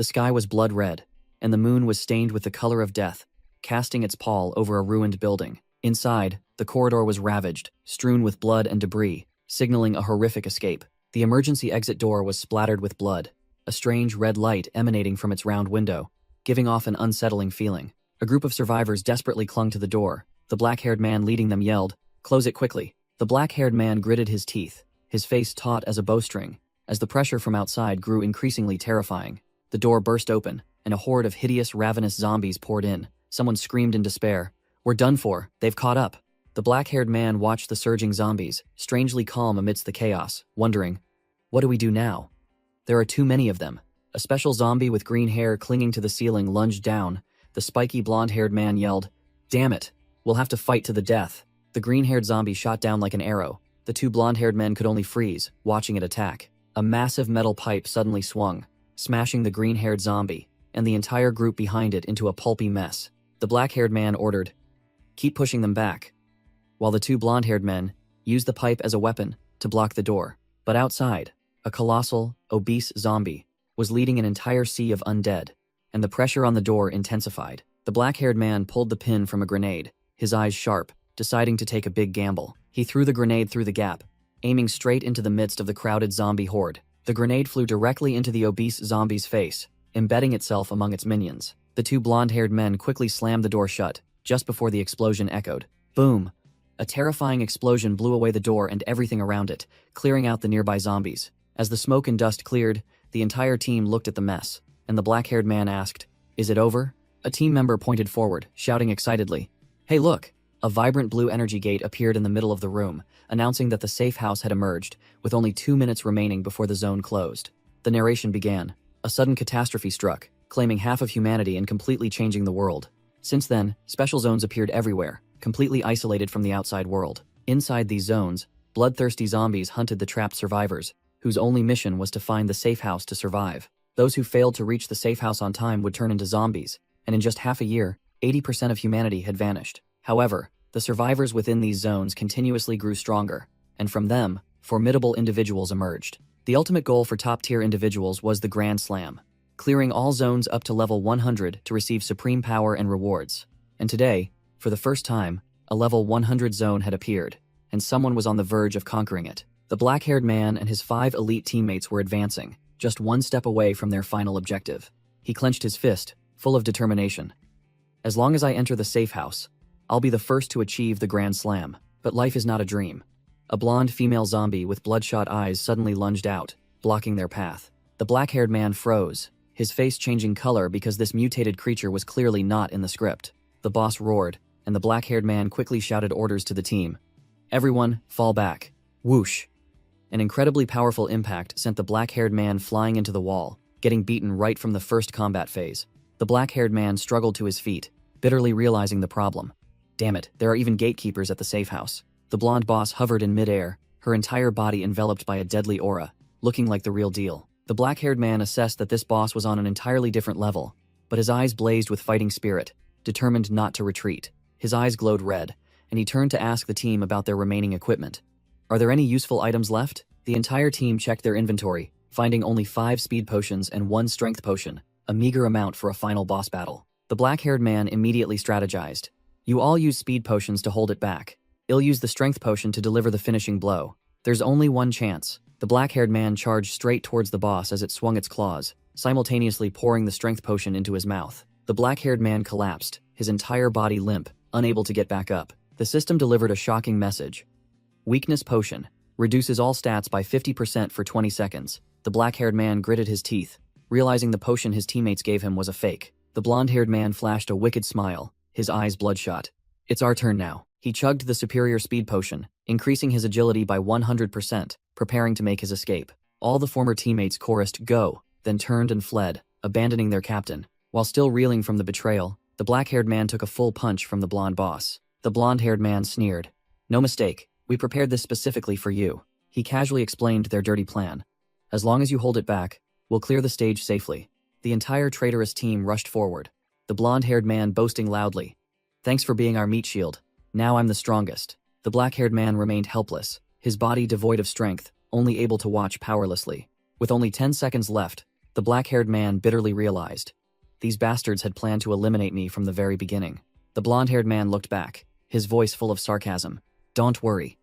The sky was blood red, and the moon was stained with the color of death, casting its pall over a ruined building. Inside, the corridor was ravaged, strewn with blood and debris, signaling a horrific escape. The emergency exit door was splattered with blood, a strange red light emanating from its round window, giving off an unsettling feeling. A group of survivors desperately clung to the door. The black-haired man leading them yelled, "Close it quickly." The black-haired man gritted his teeth, his face taut as a bowstring, as the pressure from outside grew increasingly terrifying. The door burst open, and a horde of hideous, ravenous zombies poured in. Someone screamed in despair, "We're done for, they've caught up." The black-haired man watched the surging zombies, strangely calm amidst the chaos, wondering, what do we do now? There are too many of them. A special zombie with green hair clinging to the ceiling lunged down. The spiky blonde-haired man yelled, "Damn it, we'll have to fight to the death." The green-haired zombie shot down like an arrow. The two blonde-haired men could only freeze, watching it attack. A massive metal pipe suddenly swung, smashing the green-haired zombie, and the entire group behind it into a pulpy mess. The black-haired man ordered, "Keep pushing them back," while the two blonde-haired men used the pipe as a weapon to block the door. But outside, a colossal, obese zombie was leading an entire sea of undead, and the pressure on the door intensified. The black-haired man pulled the pin from a grenade, his eyes sharp, deciding to take a big gamble. He threw the grenade through the gap, aiming straight into the midst of the crowded zombie horde. The grenade flew directly into the obese zombie's face, embedding itself among its minions. The two blonde-haired men quickly slammed the door shut, just before the explosion echoed. Boom! A terrifying explosion blew away the door and everything around it, clearing out the nearby zombies. As the smoke and dust cleared, the entire team looked at the mess, and the black-haired man asked, "Is it over?" A team member pointed forward, shouting excitedly, "Hey look!" A vibrant blue energy gate appeared in the middle of the room, announcing that the safe house had emerged, with only 2 minutes remaining before the zone closed. The narration began. A sudden catastrophe struck, claiming half of humanity and completely changing the world. Since then, special zones appeared everywhere, completely isolated from the outside world. Inside these zones, bloodthirsty zombies hunted the trapped survivors, whose only mission was to find the safe house to survive. Those who failed to reach the safe house on time would turn into zombies, and in just half a year, 80% of humanity had vanished. However, the survivors within these zones continuously grew stronger, and from them, formidable individuals emerged. The ultimate goal for top-tier individuals was the Grand Slam, clearing all zones up to level 100 to receive supreme power and rewards. And today, for the first time, a level 100 zone had appeared, and someone was on the verge of conquering it. The black-haired man and his 5 elite teammates were advancing, just 1 step away from their final objective. He clenched his fist, full of determination. "As long as I enter the safe house, I'll be the first to achieve the Grand Slam." But life is not a dream. A blonde female zombie with bloodshot eyes suddenly lunged out, blocking their path. The black-haired man froze, his face changing color because this mutated creature was clearly not in the script. The boss roared, and the black-haired man quickly shouted orders to the team. "Everyone, fall back." Whoosh! An incredibly powerful impact sent the black-haired man flying into the wall, getting beaten right from the first combat phase. The black-haired man struggled to his feet, bitterly realizing the problem. Damn it, there are even gatekeepers at the safe house. The blonde boss hovered in midair, her entire body enveloped by a deadly aura, looking like the real deal. The black-haired man assessed that this boss was on an entirely different level, but his eyes blazed with fighting spirit, determined not to retreat. His eyes glowed red, and he turned to ask the team about their remaining equipment. "Are there any useful items left?" The entire team checked their inventory, finding only 5 speed potions and 1 strength potion, a meager amount for a final boss battle. The black-haired man immediately strategized. "You all use speed potions to hold it back. I'll use the strength potion to deliver the finishing blow. There's only one chance." The black-haired man charged straight towards the boss as it swung its claws, simultaneously pouring the strength potion into his mouth. The black-haired man collapsed, his entire body limp, unable to get back up. The system delivered a shocking message. Weakness potion. Reduces all stats by 50% for 20 seconds. The black-haired man gritted his teeth, realizing the potion his teammates gave him was a fake. The blonde-haired man flashed a wicked smile, his eyes bloodshot. "It's our turn now." He chugged the superior speed potion, increasing his agility by 100%, preparing to make his escape. All the former teammates chorused "Go," then turned and fled, abandoning their captain. While still reeling from the betrayal, the black-haired man took a full punch from the blonde boss. The blonde-haired man sneered. "No mistake, we prepared this specifically for you." He casually explained their dirty plan. "As long as you hold it back, we'll clear the stage safely." The entire traitorous team rushed forward, the blonde-haired man boasting loudly. "Thanks for being our meat shield. Now I'm the strongest." The black-haired man remained helpless, his body devoid of strength, only able to watch powerlessly. With only 10 seconds left, The black-haired man bitterly realized. These bastards had planned to eliminate me from the very beginning. The blonde-haired man looked back, his voice full of sarcasm. Don't worry.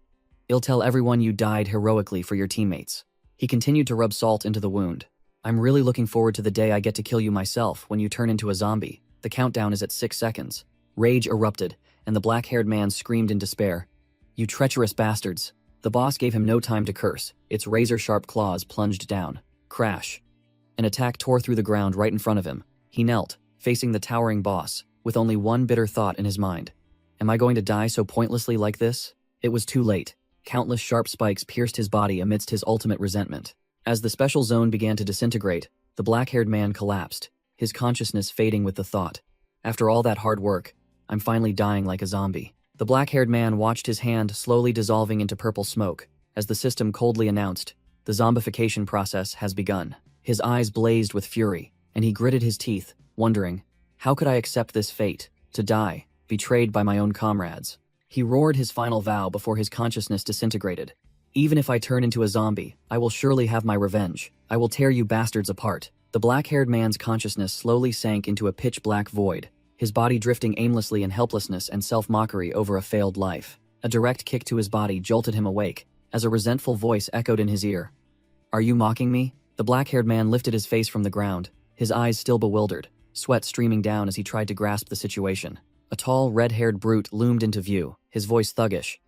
I'll tell everyone you died heroically for your teammates. He continued to rub salt into the wound. I'm really looking forward to the day I get to kill you myself when you turn into a zombie. The countdown is at 6 seconds. Rage erupted, and the black-haired man screamed in despair. You treacherous bastards. The boss gave him no time to curse. Its razor-sharp claws plunged down. Crash. An attack tore through the ground right in front of him. He knelt, facing the towering boss, with only one bitter thought in his mind. Am I going to die so pointlessly like this? It was too late. Countless sharp spikes pierced his body amidst his ultimate resentment. As the special zone began to disintegrate, the black-haired man collapsed, his consciousness fading with the thought. After all that hard work, I'm finally dying like a zombie. The black-haired man watched his hand slowly dissolving into purple smoke, as the system coldly announced, the zombification process has begun. His eyes blazed with fury, and he gritted his teeth, wondering, how could I accept this fate, to die, betrayed by my own comrades? He roared his final vow before his consciousness disintegrated. Even if I turn into a zombie, I will surely have my revenge. I will tear you bastards apart. The black-haired man's consciousness slowly sank into a pitch-black void, his body drifting aimlessly in helplessness and self-mockery over a failed life. A direct kick to his body jolted him awake, as a resentful voice echoed in his ear. Are you mocking me? The black-haired man lifted his face from the ground, his eyes still bewildered, sweat streaming down as he tried to grasp the situation. A tall, red-haired brute loomed into view, his voice thuggish.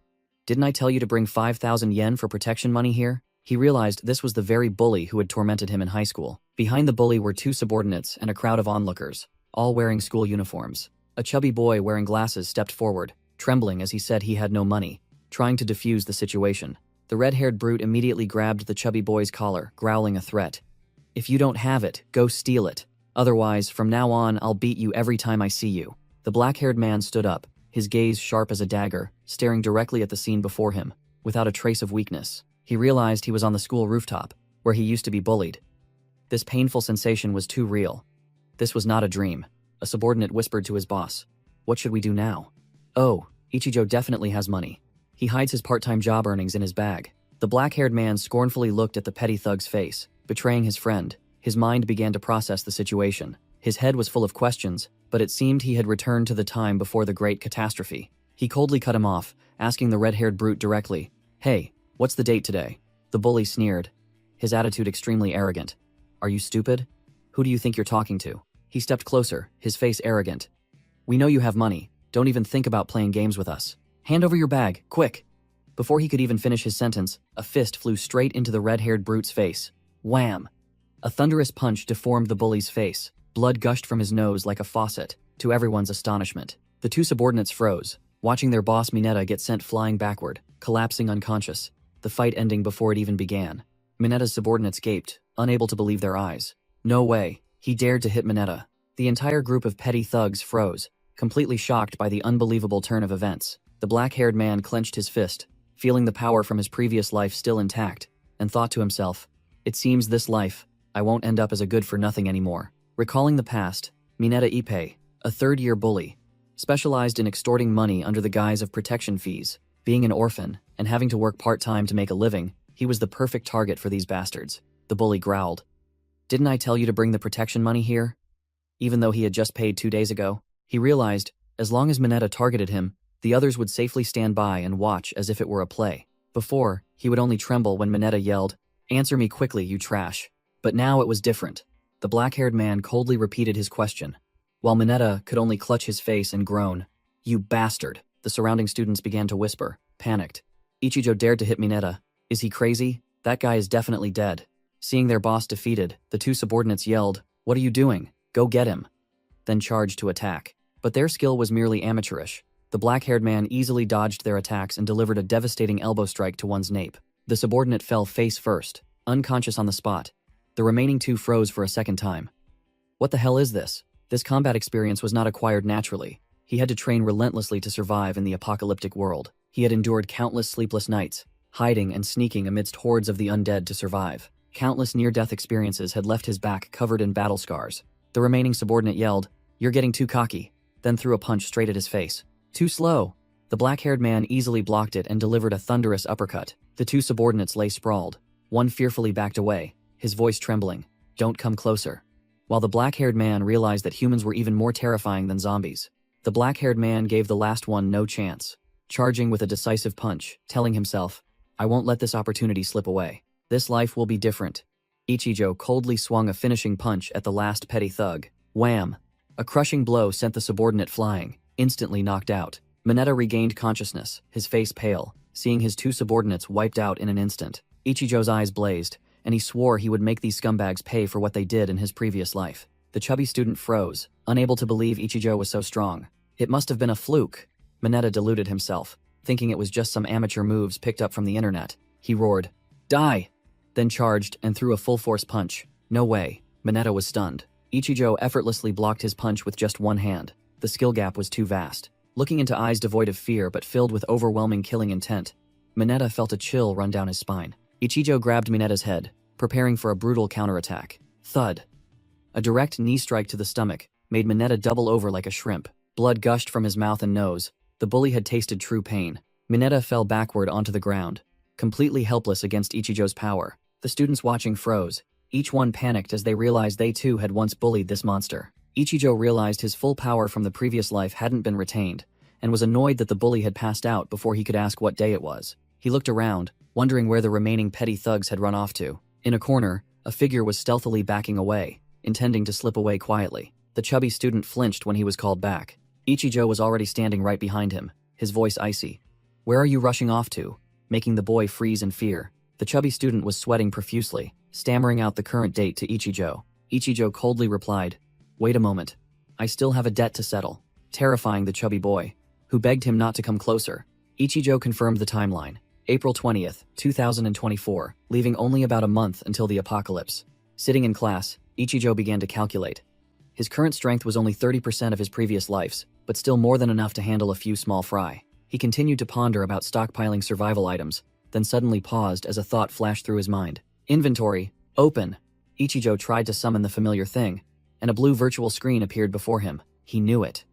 Didn't I tell you to bring 5,000 yen for protection money here? He realized this was the very bully who had tormented him in high school. Behind the bully were two subordinates and a crowd of onlookers, all wearing school uniforms. A chubby boy wearing glasses stepped forward, trembling as he said he had no money, trying to defuse the situation. The red-haired brute immediately grabbed the chubby boy's collar, growling a threat. If you don't have it, go steal it. Otherwise, from now on, I'll beat you every time I see you. The black-haired man stood up, his gaze sharp as a dagger, staring directly at the scene before him, without a trace of weakness. He realized he was on the school rooftop, where he used to be bullied. This painful sensation was too real. This was not a dream. A subordinate whispered to his boss. What should we do now? Oh, Ichijo definitely has money. He hides his part-time job earnings in his bag. The black-haired man scornfully looked at the petty thug's face, betraying his friend. His mind began to process the situation. His head was full of questions, but it seemed he had returned to the time before the great catastrophe. He coldly cut him off, asking the red-haired brute directly, Hey, what's the date today? The bully sneered, his attitude extremely arrogant. Are you stupid? Who do you think you're talking to? He stepped closer, his face arrogant. We know you have money. Don't even think about playing games with us. Hand over your bag, quick. Before he could even finish his sentence, a fist flew straight into the red-haired brute's face. Wham! A thunderous punch deformed the bully's face. Blood gushed from his nose like a faucet, to everyone's astonishment. The two subordinates froze, watching their boss Mineta get sent flying backward, collapsing unconscious, the fight ending before it even began. Mineta's subordinates gaped, unable to believe their eyes. No way, he dared to hit Mineta. The entire group of petty thugs froze, completely shocked by the unbelievable turn of events. The black-haired man clenched his fist, feeling the power from his previous life still intact, and thought to himself, it seems this life, I won't end up as a good-for-nothing anymore. Recalling the past, Mineta Ippei, a third-year bully, specialized in extorting money under the guise of protection fees. Being an orphan, and having to work part-time to make a living, he was the perfect target for these bastards. The bully growled. Didn't I tell you to bring the protection money here? Even though he had just paid 2 days ago, he realized, as long as Mineta targeted him, the others would safely stand by and watch as if it were a play. Before, he would only tremble when Mineta yelled, Answer me quickly, you trash. But now it was different. The black-haired man coldly repeated his question, while Mineta could only clutch his face and groan. You bastard! The surrounding students began to whisper, panicked. Ichijo dared to hit Mineta. Is he crazy? That guy is definitely dead. Seeing their boss defeated, the two subordinates yelled, What are you doing? Go get him! Then charged to attack. But their skill was merely amateurish. The black-haired man easily dodged their attacks and delivered a devastating elbow strike to one's nape. The subordinate fell face first, unconscious on the spot. The remaining two froze for a second time. What the hell is this? This combat experience was not acquired naturally. He had to train relentlessly to survive in the apocalyptic world. He had endured countless sleepless nights, hiding and sneaking amidst hordes of the undead to survive. Countless near-death experiences had left his back covered in battle scars. The remaining subordinate yelled, You're getting too cocky, then threw a punch straight at his face. Too slow. The black-haired man easily blocked it and delivered a thunderous uppercut. The two subordinates lay sprawled. One fearfully backed away, his voice trembling. "Don't come closer." While the black-haired man realized that humans were even more terrifying than zombies, the black-haired man gave the last one no chance, charging with a decisive punch, telling himself, "I won't let this opportunity slip away. This life will be different." Ichijo coldly swung a finishing punch at the last petty thug. Wham! A crushing blow sent the subordinate flying, instantly knocked out. Mineta regained consciousness, his face pale, seeing his two subordinates wiped out in an instant. Ichijo's eyes blazed, and he swore he would make these scumbags pay for what they did in his previous life. The chubby student froze, unable to believe Ichijo was so strong. It must have been a fluke. Mineta deluded himself, thinking it was just some amateur moves picked up from the internet. He roared, "Die!" Then charged and threw a full-force punch. No way. Mineta was stunned. Ichijo effortlessly blocked his punch with just one hand. The skill gap was too vast. Looking into eyes devoid of fear but filled with overwhelming killing intent, Mineta felt a chill run down his spine. Ichijo grabbed Mineta's head, preparing for a brutal counterattack. Thud. A direct knee strike to the stomach made Mineta double over like a shrimp. Blood gushed from his mouth and nose. The bully had tasted true pain. Mineta fell backward onto the ground, completely helpless against Ichijo's power. The students watching froze. Each one panicked as they realized they too had once bullied this monster. Ichijo realized his full power from the previous life hadn't been retained, and was annoyed that the bully had passed out before he could ask what day it was. He looked around, wondering where the remaining petty thugs had run off to. In a corner, a figure was stealthily backing away, intending to slip away quietly. The chubby student flinched when he was called back. Ichijo was already standing right behind him, his voice icy. "Where are you rushing off to?" making the boy freeze in fear. The chubby student was sweating profusely, stammering out the current date to Ichijo. Ichijo coldly replied, "Wait a moment. I still have a debt to settle," terrifying the chubby boy, who begged him not to come closer. Ichijo confirmed the timeline. April 20th, 2024, leaving only about a month until the apocalypse. Sitting in class, Ichijo began to calculate. His current strength was only 30% of his previous lives, but still more than enough to handle a few small fry. He continued to ponder about stockpiling survival items, then suddenly paused as a thought flashed through his mind. Inventory, open. Ichijo tried to summon the familiar thing, and a blue virtual screen appeared before him. He knew it.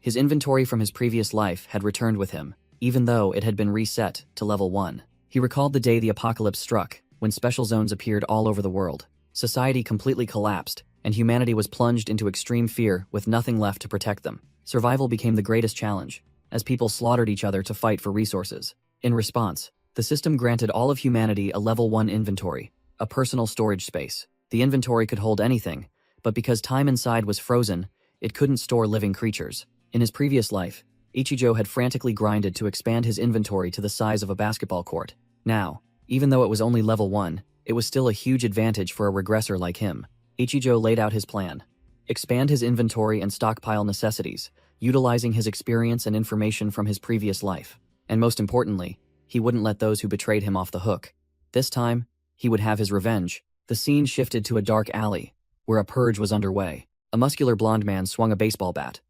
His inventory from his previous life had returned with him, even though it had been reset to level 1. He recalled the day the apocalypse struck, when special zones appeared all over the world. Society completely collapsed, and humanity was plunged into extreme fear with nothing left to protect them. Survival became the greatest challenge, as people slaughtered each other to fight for resources. In response, the system granted all of humanity a level 1 inventory, a personal storage space. The inventory could hold anything, but because time inside was frozen, it couldn't store living creatures. In his previous life, Ichijo had frantically grinded to expand his inventory to the size of a basketball court. Now, even though it was only level 1, it was still a huge advantage for a regressor like him. Ichijo laid out his plan. Expand his inventory and stockpile necessities, utilizing his experience and information from his previous life. And most importantly, he wouldn't let those who betrayed him off the hook. This time, he would have his revenge. The scene shifted to a dark alley, where a purge was underway. A muscular blonde man swung a baseball bat,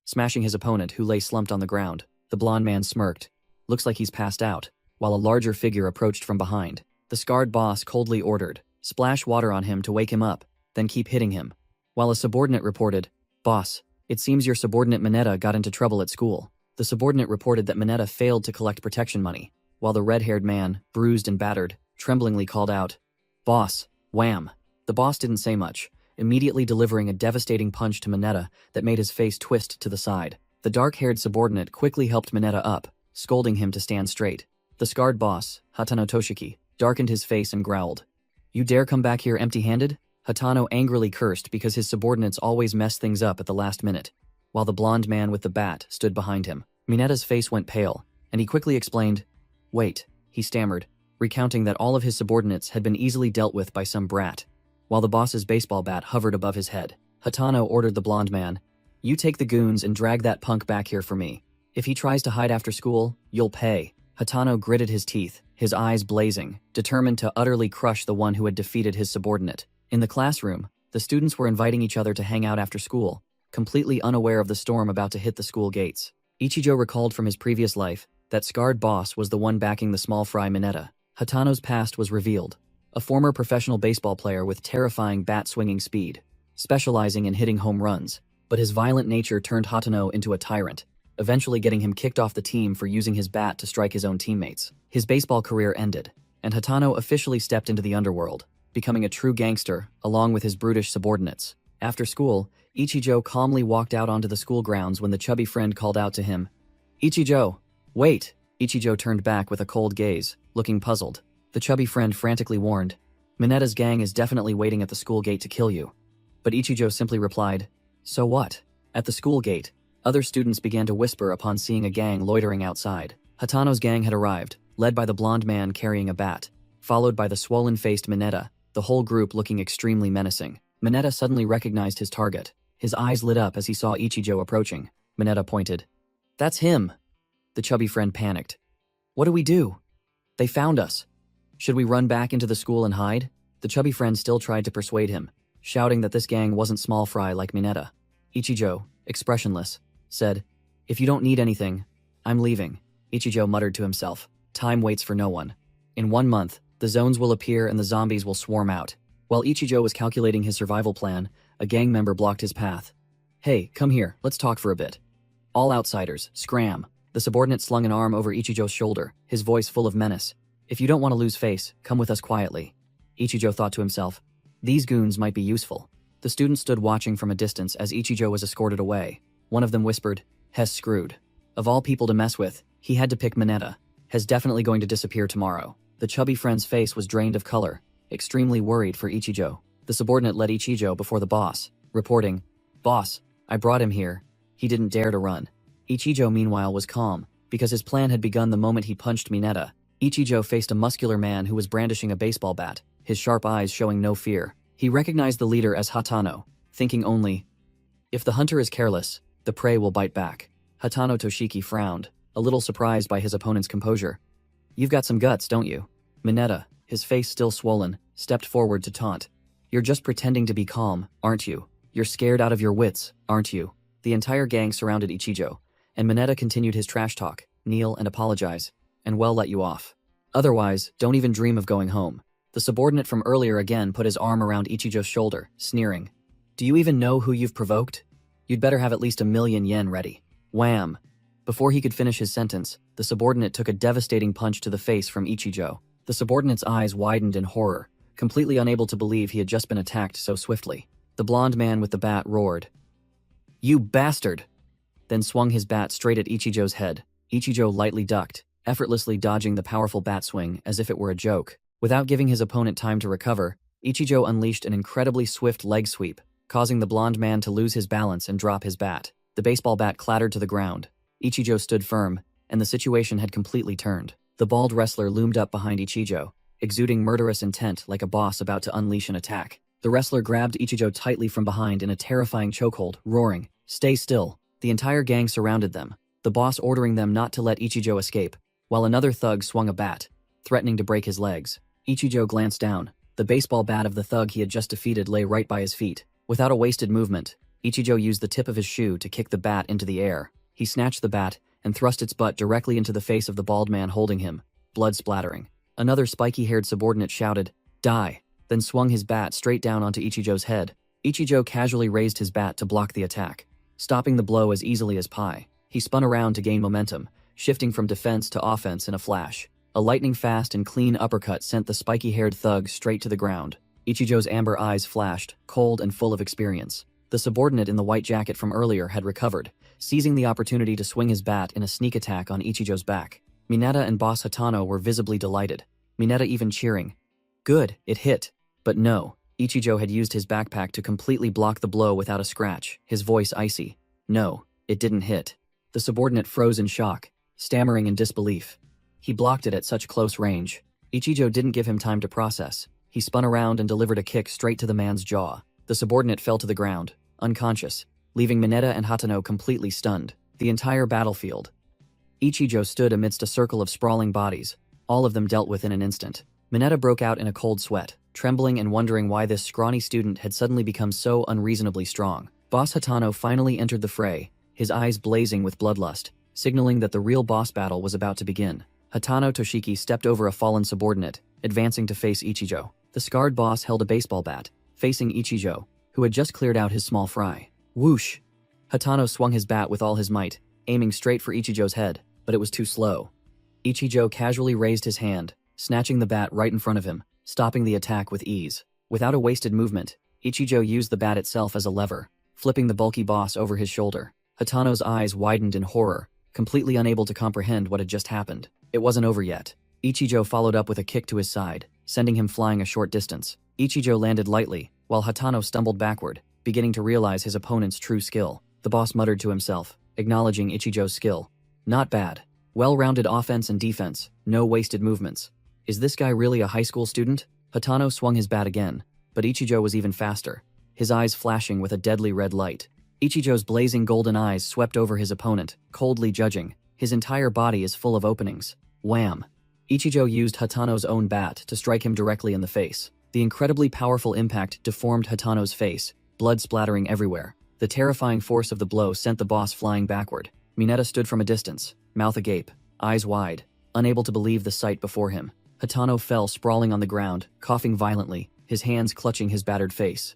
smashing his opponent who lay slumped on the ground. The blonde man smirked. "Looks like he's passed out," while a larger figure approached from behind. The scarred boss coldly ordered, "Splash water on him to wake him up, then keep hitting him." While a subordinate reported, "Boss, it seems your subordinate Mineta got into trouble at school." The subordinate reported that Mineta failed to collect protection money, while the red-haired man, bruised and battered, tremblingly called out, "Boss." Wham! The boss didn't say much, immediately delivering a devastating punch to Mineta that made his face twist to the side. The dark-haired subordinate quickly helped Mineta up, scolding him to stand straight. The scarred boss, Hatano Toshiki, darkened his face and growled, "You dare come back here empty-handed?" Hatano angrily cursed because his subordinates always mess things up at the last minute, while the blonde man with the bat stood behind him. Mineta's face went pale, and he quickly explained, "Wait," he stammered, recounting that all of his subordinates had been easily dealt with by some brat, while the boss's baseball bat hovered above his head. Hatano ordered the blonde man, "You take the goons and drag that punk back here for me. If he tries to hide after school, you'll pay." Hatano gritted his teeth, his eyes blazing, determined to utterly crush the one who had defeated his subordinate. In the classroom, the students were inviting each other to hang out after school, completely unaware of the storm about to hit the school gates. Ichijo recalled from his previous life that scarred boss was the one backing the small fry Mineta. Hatano's past was revealed. A former professional baseball player with terrifying bat-swinging speed, specializing in hitting home runs, but his violent nature turned Hatano into a tyrant, eventually getting him kicked off the team for using his bat to strike his own teammates. His baseball career ended, and Hatano officially stepped into the underworld. becoming a true gangster, along with his brutish subordinates. After school, Ichijo calmly walked out onto the school grounds when the chubby friend called out to him. Ichijo! Wait! Ichijo turned back with a cold gaze, looking puzzled. The chubby friend frantically warned, Mineta's gang is definitely waiting at the school gate to kill you. But Ichijo simply replied, so what? At the school gate, other students began to whisper upon seeing a gang loitering outside. Hatano's gang had arrived, led by the blonde man carrying a bat, followed by the swollen-faced Mineta, the whole group looking extremely menacing. Mineta suddenly recognized his target. His eyes lit up as he saw Ichijo approaching. Mineta pointed. That's him! The chubby friend panicked. What do we do? They found us. Should we run back into the school and hide? The chubby friend still tried to persuade him, shouting that this gang wasn't small fry like Mineta. Ichijo, expressionless, said, if you don't need anything, I'm leaving. Ichijo muttered to himself. Time waits for no one. In 1 month, the zones will appear and the zombies will swarm out. While Ichijo was calculating his survival plan, a gang member blocked his path. Hey, come here, let's talk for a bit. All outsiders, scram. The subordinate slung an arm over Ichijo's shoulder, his voice full of menace. If you don't want to lose face, come with us quietly. Ichijo thought to himself, these goons might be useful. The students stood watching from a distance as Ichijo was escorted away. One of them whispered, Hess screwed. Of all people to mess with, he had to pick Mineta. Hess definitely going to disappear tomorrow. The chubby friend's face was drained of color, extremely worried for Ichijo. The subordinate led Ichijo before the boss, reporting, Boss, I brought him here. He didn't dare to run. Ichijo meanwhile was calm, because his plan had begun the moment he punched Mineta. Ichijo faced a muscular man who was brandishing a baseball bat, his sharp eyes showing no fear. He recognized the leader as Hatano, thinking only, if the hunter is careless, the prey will bite back. Hatano Toshiki frowned, a little surprised by his opponent's composure. You've got some guts, don't you? Mineta, his face still swollen, stepped forward to taunt. You're just pretending to be calm, aren't you? You're scared out of your wits, aren't you? The entire gang surrounded Ichijo, and Mineta continued his trash talk, kneel and apologize, and we'll let you off. Otherwise, don't even dream of going home. The subordinate from earlier again put his arm around Ichijo's shoulder, sneering. Do you even know who you've provoked? You'd better have at least 1,000,000 yen ready. Wham! Before he could finish his sentence, the subordinate took a devastating punch to the face from Ichijo. The subordinate's eyes widened in horror, completely unable to believe he had just been attacked so swiftly. The blonde man with the bat roared, You bastard! Then swung his bat straight at Ichijo's head. Ichijo lightly ducked, effortlessly dodging the powerful bat swing as if it were a joke. Without giving his opponent time to recover, Ichijo unleashed an incredibly swift leg sweep, causing the blonde man to lose his balance and drop his bat. The baseball bat clattered to the ground. Ichijo stood firm, and the situation had completely turned. The bald wrestler loomed up behind Ichijo, exuding murderous intent like a boss about to unleash an attack. The wrestler grabbed Ichijo tightly from behind in a terrifying chokehold, roaring, Stay still. The entire gang surrounded them, the boss ordering them not to let Ichijo escape, while another thug swung a bat, threatening to break his legs. Ichijo glanced down. The baseball bat of the thug he had just defeated lay right by his feet. Without a wasted movement, Ichijo used the tip of his shoe to kick the bat into the air. He snatched the bat and thrust its butt directly into the face of the bald man holding him, blood splattering. Another spiky-haired subordinate shouted, Die, then swung his bat straight down onto Ichijo's head. Ichijo casually raised his bat to block the attack, stopping the blow as easily as pie. He spun around to gain momentum, shifting from defense to offense in a flash. A lightning-fast and clean uppercut sent the spiky-haired thug straight to the ground. Ichijo's amber eyes flashed, cold and full of experience. The subordinate in the white jacket from earlier had recovered, seizing the opportunity to swing his bat in a sneak attack on Ichijo's back. Mineta and Boss Hatano were visibly delighted, Mineta even cheering. Good, it hit. But no, Ichijo had used his backpack to completely block the blow without a scratch, his voice icy. No, it didn't hit. The subordinate froze in shock, stammering in disbelief. He blocked it at such close range. Ichijo didn't give him time to process. He spun around and delivered a kick straight to the man's jaw. The subordinate fell to the ground, unconscious, leaving Mineta and Hatano completely stunned. The entire battlefield. Ichijo stood amidst a circle of sprawling bodies, all of them dealt with in an instant. Mineta broke out in a cold sweat, trembling and wondering why this scrawny student had suddenly become so unreasonably strong. Boss Hatano finally entered the fray, his eyes blazing with bloodlust, signaling that the real boss battle was about to begin. Hatano Toshiki stepped over a fallen subordinate, advancing to face Ichijo. The scarred boss held a baseball bat, facing Ichijo, who had just cleared out his small fry. Whoosh! Hatano swung his bat with all his might, aiming straight for Ichijo's head, but it was too slow. Ichijo casually raised his hand, snatching the bat right in front of him, stopping the attack with ease. Without a wasted movement, Ichijo used the bat itself as a lever, flipping the bulky boss over his shoulder. Hatano's eyes widened in horror, completely unable to comprehend what had just happened. It wasn't over yet. Ichijo followed up with a kick to his side, sending him flying a short distance. Ichijo landed lightly, while Hatano stumbled backward, beginning to realize his opponent's true skill. The boss muttered to himself, acknowledging Ichijo's skill. Not bad. Well-rounded offense and defense, no wasted movements. Is this guy really a high school student? Hatano swung his bat again, but Ichijo was even faster, his eyes flashing with a deadly red light. Ichijo's blazing golden eyes swept over his opponent, coldly judging. His entire body is full of openings. Wham! Ichijo used Hatano's own bat to strike him directly in the face. The incredibly powerful impact deformed Hatano's face, blood splattering everywhere. The terrifying force of the blow sent the boss flying backward. Mineta stood from a distance, mouth agape, eyes wide, unable to believe the sight before him. Hatano fell sprawling on the ground, coughing violently, his hands clutching his battered face.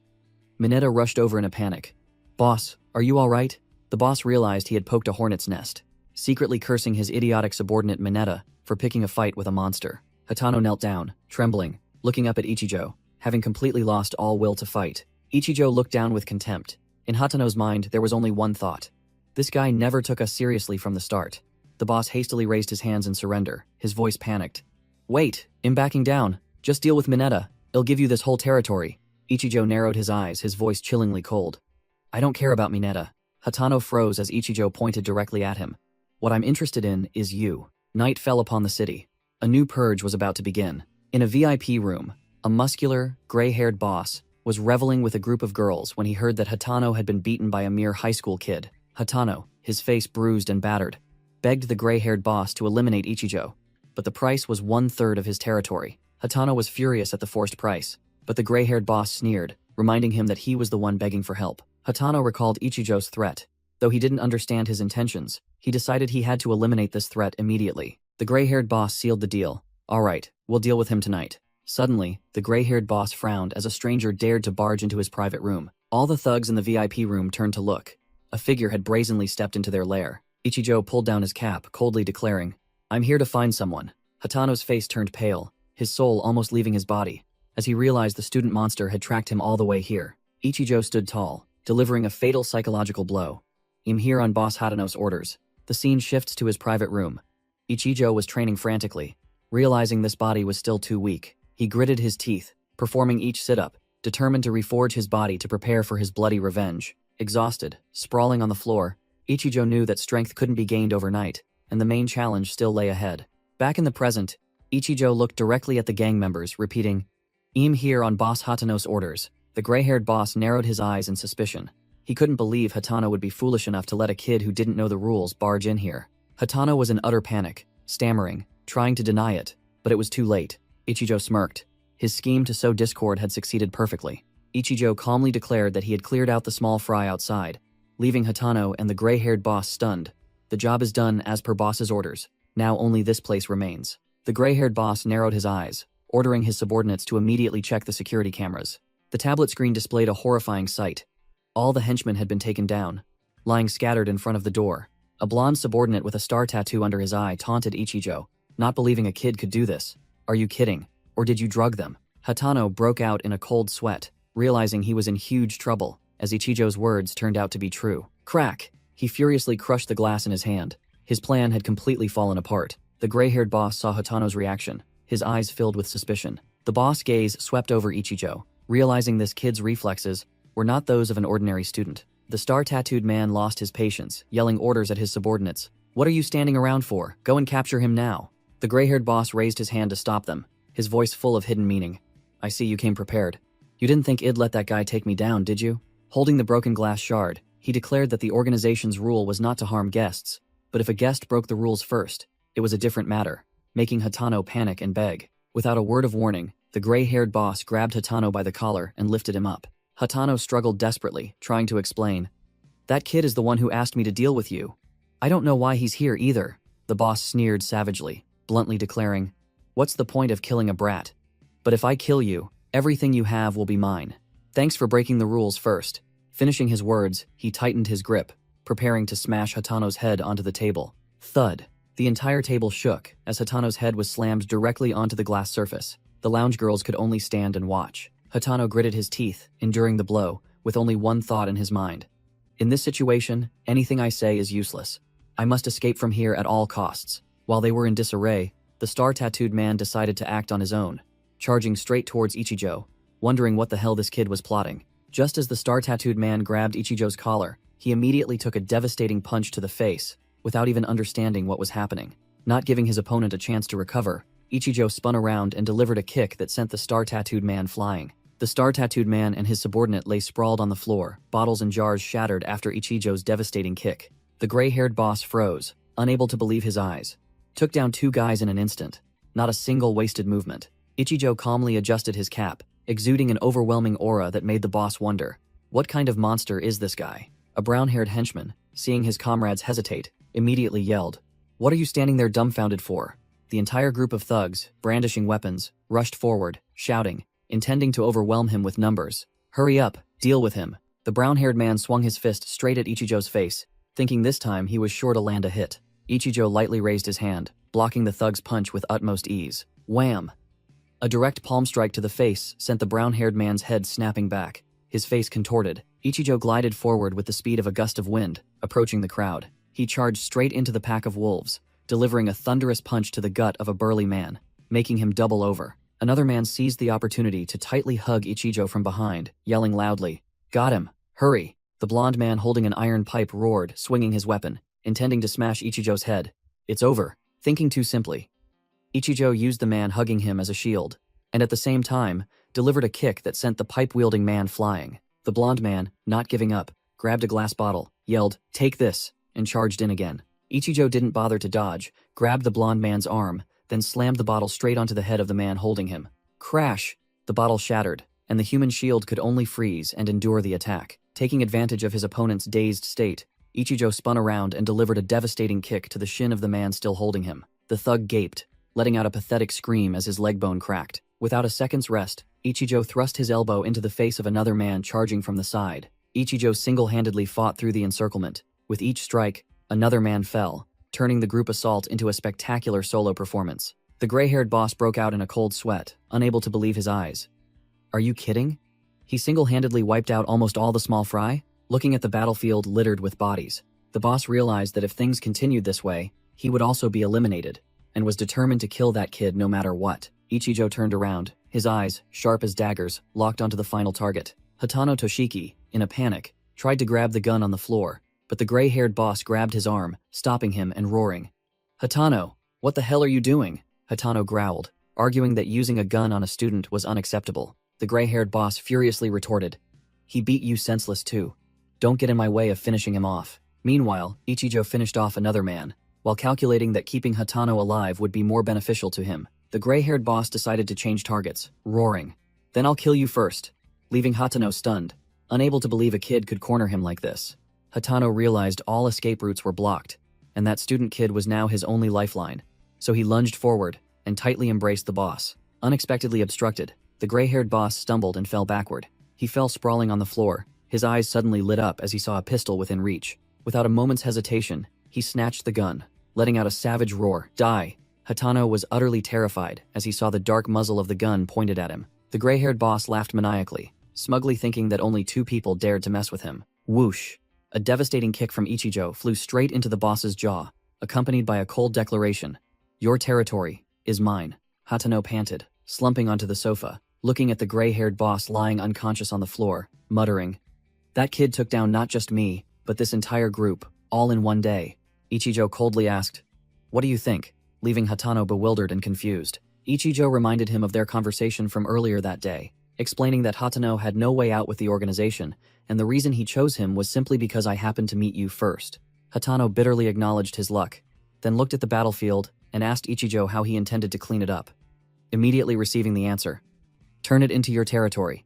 Mineta rushed over in a panic. "Boss, are you all right?" The boss realized he had poked a hornet's nest, secretly cursing his idiotic subordinate Mineta for picking a fight with a monster. Hatano knelt down, trembling, looking up at Ichijo, having completely lost all will to fight. Ichijo looked down with contempt. In Hatano's mind, there was only one thought. This guy never took us seriously from the start. The boss hastily raised his hands in surrender, his voice panicked. "Wait, I'm backing down. Just deal with Mineta. He'll give you this whole territory." Ichijo narrowed his eyes, his voice chillingly cold. "I don't care about Mineta." Hatano froze as Ichijo pointed directly at him. "What I'm interested in is you." Night fell upon the city. A new purge was about to begin. In a VIP room, a muscular, gray-haired boss was reveling with a group of girls when he heard that Hatano had been beaten by a mere high school kid. Hatano, his face bruised and battered, begged the gray-haired boss to eliminate Ichijo, but the price was 1/3 of his territory. Hatano was furious at the forced price, but the gray-haired boss sneered, reminding him that he was the one begging for help. Hatano recalled Ichijo's threat. Though he didn't understand his intentions, he decided he had to eliminate this threat immediately. The gray-haired boss sealed the deal. "All right, we'll deal with him tonight." Suddenly, the gray-haired boss frowned as a stranger dared to barge into his private room. All the thugs in the VIP room turned to look. A figure had brazenly stepped into their lair. Ichijo pulled down his cap, coldly declaring, "I'm here to find someone." Hatano's face turned pale, his soul almost leaving his body, as he realized the student monster had tracked him all the way here. Ichijo stood tall, delivering a fatal psychological blow. "I'm here on Boss Hatano's orders." The scene shifts to his private room. Ichijo was training frantically. Realizing this body was still too weak, he gritted his teeth, performing each sit-up, determined to reforge his body to prepare for his bloody revenge. Exhausted, sprawling on the floor, Ichijo knew that strength couldn't be gained overnight, and the main challenge still lay ahead. Back in the present, Ichijo looked directly at the gang members, repeating, "I'm here on Boss Hatano's orders." The gray-haired boss narrowed his eyes in suspicion. He couldn't believe Hatano would be foolish enough to let a kid who didn't know the rules barge in here. Hatano was in utter panic, stammering, trying to deny it, but it was too late. Ichijo smirked. His scheme to sow discord had succeeded perfectly. Ichijo calmly declared that he had cleared out the small fry outside, leaving Hatano and the gray-haired boss stunned. "The job is done as per boss's orders. Now only this place remains." The gray-haired boss narrowed his eyes, ordering his subordinates to immediately check the security cameras. The tablet screen displayed a horrifying sight. All the henchmen had been taken down, lying scattered in front of the door. A blonde subordinate with a star tattoo under his eye taunted Ichijo, not believing a kid could do this. "Are you kidding? Or did you drug them?" Hatano broke out in a cold sweat, realizing he was in huge trouble, as Ichijo's words turned out to be true. Crack! He furiously crushed the glass in his hand. His plan had completely fallen apart. The gray-haired boss saw Hatano's reaction, his eyes filled with suspicion. The boss' gaze swept over Ichijo, realizing this kid's reflexes were not those of an ordinary student. The star-tattooed man lost his patience, yelling orders at his subordinates. "What are you standing around for? Go and capture him now." The gray-haired boss raised his hand to stop them, his voice full of hidden meaning. "I see you came prepared. You didn't think I'd let that guy take me down, did you?" Holding the broken glass shard, he declared that the organization's rule was not to harm guests, but if a guest broke the rules first, it was a different matter, making Hatano panic and beg. Without a word of warning, the gray-haired boss grabbed Hatano by the collar and lifted him up. Hatano struggled desperately, trying to explain. "That kid is the one who asked me to deal with you. I don't know why he's here either." The boss sneered savagely, bluntly declaring, "What's the point of killing a brat? But if I kill you, everything you have will be mine. Thanks for breaking the rules first." Finishing his words, he tightened his grip, preparing to smash Hatano's head onto the table. Thud! The entire table shook as Hatano's head was slammed directly onto the glass surface. The lounge girls could only stand and watch. Hatano gritted his teeth, enduring the blow, with only one thought in his mind. In this situation, anything I say is useless. I must escape from here at all costs. While they were in disarray, the star-tattooed man decided to act on his own, charging straight towards Ichijo, wondering what the hell this kid was plotting. Just as the star-tattooed man grabbed Ichijo's collar, he immediately took a devastating punch to the face, without even understanding what was happening. Not giving his opponent a chance to recover, Ichijo spun around and delivered a kick that sent the star-tattooed man flying. The star-tattooed man and his subordinate lay sprawled on the floor, bottles and jars shattered after Ichijo's devastating kick. The gray-haired boss froze, unable to believe his eyes. Took down 2 guys in an instant. Not a single wasted movement. Ichijo calmly adjusted his cap, exuding an overwhelming aura that made the boss wonder, what kind of monster is this guy? A brown-haired henchman, seeing his comrades hesitate, immediately yelled, "What are you standing there dumbfounded for?" The entire group of thugs, brandishing weapons, rushed forward, shouting, intending to overwhelm him with numbers. "Hurry up, deal with him." The brown-haired man swung his fist straight at Ichijo's face, thinking this time he was sure to land a hit. Ichijo lightly raised his hand, blocking the thug's punch with utmost ease. Wham! A direct palm strike to the face sent the brown-haired man's head snapping back, his face contorted. Ichijo glided forward with the speed of a gust of wind, approaching the crowd. He charged straight into the pack of wolves, delivering a thunderous punch to the gut of a burly man, making him double over. Another man seized the opportunity to tightly hug Ichijo from behind, yelling loudly, "Got him! Hurry!" The blonde man holding an iron pipe roared, swinging his weapon, intending to smash Ichijo's head. It's over. Thinking too simply. Ichijo used the man hugging him as a shield, and at the same time, delivered a kick that sent the pipe-wielding man flying. The blonde man, not giving up, grabbed a glass bottle, yelled, "Take this," and charged in again. Ichijo didn't bother to dodge, grabbed the blonde man's arm, then slammed the bottle straight onto the head of the man holding him. Crash! The bottle shattered, and the human shield could only freeze and endure the attack. Taking advantage of his opponent's dazed state, Ichijo spun around and delivered a devastating kick to the shin of the man still holding him. The thug gaped, letting out a pathetic scream as his leg bone cracked. Without a second's rest, Ichijo thrust his elbow into the face of another man charging from the side. Ichijo single-handedly fought through the encirclement. With each strike, another man fell, turning the group assault into a spectacular solo performance. The gray-haired boss broke out in a cold sweat, unable to believe his eyes. Are you kidding? He single-handedly wiped out almost all the small fry? Looking at the battlefield littered with bodies, the boss realized that if things continued this way, he would also be eliminated, and was determined to kill that kid no matter what. Ichijo turned around, his eyes, sharp as daggers, locked onto the final target. Hatano Toshiki, in a panic, tried to grab the gun on the floor, but the gray-haired boss grabbed his arm, stopping him and roaring. "Hatano, what the hell are you doing?" Hatano growled, arguing that using a gun on a student was unacceptable. The gray-haired boss furiously retorted, "He beat you senseless too. Don't get in my way of finishing him off." Meanwhile, Ichijo finished off another man, while calculating that keeping Hatano alive would be more beneficial to him. The gray-haired boss decided to change targets, roaring, "Then I'll kill you first," leaving Hatano stunned, unable to believe a kid could corner him like this. Hatano realized all escape routes were blocked, and that student kid was now his only lifeline, so he lunged forward and tightly embraced the boss. Unexpectedly obstructed, the gray-haired boss stumbled and fell backward. He fell sprawling on the floor, his eyes suddenly lit up as he saw a pistol within reach. Without a moment's hesitation, he snatched the gun, letting out a savage roar, "Die!" Hatano was utterly terrified as he saw the dark muzzle of the gun pointed at him. The gray-haired boss laughed maniacally, smugly thinking that only 2 people dared to mess with him. Whoosh! A devastating kick from Ichijo flew straight into the boss's jaw, accompanied by a cold declaration, "Your territory is mine." Hatano panted, slumping onto the sofa, looking at the gray-haired boss lying unconscious on the floor, muttering, "That kid took down not just me, but this entire group, all in one day." Ichijo coldly asked, "What do you think?" leaving Hatano bewildered and confused. Ichijo reminded him of their conversation from earlier that day, explaining that Hatano had no way out with the organization, and the reason he chose him was simply because I happened to meet you first. Hatano bitterly acknowledged his luck, then looked at the battlefield and asked Ichijo how he intended to clean it up. Immediately receiving the answer, "Turn it into your territory.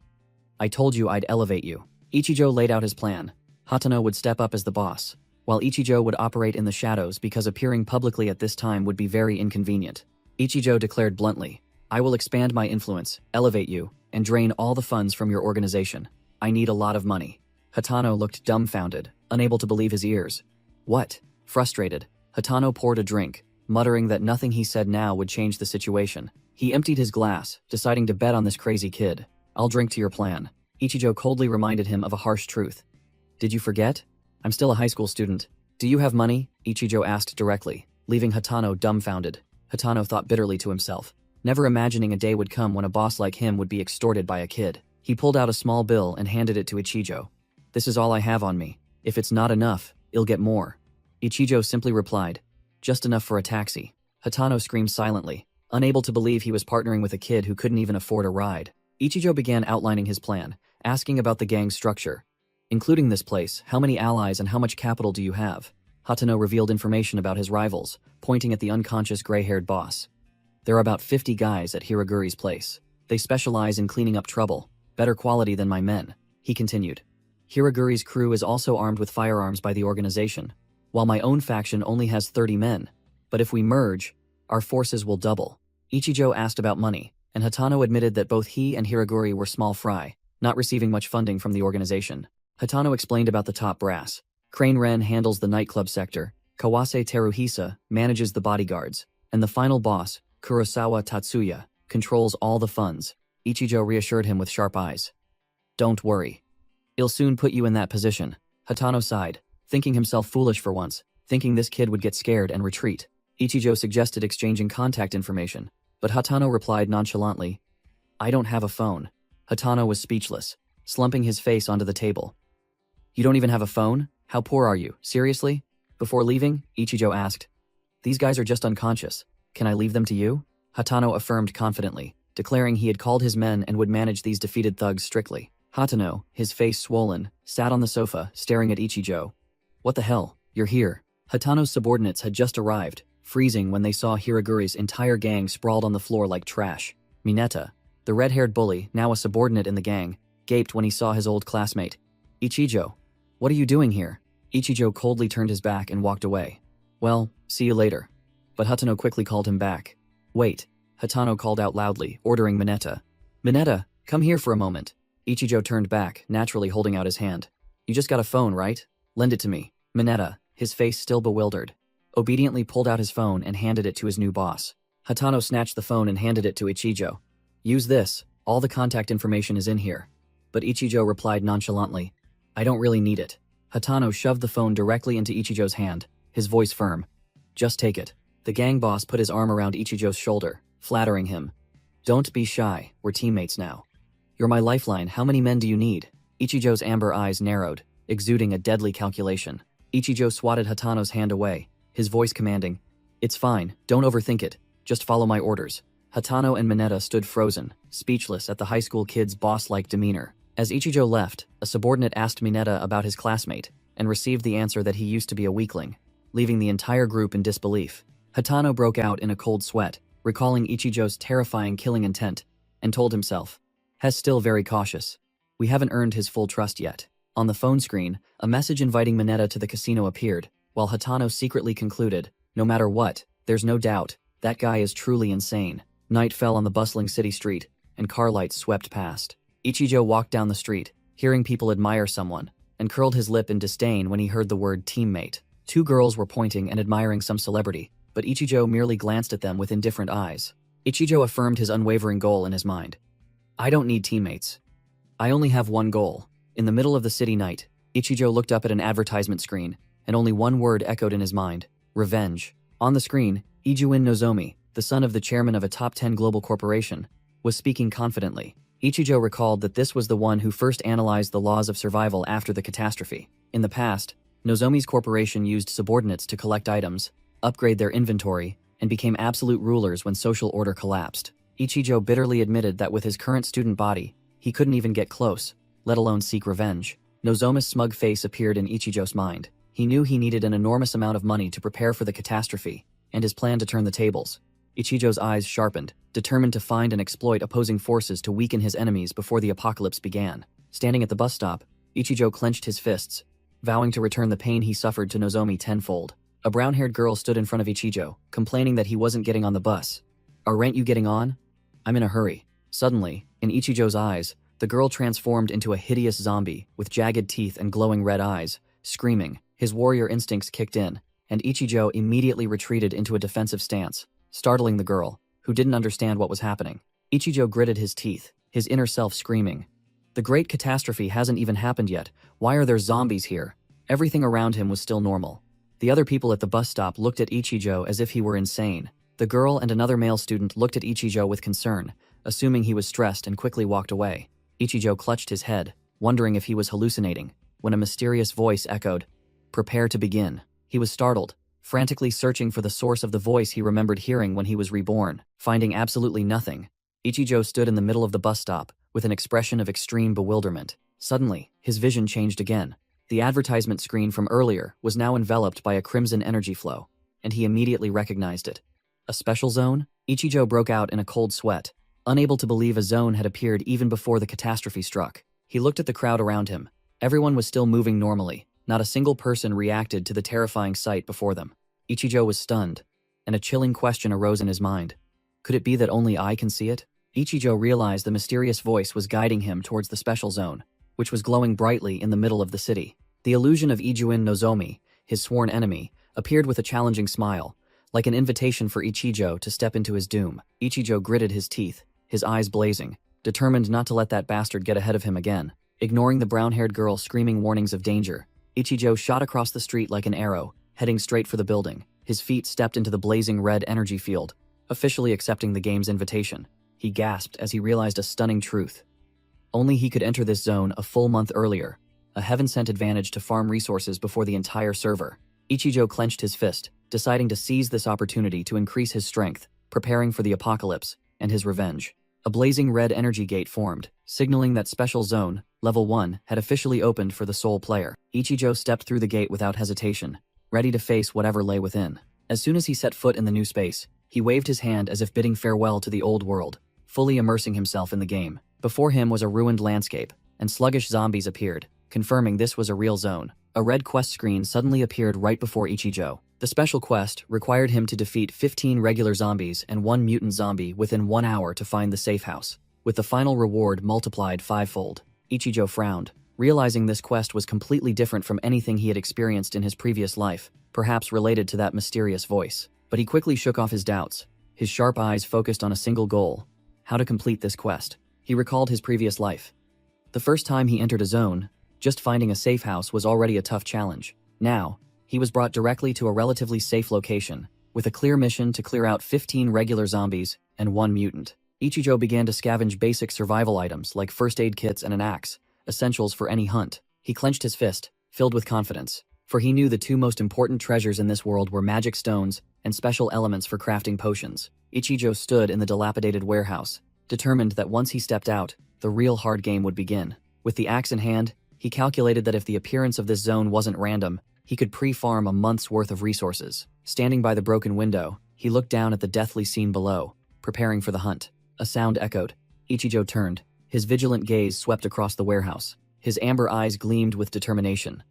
I told you I'd elevate you." Ichijo laid out his plan. Hatano would step up as the boss, while Ichijo would operate in the shadows because appearing publicly at this time would be very inconvenient. Ichijo declared bluntly, "I will expand my influence, elevate you, and drain all the funds from your organization. I need a lot of money." Hatano looked dumbfounded, unable to believe his ears. "What?" Frustrated, Hatano poured a drink, muttering that nothing he said now would change the situation. He emptied his glass, deciding to bet on this crazy kid. I'll drink to your plan. Ichijo coldly reminded him of a harsh truth. Did you forget? I'm still a high school student. Do you have money? Ichijo asked directly, leaving Hatano dumbfounded. Hatano thought bitterly to himself, never imagining a day would come when a boss like him would be extorted by a kid. He pulled out a small bill and handed it to Ichijo. This is all I have on me. If it's not enough, I'll get more. Ichijo simply replied, just enough for a taxi. Hatano screamed silently, unable to believe he was partnering with a kid who couldn't even afford a ride. Ichijo began outlining his plan, asking about the gang's structure. Including this place, how many allies and how much capital do you have? Hatano revealed information about his rivals, pointing at the unconscious gray-haired boss. There are about 50 guys at Hiraguri's place. They specialize in cleaning up trouble, better quality than my men, he continued. Hiraguri's crew is also armed with firearms by the organization, while my own faction only has 30 men. But if we merge, our forces will double. Ichijo asked about money, and Hatano admitted that both he and Hiraguri were small fry, not receiving much funding from the organization. Hatano explained about the top brass. Crane Ren handles the nightclub sector, Kawase Teruhisa manages the bodyguards, and the final boss, Kurosawa Tatsuya, controls all the funds. Ichijo reassured him with sharp eyes. Don't worry. I'll soon put you in that position. Hatano sighed, thinking himself foolish for once, thinking this kid would get scared and retreat. Ichijo suggested exchanging contact information, but Hatano replied nonchalantly, I don't have a phone. Hatano was speechless, slumping his face onto the table. You don't even have a phone? How poor are you? Seriously? Before leaving, Ichijo asked. These guys are just unconscious. Can I leave them to you? Hatano affirmed confidently, declaring he had called his men and would manage these defeated thugs strictly. Hatano, his face swollen, sat on the sofa, staring at Ichijo. What the hell? You're here. Hatano's subordinates had just arrived, freezing when they saw Hiraguri's entire gang sprawled on the floor like trash. Mineta, the red-haired bully, now a subordinate in the gang, gaped when he saw his old classmate. Ichijo, what are you doing here? Ichijo coldly turned his back and walked away. Well, see you later. But Hatano quickly called him back. Wait, Hatano called out loudly, ordering Mineta. Mineta, come here for a moment. Ichijo turned back, naturally holding out his hand. You just got a phone, right? Lend it to me. Mineta, his face still bewildered, obediently pulled out his phone and handed it to his new boss. Hatano snatched the phone and handed it to Ichijo. Use this, all the contact information is in here. But Ichijo replied nonchalantly, I don't really need it. Hatano shoved the phone directly into Ichijo's hand, his voice firm. Just take it. The gang boss put his arm around Ichijo's shoulder, flattering him. Don't be shy, we're teammates now. You're my lifeline, how many men do you need? Ichijo's amber eyes narrowed, exuding a deadly calculation. Ichijo swatted Hatano's hand away, his voice commanding, It's fine, don't overthink it, just follow my orders. Hatano and Mineta stood frozen, speechless at the high school kid's boss-like demeanor. As Ichijo left, a subordinate asked Mineta about his classmate, and received the answer that he used to be a weakling, leaving the entire group in disbelief. Hatano broke out in a cold sweat, recalling Ichijo's terrifying killing intent, and told himself, He's still very cautious. We haven't earned his full trust yet. On the phone screen, a message inviting Mineta to the casino appeared, while Hatano secretly concluded, no matter what, there's no doubt, that guy is truly insane. Night fell on the bustling city street, and car lights swept past. Ichijo walked down the street, hearing people admire someone, and curled his lip in disdain when he heard the word teammate. Two girls were pointing and admiring some celebrity, but Ichijo merely glanced at them with indifferent eyes. Ichijo affirmed his unwavering goal in his mind. I don't need teammates. I only have one goal. In the middle of the city night, Ichijo looked up at an advertisement screen, and only one word echoed in his mind, revenge. On the screen, Ijuin Nozomi, the son of the chairman of a top 10 global corporation, was speaking confidently. Ichijo recalled that this was the one who first analyzed the laws of survival after the catastrophe. In the past, Nozomi's corporation used subordinates to collect items, upgrade their inventory, and became absolute rulers when social order collapsed. Ichijo bitterly admitted that with his current student body, he couldn't even get close, let alone seek revenge. Nozomi's smug face appeared in Ichijo's mind. He knew he needed an enormous amount of money to prepare for the catastrophe, and his plan to turn the tables. Ichijo's eyes sharpened, determined to find and exploit opposing forces to weaken his enemies before the apocalypse began. Standing at the bus stop, Ichijo clenched his fists, vowing to return the pain he suffered to Nozomi tenfold. A brown-haired girl stood in front of Ichijo, complaining that he wasn't getting on the bus. Aren't you getting on? I'm in a hurry. Suddenly, in Ichijo's eyes, the girl transformed into a hideous zombie with jagged teeth and glowing red eyes, screaming. His warrior instincts kicked in, and Ichijo immediately retreated into a defensive stance, startling the girl, who didn't understand what was happening. Ichijo gritted his teeth, his inner self screaming. The great catastrophe hasn't even happened yet. Why are there zombies here? Everything around him was still normal. The other people at the bus stop looked at Ichijo as if he were insane. The girl and another male student looked at Ichijo with concern, assuming he was stressed, and quickly walked away. Ichijo clutched his head, wondering if he was hallucinating, when a mysterious voice echoed, "Prepare to begin." He was startled, frantically searching for the source of the voice he remembered hearing when he was reborn. Finding absolutely nothing, Ichijo stood in the middle of the bus stop, with an expression of extreme bewilderment. Suddenly, his vision changed again. The advertisement screen from earlier was now enveloped by a crimson energy flow, and he immediately recognized it. A special zone? Ichijo broke out in a cold sweat, unable to believe a zone had appeared even before the catastrophe struck. He looked at the crowd around him. Everyone was still moving normally. Not a single person reacted to the terrifying sight before them. Ichijo was stunned, and a chilling question arose in his mind. Could it be that only I can see it? Ichijo realized the mysterious voice was guiding him towards the special zone, which was glowing brightly in the middle of the city. The illusion of Ijuin Nozomi, his sworn enemy, appeared with a challenging smile, like an invitation for Ichijo to step into his doom. Ichijo gritted his teeth, his eyes blazing, determined not to let that bastard get ahead of him again. Ignoring the brown-haired girl screaming warnings of danger, Ichijo shot across the street like an arrow, heading straight for the building. His feet stepped into the blazing red energy field, officially accepting the game's invitation. He gasped as he realized a stunning truth. Only he could enter this zone a full month earlier, a heaven-sent advantage to farm resources before the entire server. Ichijo clenched his fist, deciding to seize this opportunity to increase his strength, preparing for the apocalypse and his revenge. A blazing red energy gate formed, signaling that special zone, level 1, had officially opened for the sole player. Ichijo stepped through the gate without hesitation, ready to face whatever lay within. As soon as he set foot in the new space, he waved his hand as if bidding farewell to the old world, fully immersing himself in the game. Before him was a ruined landscape, and sluggish zombies appeared, confirming this was a real zone. A red quest screen suddenly appeared right before Ichijo. The special quest required him to defeat 15 regular zombies and 1 mutant zombie within 1 hour to find the safe house, with the final reward multiplied 5-fold. Ichijo frowned, realizing this quest was completely different from anything he had experienced in his previous life, perhaps related to that mysterious voice. But he quickly shook off his doubts, his sharp eyes focused on a single goal: how to complete this quest. He recalled his previous life. The first time he entered a zone, just finding a safe house was already a tough challenge. Now, he was brought directly to a relatively safe location, with a clear mission to clear out 15 regular zombies and 1 mutant. Ichijo began to scavenge basic survival items like first aid kits and an axe, essentials for any hunt. He clenched his fist, filled with confidence, for he knew the 2 most important treasures in this world were magic stones and special elements for crafting potions. Ichijo stood in the dilapidated warehouse, determined that once he stepped out, the real hard game would begin. With the axe in hand, he calculated that if the appearance of this zone wasn't random, he could pre-farm a month's worth of resources. Standing by the broken window, he looked down at the deathly scene below, preparing for the hunt. A sound echoed. Ichijo turned. His vigilant gaze swept across the warehouse. His amber eyes gleamed with determination.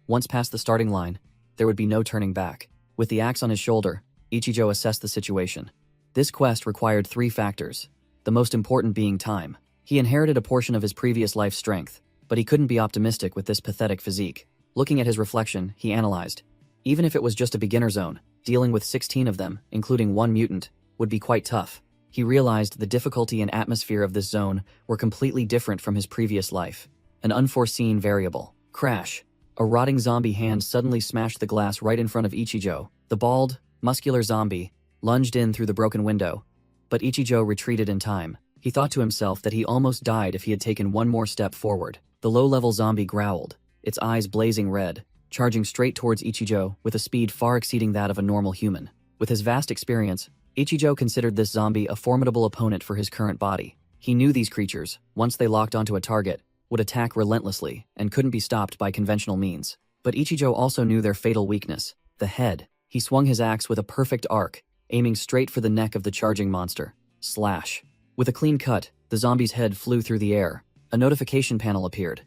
Once past the starting line, there would be no turning back. With the axe on his shoulder, Ichijo assessed the situation. This quest required 3 factors, the most important being time. He inherited a portion of his previous life's strength, but he couldn't be optimistic with this pathetic physique. Looking at his reflection, he analyzed. Even if it was just a beginner zone, dealing with 16 of them, including 1 mutant, would be quite tough. He realized the difficulty and atmosphere of this zone were completely different from his previous life. An unforeseen variable. Crash. A rotting zombie hand suddenly smashed the glass right in front of Ichijo. The bald, muscular zombie lunged in through the broken window, but Ichijo retreated in time. He thought to himself that he almost died if he had taken 1 more step forward. The low-level zombie growled, its eyes blazing red, charging straight towards Ichijo with a speed far exceeding that of a normal human. With his vast experience, Ichijo considered this zombie a formidable opponent for his current body. He knew these creatures, once they locked onto a target, would attack relentlessly and couldn't be stopped by conventional means. But Ichijo also knew their fatal weakness, the head. He swung his axe with a perfect arc, aiming straight for the neck of the charging monster. Slash. With a clean cut, the zombie's head flew through the air. A notification panel appeared.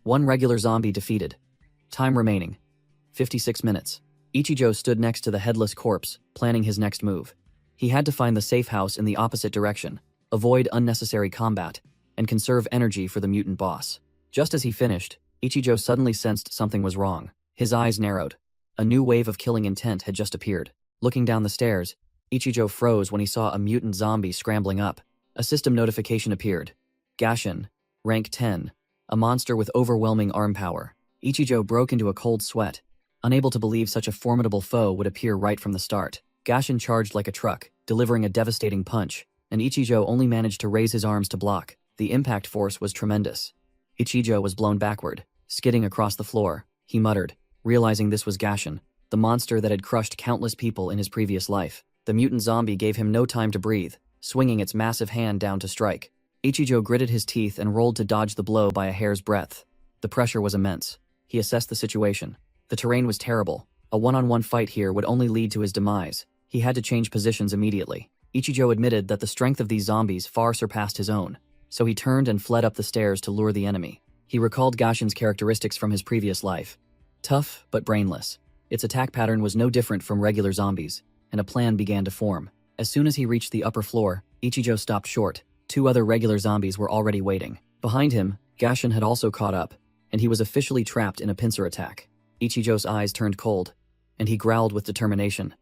1 regular zombie defeated. Time remaining: 56 minutes. Ichijo stood next to the headless corpse, planning his next move. He had to find the safe house in the opposite direction, avoid unnecessary combat, and conserve energy for the mutant boss. Just as he finished, Ichijo suddenly sensed something was wrong. His eyes narrowed. A new wave of killing intent had just appeared. Looking down the stairs, Ichijo froze when he saw a mutant zombie scrambling up. A system notification appeared. Gashin, rank 10, a monster with overwhelming arm power. Ichijo broke into a cold sweat, unable to believe such a formidable foe would appear right from the start. Gashin charged like a truck, delivering a devastating punch, and Ichijo only managed to raise his arms to block. The impact force was tremendous. Ichijo was blown backward, skidding across the floor. He muttered, realizing this was Gashin, the monster that had crushed countless people in his previous life. The mutant zombie gave him no time to breathe, swinging its massive hand down to strike. Ichijo gritted his teeth and rolled to dodge the blow by a hair's breadth. The pressure was immense. He assessed the situation. The terrain was terrible. A one-on-one fight here would only lead to his demise. He had to change positions immediately. Ichijo admitted that the strength of these zombies far surpassed his own, so he turned and fled up the stairs to lure the enemy. He recalled Gashin's characteristics from his previous life. Tough, but brainless. Its attack pattern was no different from regular zombies, and a plan began to form. As soon as he reached the upper floor, Ichijo stopped short. 2 other regular zombies were already waiting. Behind him, Gashin had also caught up, and he was officially trapped in a pincer attack. Ichijo's eyes turned cold, and he growled with determination.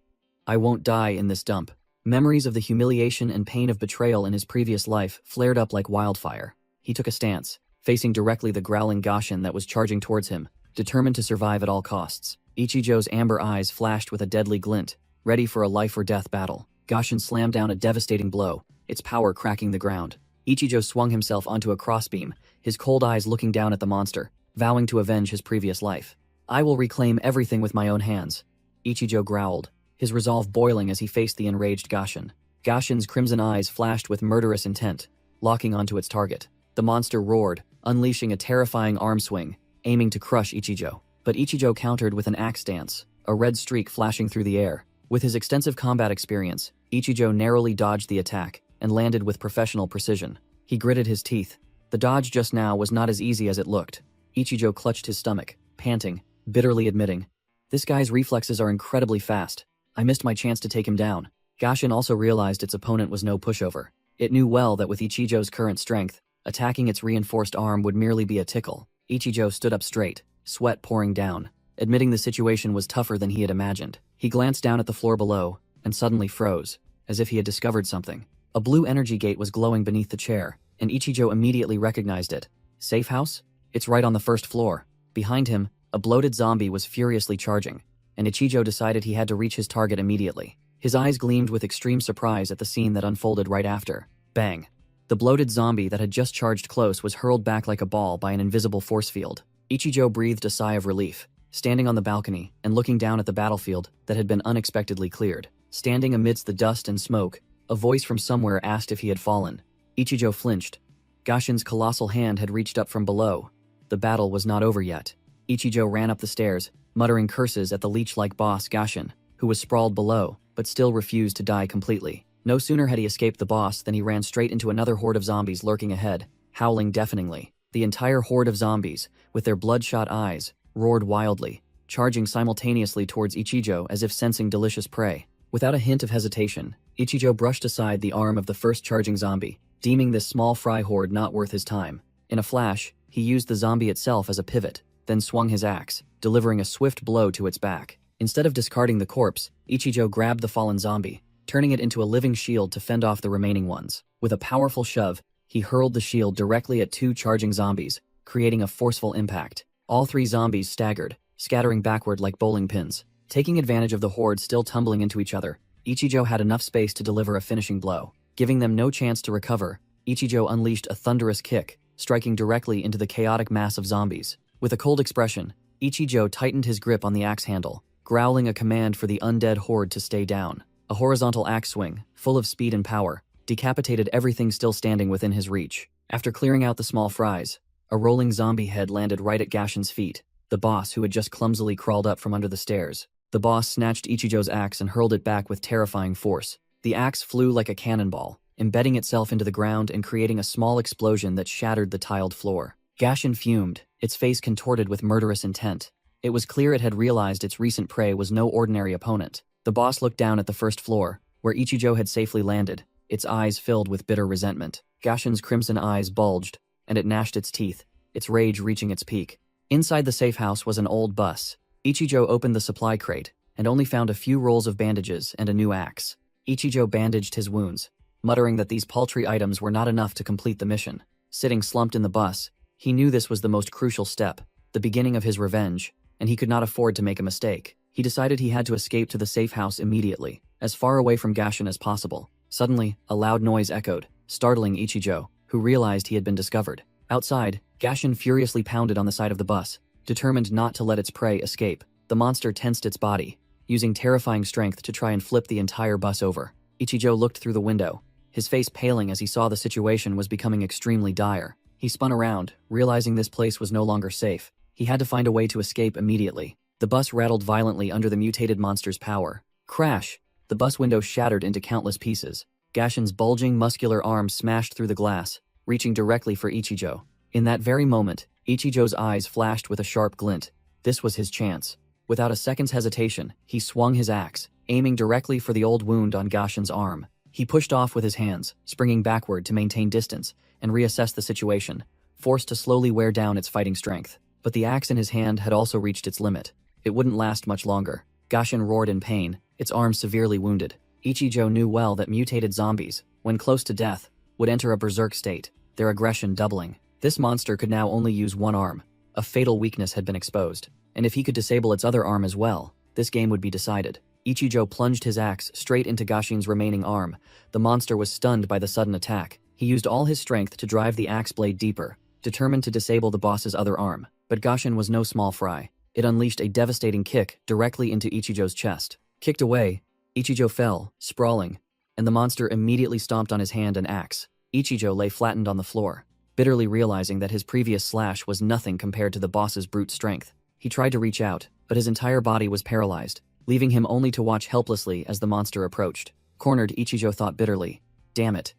I won't die in this dump. Memories of the humiliation and pain of betrayal in his previous life flared up like wildfire. He took a stance, facing directly the growling Gashin that was charging towards him, determined to survive at all costs. Ichijo's amber eyes flashed with a deadly glint, ready for a life-or-death battle. Gashin slammed down a devastating blow, its power cracking the ground. Ichijo swung himself onto a crossbeam, his cold eyes looking down at the monster, vowing to avenge his previous life. I will reclaim everything with my own hands, Ichijo growled, his resolve boiling as he faced the enraged Gashin. Gashin's crimson eyes flashed with murderous intent, locking onto its target. The monster roared, unleashing a terrifying arm swing, aiming to crush Ichijo. But Ichijo countered with an axe dance, a red streak flashing through the air. With his extensive combat experience, Ichijo narrowly dodged the attack and landed with professional precision. He gritted his teeth. The dodge just now was not as easy as it looked. Ichijo clutched his stomach, panting, bitterly admitting, "This guy's reflexes are incredibly fast. I missed my chance to take him down." Gashin also realized its opponent was no pushover. It knew well that with Ichijo's current strength, attacking its reinforced arm would merely be a tickle. Ichijo stood up straight, sweat pouring down, admitting the situation was tougher than he had imagined. He glanced down at the floor below, and suddenly froze, as if he had discovered something. A blue energy gate was glowing beneath the chair, and Ichijo immediately recognized it. Safe house? It's right on the first floor. Behind him, a bloated zombie was furiously charging, and Ichijo decided he had to reach his target immediately. His eyes gleamed with extreme surprise at the scene that unfolded right after. Bang! The bloated zombie that had just charged close was hurled back like a ball by an invisible force field. Ichijo breathed a sigh of relief, standing on the balcony and looking down at the battlefield that had been unexpectedly cleared. Standing amidst the dust and smoke, a voice from somewhere asked if he had fallen. Ichijo flinched. Gashin's colossal hand had reached up from below. The battle was not over yet. Ichijo ran up the stairs, muttering curses at the leech-like boss Gashin, who was sprawled below, but still refused to die completely. No sooner had he escaped the boss than he ran straight into another horde of zombies lurking ahead, howling deafeningly. The entire horde of zombies, with their bloodshot eyes, roared wildly, charging simultaneously towards Ichijo as if sensing delicious prey. Without a hint of hesitation, Ichijo brushed aside the arm of the first charging zombie, deeming this small fry horde not worth his time. In a flash, he used the zombie itself as a pivot, then swung his axe, delivering a swift blow to its back. Instead of discarding the corpse, Ichijo grabbed the fallen zombie, turning it into a living shield to fend off the remaining ones. With a powerful shove, he hurled the shield directly at 2 charging zombies, creating a forceful impact. All 3 zombies staggered, scattering backward like bowling pins. Taking advantage of the horde still tumbling into each other, Ichijo had enough space to deliver a finishing blow. Giving them no chance to recover, Ichijo unleashed a thunderous kick, striking directly into the chaotic mass of zombies. With a cold expression, Ichijo tightened his grip on the axe handle, growling a command for the undead horde to stay down. A horizontal axe swing, full of speed and power, decapitated everything still standing within his reach. After clearing out the small fries, a rolling zombie head landed right at Gashin's feet, the boss who had just clumsily crawled up from under the stairs. The boss snatched Ichijo's axe and hurled it back with terrifying force. The axe flew like a cannonball, embedding itself into the ground and creating a small explosion that shattered the tiled floor. Gashin fumed, its face contorted with murderous intent. It was clear it had realized its recent prey was no ordinary opponent. The boss looked down at the first floor, where Ichijo had safely landed, its eyes filled with bitter resentment. Gashin's crimson eyes bulged, and it gnashed its teeth, its rage reaching its peak. Inside the safe house was an old bus. Ichijo opened the supply crate, and only found a few rolls of bandages and a new axe. Ichijo bandaged his wounds, muttering that these paltry items were not enough to complete the mission. Sitting slumped in the bus, he knew this was the most crucial step, the beginning of his revenge, and he could not afford to make a mistake. He decided he had to escape to the safe house immediately, as far away from Gashin as possible. Suddenly, a loud noise echoed, startling Ichijo, who realized he had been discovered. Outside, Gashin furiously pounded on the side of the bus, determined not to let its prey escape. The monster tensed its body, using terrifying strength to try and flip the entire bus over. Ichijo looked through the window, his face paling as he saw the situation was becoming extremely dire. He spun around, realizing this place was no longer safe. He had to find a way to escape immediately. The bus rattled violently under the mutated monster's power. Crash! The bus window shattered into countless pieces. Gashin's bulging, muscular arm smashed through the glass, reaching directly for Ichijo. In that very moment, Ichijo's eyes flashed with a sharp glint. This was his chance. Without a second's hesitation, he swung his axe, aiming directly for the old wound on Gashin's arm. He pushed off with his hands, springing backward to maintain distance and reassess the situation, forced to slowly wear down its fighting strength. But the axe in his hand had also reached its limit. It wouldn't last much longer. Gashin roared in pain, its arm severely wounded. Ichijo knew well that mutated zombies, when close to death, would enter a berserk state, their aggression doubling. This monster could now only use one arm. A fatal weakness had been exposed, and if he could disable its other arm as well, this game would be decided. Ichijo plunged his axe straight into Gashin's remaining arm. The monster was stunned by the sudden attack. He used all his strength to drive the axe blade deeper, determined to disable the boss's other arm. But Gashin was no small fry. It unleashed a devastating kick directly into Ichijo's chest. Kicked away, Ichijo fell, sprawling, and the monster immediately stomped on his hand and axe. Ichijo lay flattened on the floor, bitterly realizing that his previous slash was nothing compared to the boss's brute strength. He tried to reach out, but his entire body was paralyzed, leaving him only to watch helplessly as the monster approached. Cornered, Ichijo thought bitterly, "Damn it.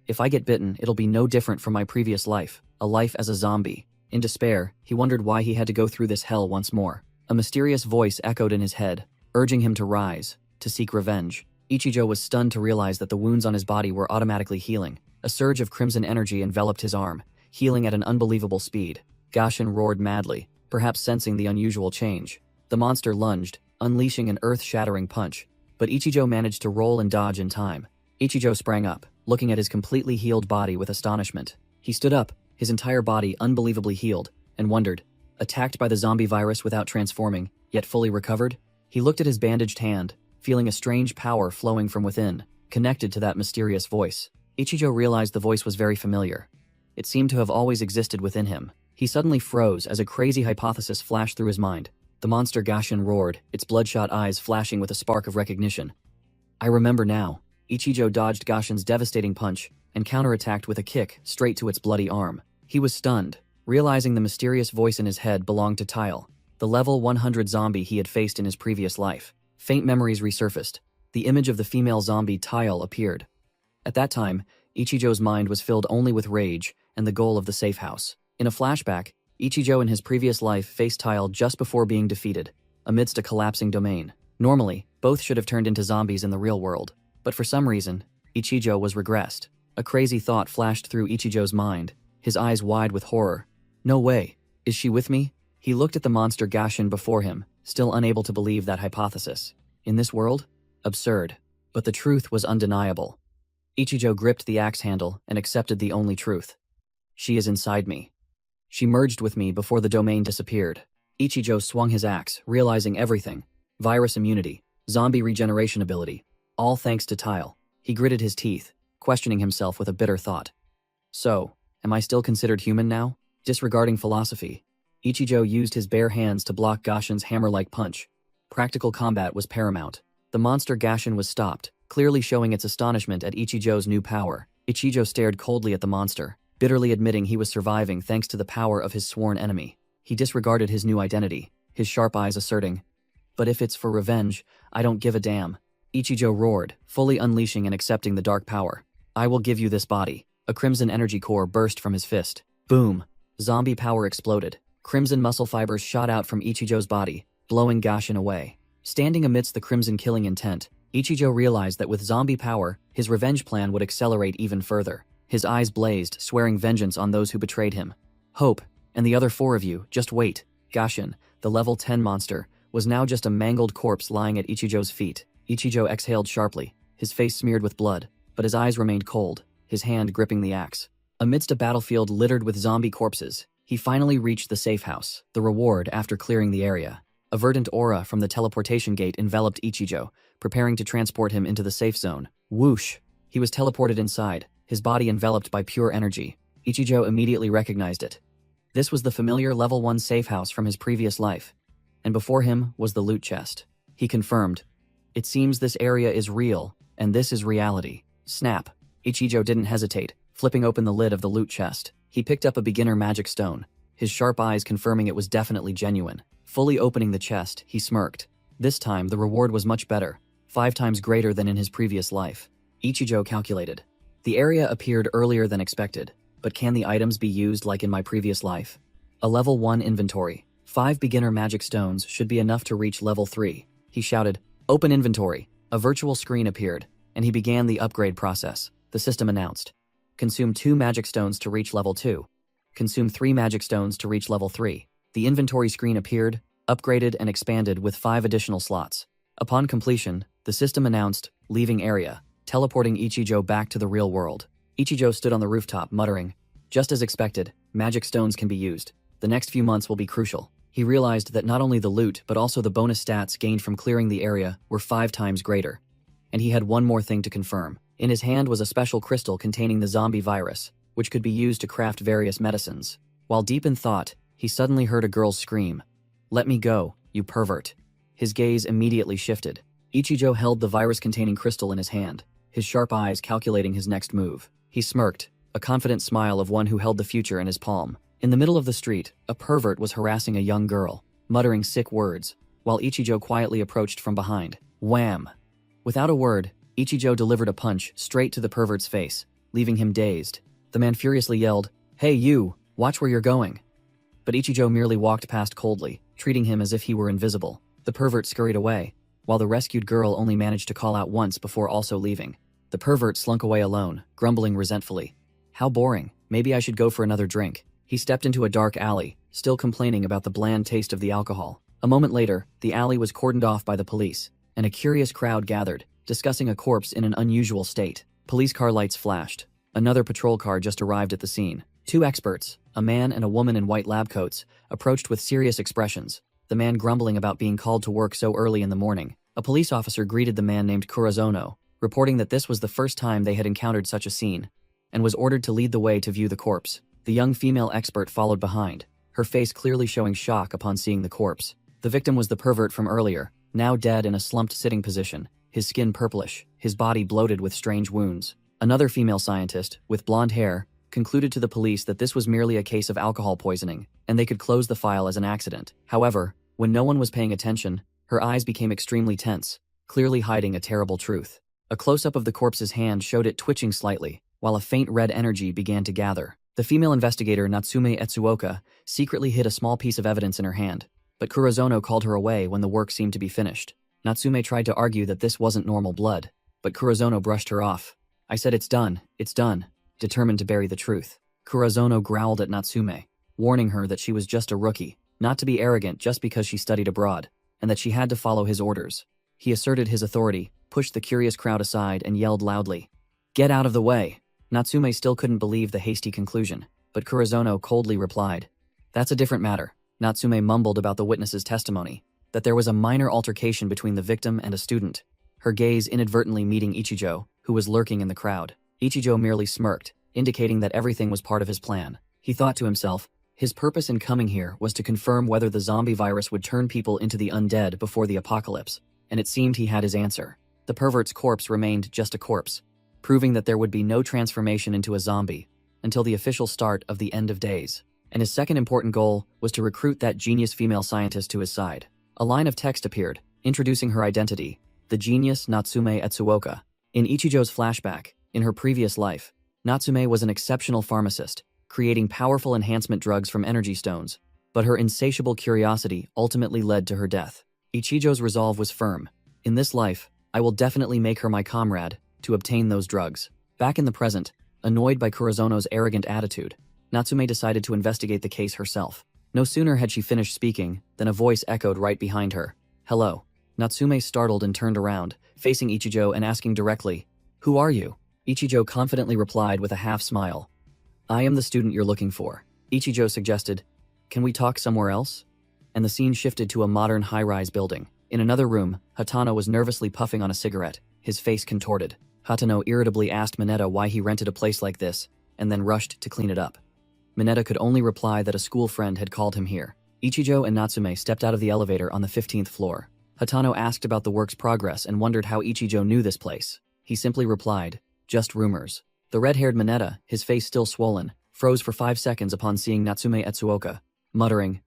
If I get bitten, it'll be no different from my previous life, a life as a zombie." In despair, he wondered why he had to go through this hell once more. A mysterious voice echoed in his head, urging him to rise, to seek revenge. Ichijo was stunned to realize that the wounds on his body were automatically healing. A surge of crimson energy enveloped his arm, healing at an unbelievable speed. Gashin roared madly, perhaps sensing the unusual change. The monster lunged, unleashing an earth-shattering punch, but Ichijo managed to roll and dodge in time. Ichijo sprang up, looking at his completely healed body with astonishment. He stood up, his entire body unbelievably healed, and wondered, attacked by the zombie virus without transforming, yet fully recovered? He looked at his bandaged hand, feeling a strange power flowing from within, connected to that mysterious voice. Ichijo realized the voice was very familiar. It seemed to have always existed within him. He suddenly froze as a crazy hypothesis flashed through his mind. The monster Gashin roared, its bloodshot eyes flashing with a spark of recognition. "I remember now." Ichijo dodged Gashin's devastating punch and counterattacked with a kick straight to its bloody arm. He was stunned, realizing the mysterious voice in his head belonged to Tile, the level 100 zombie he had faced in his previous life. Faint memories resurfaced. The image of the female zombie Tile appeared. At that time, Ichijo's mind was filled only with rage and the goal of the safe house. In a flashback, Ichijo in his previous life faced Tile just before being defeated, amidst a collapsing domain. Normally, both should have turned into zombies in the real world, but for some reason, Ichijo was regressed. A crazy thought flashed through Ichijo's mind, his eyes wide with horror. "No way. Is she with me?" He looked at the monster Gashin before him, still unable to believe that hypothesis. In this world? Absurd. But the truth was undeniable. Ichijo gripped the axe handle and accepted the only truth. She is inside me. She merged with me before the domain disappeared. Ichijo swung his axe, realizing everything. Virus immunity, zombie regeneration ability, all thanks to Tile. He gritted his teeth, questioning himself with a bitter thought. So, am I still considered human now? Disregarding philosophy, Ichijo used his bare hands to block Gashin's hammer-like punch. Practical combat was paramount. The monster Gashin was stopped, clearly showing its astonishment at Ichijo's new power. Ichijo stared coldly at the monster, bitterly admitting he was surviving thanks to the power of his sworn enemy. He disregarded his new identity, his sharp eyes asserting, "But if it's for revenge, I don't give a damn." Ichijo roared, fully unleashing and accepting the dark power. "I will give you this body." A crimson energy core burst from his fist. Boom! Zombie power exploded. Crimson muscle fibers shot out from Ichijo's body, blowing Gashin away. Standing amidst the crimson killing intent, Ichijo realized that with zombie power, his revenge plan would accelerate even further. His eyes blazed, swearing vengeance on those who betrayed him. "Hope, and the other 4 of you, just wait." Gashin, the level 10 monster, was now just a mangled corpse lying at Ichijo's feet. Ichijo exhaled sharply, his face smeared with blood, but his eyes remained cold, his hand gripping the axe. Amidst a battlefield littered with zombie corpses, he finally reached the safe house, the reward after clearing the area. A verdant aura from the teleportation gate enveloped Ichijo, preparing to transport him into the safe zone. Whoosh! He was teleported inside, his body enveloped by pure energy. Ichijo immediately recognized it. This was the familiar level 1 safe house from his previous life. And before him was the loot chest. He confirmed, "It seems this area is real, and this is reality." Snap! Ichijo didn't hesitate, flipping open the lid of the loot chest. He picked up a beginner magic stone, his sharp eyes confirming it was definitely genuine. Fully opening the chest, he smirked. This time, the reward was much better, 5 times greater than in his previous life. Ichijo calculated. The area appeared earlier than expected, but can the items be used like in my previous life? A level 1 inventory. 5 beginner magic stones should be enough to reach level 3. He shouted, "Open inventory." A virtual screen appeared, and he began the upgrade process. The system announced, "Consume 2 magic stones to reach level 2. Consume 3 magic stones to reach level 3. The inventory screen appeared, upgraded and expanded with 5 additional slots. Upon completion, the system announced, "Leaving area," teleporting Ichijo back to the real world. Ichijo stood on the rooftop, muttering, "Just as expected, magic stones can be used. The next few months will be crucial." He realized that not only the loot but also the bonus stats gained from clearing the area were 5 times greater. And he had one more thing to confirm. In his hand was a special crystal containing the zombie virus, which could be used to craft various medicines. While deep in thought, he suddenly heard a girl's scream. "Let me go, you pervert." His gaze immediately shifted. Ichijo held the virus-containing crystal in his hand, his sharp eyes calculating his next move. He smirked, a confident smile of one who held the future in his palm. In the middle of the street, a pervert was harassing a young girl, muttering sick words, while Ichijo quietly approached from behind. Wham! Without a word, Ichijo delivered a punch straight to the pervert's face, leaving him dazed. The man furiously yelled, "Hey you, watch where you're going." But Ichijo merely walked past coldly, treating him as if he were invisible. The pervert scurried away, while the rescued girl only managed to call out once before also leaving. The pervert slunk away alone, grumbling resentfully. "How boring, maybe I should go for another drink." He stepped into a dark alley, still complaining about the bland taste of the alcohol. A moment later, the alley was cordoned off by the police, and a curious crowd gathered, discussing a corpse in an unusual state. Police car lights flashed. Another patrol car just arrived at the scene. 2 experts, a man and a woman in white lab coats, approached with serious expressions, the man grumbling about being called to work so early in the morning. A police officer greeted the man named Kurozono, reporting that this was the first time they had encountered such a scene, and was ordered to lead the way to view the corpse. The young female expert followed behind, her face clearly showing shock upon seeing the corpse. The victim was the pervert from earlier, now dead in a slumped sitting position, his skin purplish, his body bloated with strange wounds. Another female scientist, with blonde hair, concluded to the police that this was merely a case of alcohol poisoning, and they could close the file as an accident. However, when no one was paying attention, her eyes became extremely tense, clearly hiding a terrible truth. A close-up of the corpse's hand showed it twitching slightly, while a faint red energy began to gather. The female investigator Natsume Etsuoka secretly hid a small piece of evidence in her hand, but Kurozono called her away when the work seemed to be finished. Natsume tried to argue that this wasn't normal blood, but Kurozono brushed her off. "I said it's done, determined to bury the truth. Kurozono growled at Natsume, warning her that she was just a rookie, not to be arrogant just because she studied abroad, and that she had to follow his orders. He asserted his authority, pushed the curious crowd aside, and yelled loudly, "Get out of the way!" Natsume still couldn't believe the hasty conclusion, but Kurozono coldly replied, "That's a different matter." Natsume mumbled about the witness's testimony, that there was a minor altercation between the victim and a student, her gaze inadvertently meeting Ichijo, who was lurking in the crowd. Ichijo merely smirked, indicating that everything was part of his plan. He thought to himself, his purpose in coming here was to confirm whether the zombie virus would turn people into the undead before the apocalypse, and it seemed he had his answer. The pervert's corpse remained just a corpse, proving that there would be no transformation into a zombie until the official start of the end of days. And his second important goal was to recruit that genius female scientist to his side. A line of text appeared, introducing her identity, the genius Natsume Etsuoka. In Ichijo's flashback, in her previous life, Natsume was an exceptional pharmacist, creating powerful enhancement drugs from energy stones, but her insatiable curiosity ultimately led to her death. Ichijo's resolve was firm. In this life, I will definitely make her my comrade to obtain those drugs. Back in the present, annoyed by Kurozono's arrogant attitude, Natsume decided to investigate the case herself. No sooner had she finished speaking than a voice echoed right behind her. "Hello." Natsume startled and turned around, facing Ichijo and asking directly, "Who are you?" Ichijo confidently replied with a half smile, I am the student you're looking for. Ichijo suggested. Can we talk somewhere else? And the scene shifted to a modern high-rise building. In another room, Hatano was nervously puffing on a cigarette, his face contorted. Hatano irritably asked Mineta why he rented a place like this, and then rushed to clean it up. Mineta could only reply that a school friend had called him here. Ichijo and Natsume stepped out of the elevator on the 15th floor. Hatano asked about the work's progress and wondered how Ichijo knew this place. He simply replied, just rumors. The red-haired Mineta, his face still swollen, froze for 5 seconds upon seeing Natsume Etsuoka, muttering,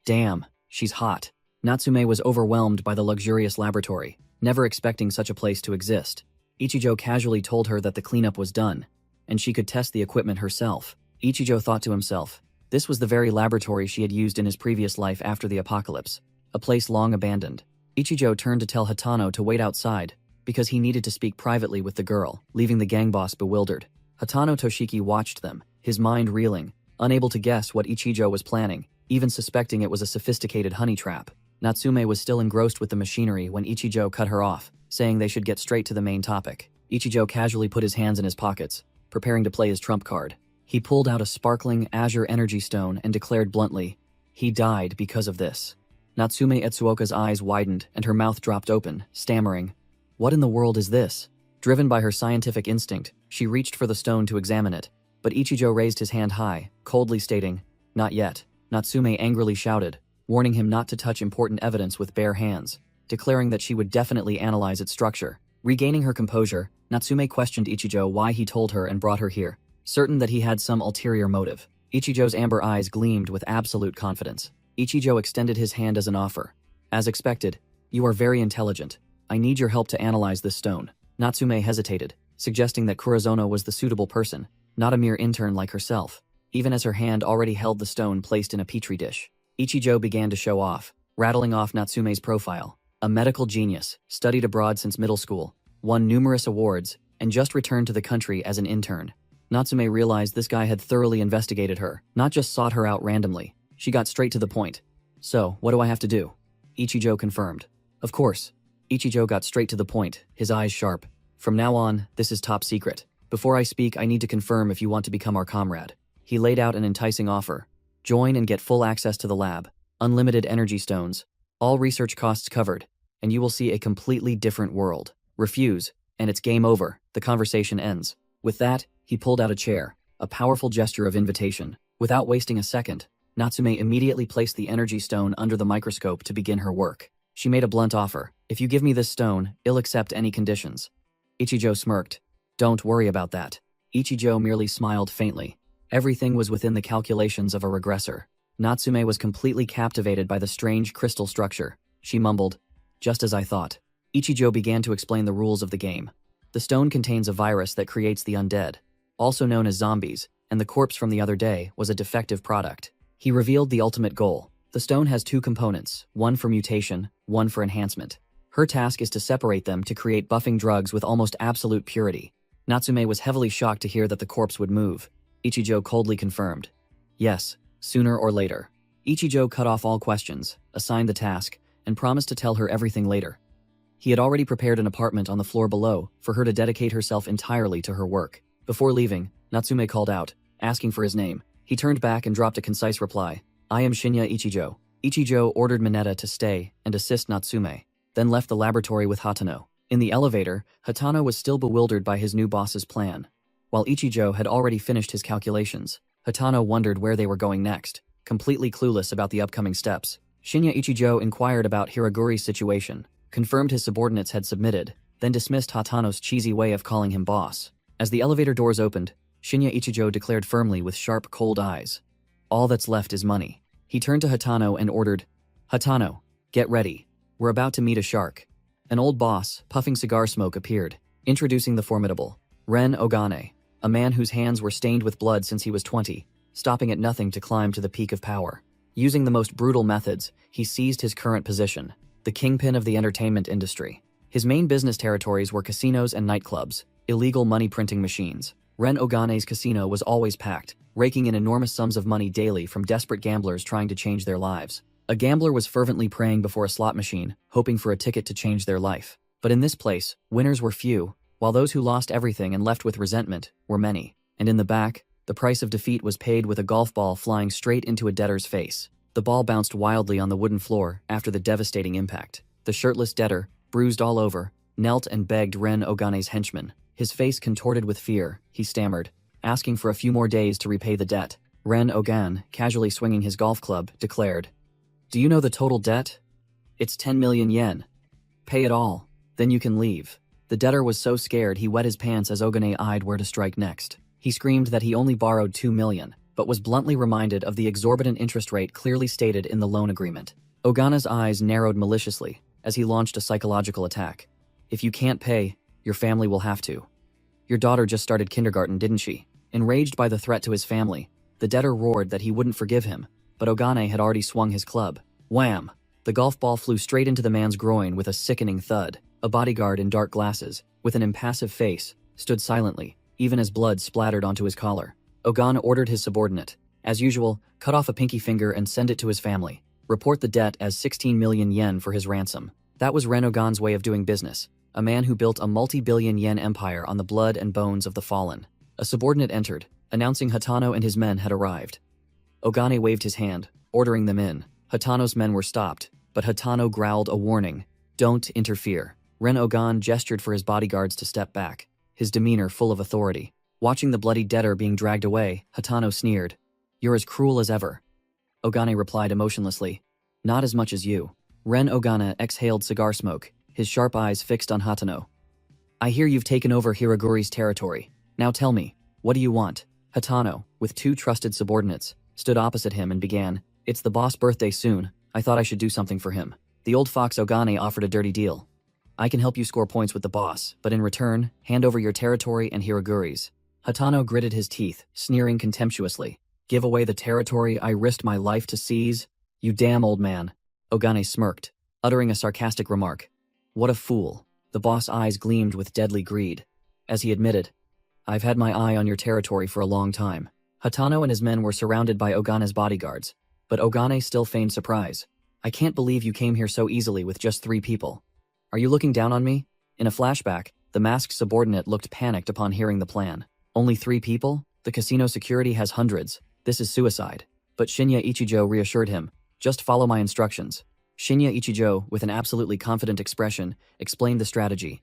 "Damn, she's hot." Natsume was overwhelmed by the luxurious laboratory, never expecting such a place to exist. Ichijo casually told her that the cleanup was done, and she could test the equipment herself. Ichijo thought to himself, this was the very laboratory she had used in his previous life after the apocalypse, a place long abandoned. Ichijo turned to tell Hatano to wait outside, because he needed to speak privately with the girl, leaving the gang boss bewildered. Hatano Toshiki watched them, his mind reeling, unable to guess what Ichijo was planning, even suspecting it was a sophisticated honey trap. Natsume was still engrossed with the machinery when Ichijo cut her off, saying they should get straight to the main topic. Ichijo casually put his hands in his pockets, preparing to play his trump card. He pulled out a sparkling azure energy stone and declared bluntly, he died because of this. Natsume Etsuoka's eyes widened and her mouth dropped open, stammering, what in the world is this? Driven by her scientific instinct, she reached for the stone to examine it, but Ichijo raised his hand high, coldly stating, not yet. Natsume angrily shouted, warning him not to touch important evidence with bare hands, declaring that she would definitely analyze its structure. Regaining her composure, Natsume questioned Ichijo why he told her and brought her here, certain that he had some ulterior motive. Ichijo's amber eyes gleamed with absolute confidence. Ichijo extended his hand as an offer. As expected, you are very intelligent. I need your help to analyze this stone. Natsume hesitated, suggesting that Kurozono was the suitable person, not a mere intern like herself, even as her hand already held the stone placed in a petri dish. Ichijo began to show off, rattling off Natsume's profile. A medical genius, studied abroad since middle school, won numerous awards, and just returned to the country as an intern. Natsume realized this guy had thoroughly investigated her, not just sought her out randomly. She got straight to the point. So, what do I have to do? Ichijo confirmed. Of course. Ichijo got straight to the point, his eyes sharp. From now on, this is top secret. Before I speak, I need to confirm if you want to become our comrade. He laid out an enticing offer. Join and get full access to the lab, unlimited energy stones, all research costs covered, and you will see a completely different world. Refuse, and it's game over. The conversation ends. With that, he pulled out a chair, a powerful gesture of invitation. Without wasting a second, Natsume immediately placed the energy stone under the microscope to begin her work. She made a blunt offer. If you give me this stone, I'll accept any conditions. Ichijo smirked. Don't worry about that. Ichijo merely smiled faintly. Everything was within the calculations of a regressor. Natsume was completely captivated by the strange crystal structure. She mumbled, just as I thought. Ichijo began to explain the rules of the game. The stone contains a virus that creates the undead, also known as zombies, and the corpse from the other day was a defective product. He revealed the ultimate goal. The stone has two components, one for mutation, one for enhancement. Her task is to separate them to create buffing drugs with almost absolute purity. Natsume was heavily shocked to hear that the corpse would move. Ichijo coldly confirmed. Yes, sooner or later. Ichijo cut off all questions, assigned the task, and promised to tell her everything later. He had already prepared an apartment on the floor below for her to dedicate herself entirely to her work. Before leaving, Natsume called out, asking for his name. He turned back and dropped a concise reply. I am Shinya Ichijo. Ichijo ordered Mineta to stay and assist Natsume, then left the laboratory with Hatano. In the elevator, Hatano was still bewildered by his new boss's plan. While Ichijo had already finished his calculations, Hatano wondered where they were going next, completely clueless about the upcoming steps. Shinya Ichijo inquired about Hiraguri's situation, confirmed his subordinates had submitted, then dismissed Hatano's cheesy way of calling him boss. As the elevator doors opened, Shinya Ichijo declared firmly with sharp, cold eyes, all that's left is money. He turned to Hatano and ordered, Hatano, get ready. We're about to meet a shark. An old boss, puffing cigar smoke, appeared, introducing the formidable Ren Ogane, a man whose hands were stained with blood since he was 20, stopping at nothing to climb to the peak of power. Using the most brutal methods, he seized his current position, the kingpin of the entertainment industry. His main business territories were casinos and nightclubs, illegal money-printing machines. Ren Ogane's casino was always packed, raking in enormous sums of money daily from desperate gamblers trying to change their lives. A gambler was fervently praying before a slot machine, hoping for a ticket to change their life. But in this place, winners were few, while those who lost everything and left with resentment were many. And in the back, The price of defeat was paid with a golf ball flying straight into a debtor's face. The ball bounced wildly on the wooden floor after the devastating impact. The shirtless debtor, bruised all over, knelt and begged Ren Ogane's henchman. His face contorted with fear, he stammered, asking for a few more days to repay the debt. Ren Ogane, casually swinging his golf club, declared, "Do you know the total debt? It's 10 million yen. Pay it all, then you can leave." The debtor was so scared he wet his pants as Ogane eyed where to strike next. He screamed that he only borrowed 2 million, but was bluntly reminded of the exorbitant interest rate clearly stated in the loan agreement. Ogane's eyes narrowed maliciously as he launched a psychological attack. "If you can't pay, your family will have to. Your daughter just started kindergarten, didn't she?" Enraged by the threat to his family, the debtor roared that he wouldn't forgive him, but Ogane had already swung his club. Wham! The golf ball flew straight into the man's groin with a sickening thud. A bodyguard in dark glasses, with an impassive face, stood silently, even as blood splattered onto his collar. Ogane ordered his subordinate, as usual, cut off a pinky finger and send it to his family. Report the debt as 16 million yen for his ransom. That was Ren Ogane's way of doing business, a man who built a multi-billion yen empire on the blood and bones of the fallen. A subordinate entered, announcing Hatano and his men had arrived. Ogane waved his hand, ordering them in. Hatano's men were stopped, but Hatano growled a warning. "Don't interfere." Ren Ogane gestured for his bodyguards to step back, his demeanor full of authority. Watching the bloody debtor being dragged away, Hatano sneered. "You're as cruel as ever." Ogane replied emotionlessly. "Not as much as you." Ren Ogane exhaled cigar smoke, his sharp eyes fixed on Hatano. "I hear you've taken over Hiraguri's territory. Now tell me, what do you want?" Hatano, with 2 trusted subordinates, stood opposite him and began, "It's the boss' birthday soon. I thought I should do something for him." The old fox Ogane offered a dirty deal. "I can help you score points with the boss, but in return, hand over your territory and Hiraguri's." Hatano gritted his teeth, sneering contemptuously. "Give away the territory I risked my life to seize? You damn old man." Ogane smirked, uttering a sarcastic remark. "What a fool." The boss' eyes gleamed with deadly greed. As he admitted, "I've had my eye on your territory for a long time." Hatano and his men were surrounded by Ogane's bodyguards, but Ogane still feigned surprise. "I can't believe you came here so easily with just 3 people. Are you looking down on me?" In a flashback, the masked subordinate looked panicked upon hearing the plan. "Only 3 people? The casino security has hundreds. This is suicide." But Shinya Ichijo reassured him, "Just follow my instructions." Shinya Ichijo, with an absolutely confident expression, explained the strategy.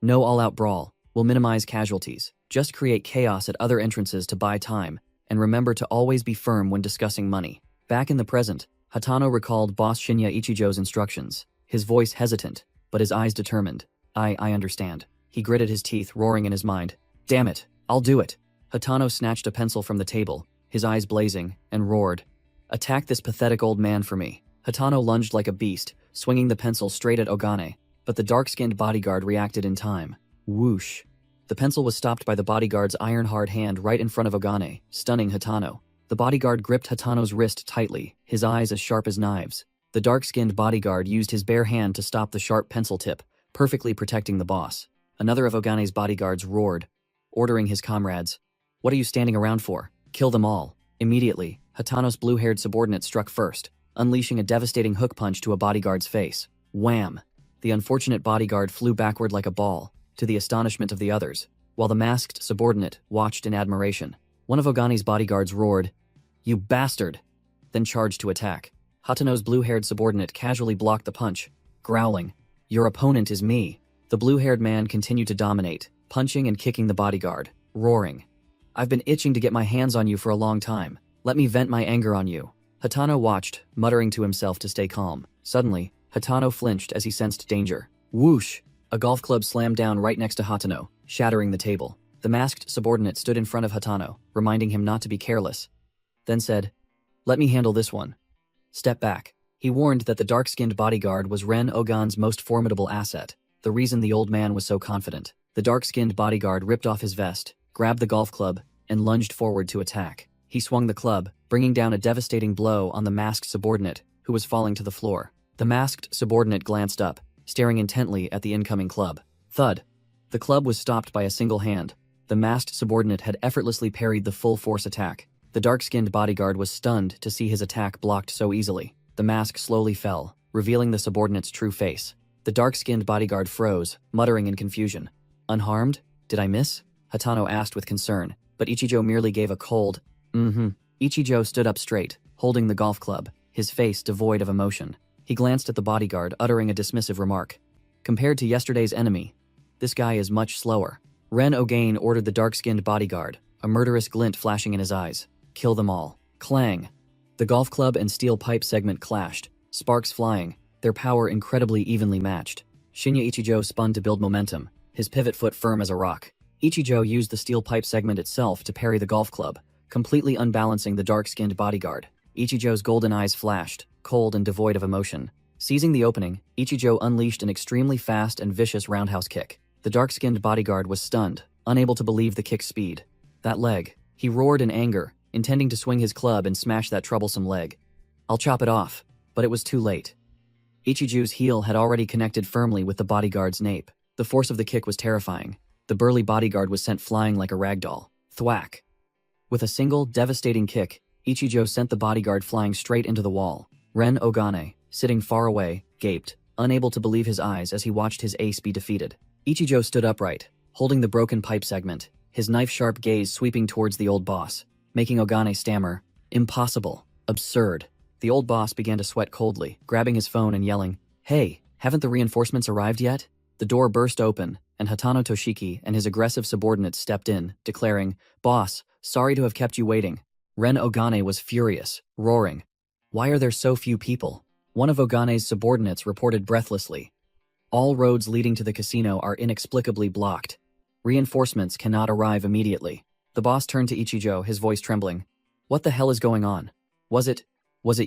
"No all-out brawl. We'll minimize casualties. Just create chaos at other entrances to buy time, and remember to always be firm when discussing money." Back in the present, Hatano recalled boss Shinya Ichijo's instructions, his voice hesitant, but his eyes determined. I understand." He gritted his teeth, roaring in his mind. "Damn it, I'll do it." Hatano snatched a pencil from the table, his eyes blazing, and roared, "Attack this pathetic old man for me." Hatano lunged like a beast, swinging the pencil straight at Ogane, but the dark-skinned bodyguard reacted in time. Whoosh. The pencil was stopped by the bodyguard's iron-hard hand right in front of Ogane, stunning Hatano. The bodyguard gripped Hatano's wrist tightly, his eyes as sharp as knives. The dark-skinned bodyguard used his bare hand to stop the sharp pencil tip, perfectly protecting the boss. Another of Ogane's bodyguards roared, ordering his comrades, "What are you standing around for? Kill them all." Immediately, Hatano's blue-haired subordinate struck first, unleashing a devastating hook punch to a bodyguard's face. Wham! The unfortunate bodyguard flew backward like a ball, to the astonishment of the others, while the masked subordinate watched in admiration. One of Ogane's bodyguards roared, "You bastard!" then charged to attack. Hatano's blue-haired subordinate casually blocked the punch, growling, "Your opponent is me." The blue-haired man continued to dominate, punching and kicking the bodyguard, roaring, "I've been itching to get my hands on you for a long time. Let me vent my anger on you." Hatano watched, muttering to himself to stay calm. Suddenly, Hatano flinched as he sensed danger. Whoosh! A golf club slammed down right next to Hatano, shattering the table. The masked subordinate stood in front of Hatano, reminding him not to be careless, then said, "Let me handle this one." Step back. He warned that the dark-skinned bodyguard was Ren Ogane's most formidable asset, the reason the old man was so confident. The dark-skinned bodyguard ripped off his vest, grabbed the golf club, and lunged forward to attack. He swung the club, bringing down a devastating blow on the masked subordinate, who was falling to the floor. The masked subordinate glanced up, staring intently at the incoming club. Thud. The club was stopped by a single hand. The masked subordinate had effortlessly parried the full-force attack. The dark-skinned bodyguard was stunned to see his attack blocked so easily. The mask slowly fell, revealing the subordinate's true face. The dark-skinned bodyguard froze, muttering in confusion. "Unharmed? Did I miss?" Hatano asked with concern, but Ichijo merely gave a cold, Ichijo stood up straight, holding the golf club, his face devoid of emotion. He glanced at the bodyguard, uttering a dismissive remark. Compared to yesterday's enemy, this guy is much slower. Ren Ogain ordered the dark-skinned bodyguard, a murderous glint flashing in his eyes. Kill them all. Clang. The golf club and steel pipe segment clashed, sparks flying, their power incredibly evenly matched. Shinya Ichijo spun to build momentum, his pivot foot firm as a rock. Ichijo used the steel pipe segment itself to parry the golf club, completely unbalancing the dark-skinned bodyguard. Ichijo's golden eyes flashed, cold and devoid of emotion. Seizing the opening, Ichijo unleashed an extremely fast and vicious roundhouse kick. The dark-skinned bodyguard was stunned, unable to believe the kick's speed. That leg. He roared in anger, intending to swing his club and smash that troublesome leg. I'll chop it off. But it was too late. Ichijo's heel had already connected firmly with the bodyguard's nape. The force of the kick was terrifying. The burly bodyguard was sent flying like a ragdoll. Thwack. With a single, devastating kick, Ichijo sent the bodyguard flying straight into the wall. Ren Ogane, sitting far away, gaped, unable to believe his eyes as he watched his ace be defeated. Ichijo stood upright, holding the broken pipe segment, his knife-sharp gaze sweeping towards the old boss, making Ogane stammer, "Impossible. Absurd." The old boss began to sweat coldly, grabbing his phone and yelling, "Hey, haven't the reinforcements arrived yet?" The door burst open, and Hatano Toshiki and his aggressive subordinates stepped in, declaring, "Boss, sorry to have kept you waiting." Ren Ogane was furious, roaring, "Why are there so few people?" One of Ogane's subordinates reported breathlessly, "All roads leading to the casino are inexplicably blocked. Reinforcements cannot arrive immediately." The boss turned to Ichijo, his voice trembling. "What the hell is going on? Was it